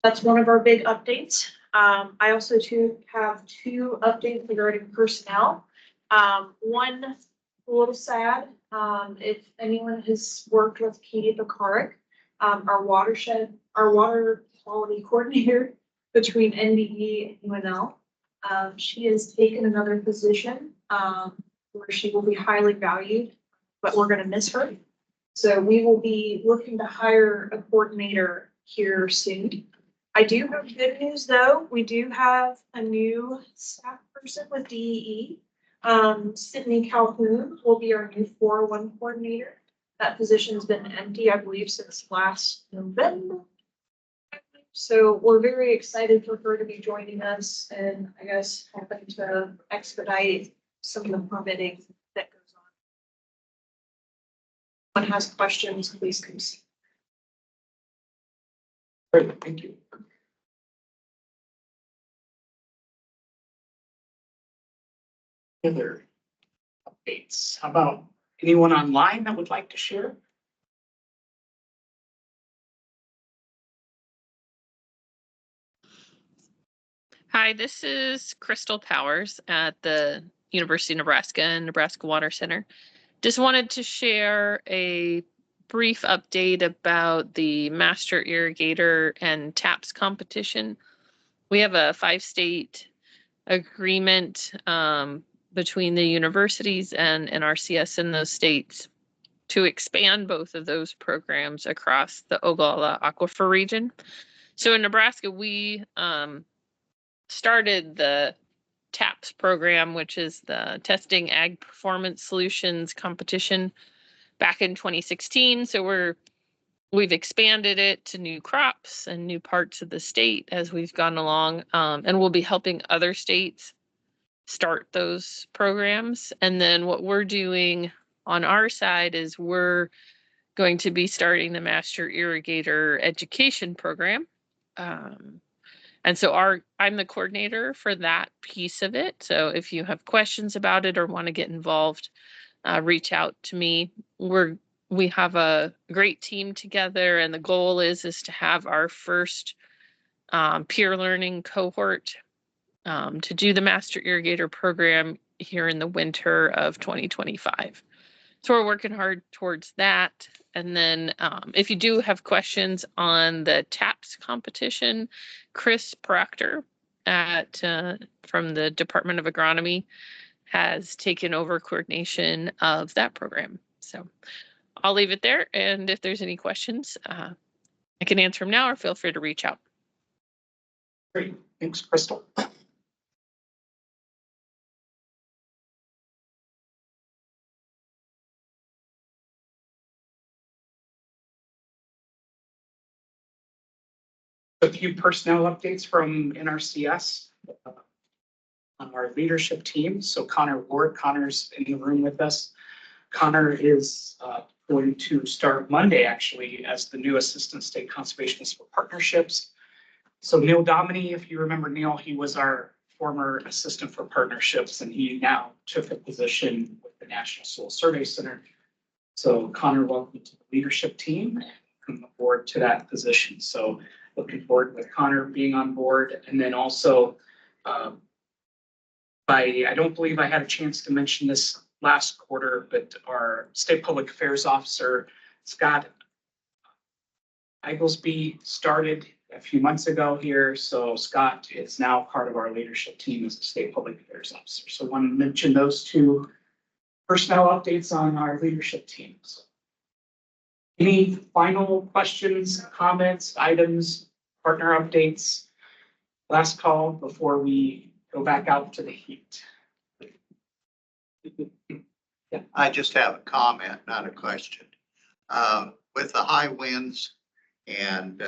N: That's one of our big updates. I also have 2 updates regarding personnel. One, a little sad. If anyone has worked with Katie Bacaric, our water quality coordinator between NDE and UNL, she has taken another position where she will be highly valued, but we're going to miss her. So we will be looking to hire a coordinator here soon. I do have good news though. We do have a new staff person with DEE. Sydney Calhoun will be our new 401 coordinator. That position's been empty, I believe, since last November. So we're very excited for her to be joining us and I guess helping to expedite some of the permitting that goes on. If anyone has questions, please come see.
D: Great, thank you. Other updates? How about anyone online that would like to share?
T: Hi, this is Crystal Powers at the University of Nebraska and Nebraska Water Center. Just wanted to share a brief update about the Master Irrigator and TAPS competition. We have a 5-state agreement between the universities and NRCS in those states to expand both of those programs across the Ogallala Aquifer region. So in Nebraska, we started the TAPS program, which is the Testing Ag Performance Solutions competition, back in 2016. So we've expanded it to new crops and new parts of the state as we've gone along, and we'll be helping other states start those programs. And then what we're doing on our side is we're going to be starting the Master Irrigator Education Program. And so I'm the coordinator for that piece of it. So if you have questions about it or want to get involved, reach out to me. We have a great team together, and the goal is to have our first peer learning cohort to do the Master Irrigator program here in the winter of 2025. So we're working hard towards that. And then if you do have questions on the TAPS competition, Chris Proctor from the Department of Agronomy has taken over coordination of that program. So I'll leave it there. And if there's any questions, I can answer them now, or feel free to reach out.
D: Great, thanks, Crystal. A few personnel updates from NRCS on our leadership team. So Connor Ward, Connor's in the room with us. Connor is going to start Monday, actually, as the new Assistant State Conservationist for Partnerships. So Neil Dominy, if you remember Neil, he was our former Assistant for Partnerships, and he now took a position with the National Soil Survey Center. So Connor, welcome to the leadership team and come aboard to that position. So looking forward with Connor being on board. And then also, I don't believe I had a chance to mention this last quarter, but our State Public Affairs Officer, Scott Iglesby, started a few months ago here. So Scott is now part of our leadership team as a State Public Affairs Officer. So I want to mention those two personnel updates on our leadership teams. Any final questions, comments, items, partner updates? Last call before we go back out to the heat. Yeah.
O: I just have a comment, not a question. With the high winds and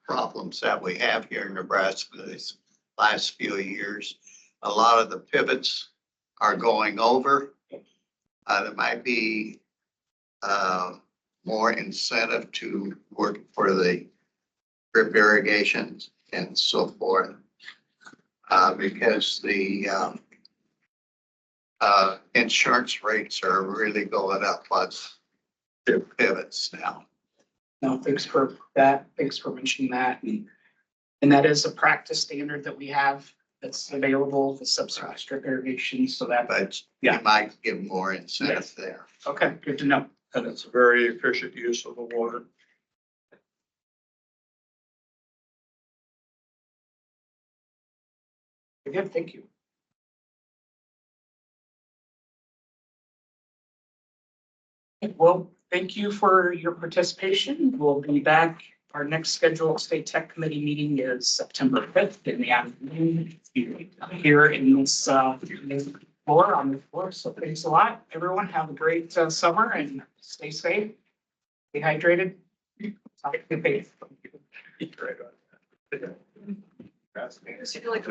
O: problems that we have here in Nebraska these last few years, a lot of the pivots are going over. There might be more incentive to work for the drip irrigation and so forth, because the insurance rates are really going up on the pivots now.
D: No, thanks for that. Thanks for mentioning that. And that is a practice standard that we have that's available, the subsurface drip irrigation, so that.
O: But
D: yeah,
O: you might give more incentive there.
D: Okay, good to know.
P: And it's a very efficient use of the water.
D: Good, thank you. Well, thank you for your participation. We'll be back. Our next scheduled State Tech Committee meeting is September 5th in the afternoon here in this floor on the floor. So thanks a lot, everyone. Have a great summer and stay safe, stay hydrated. Talk to you later.
N: I feel like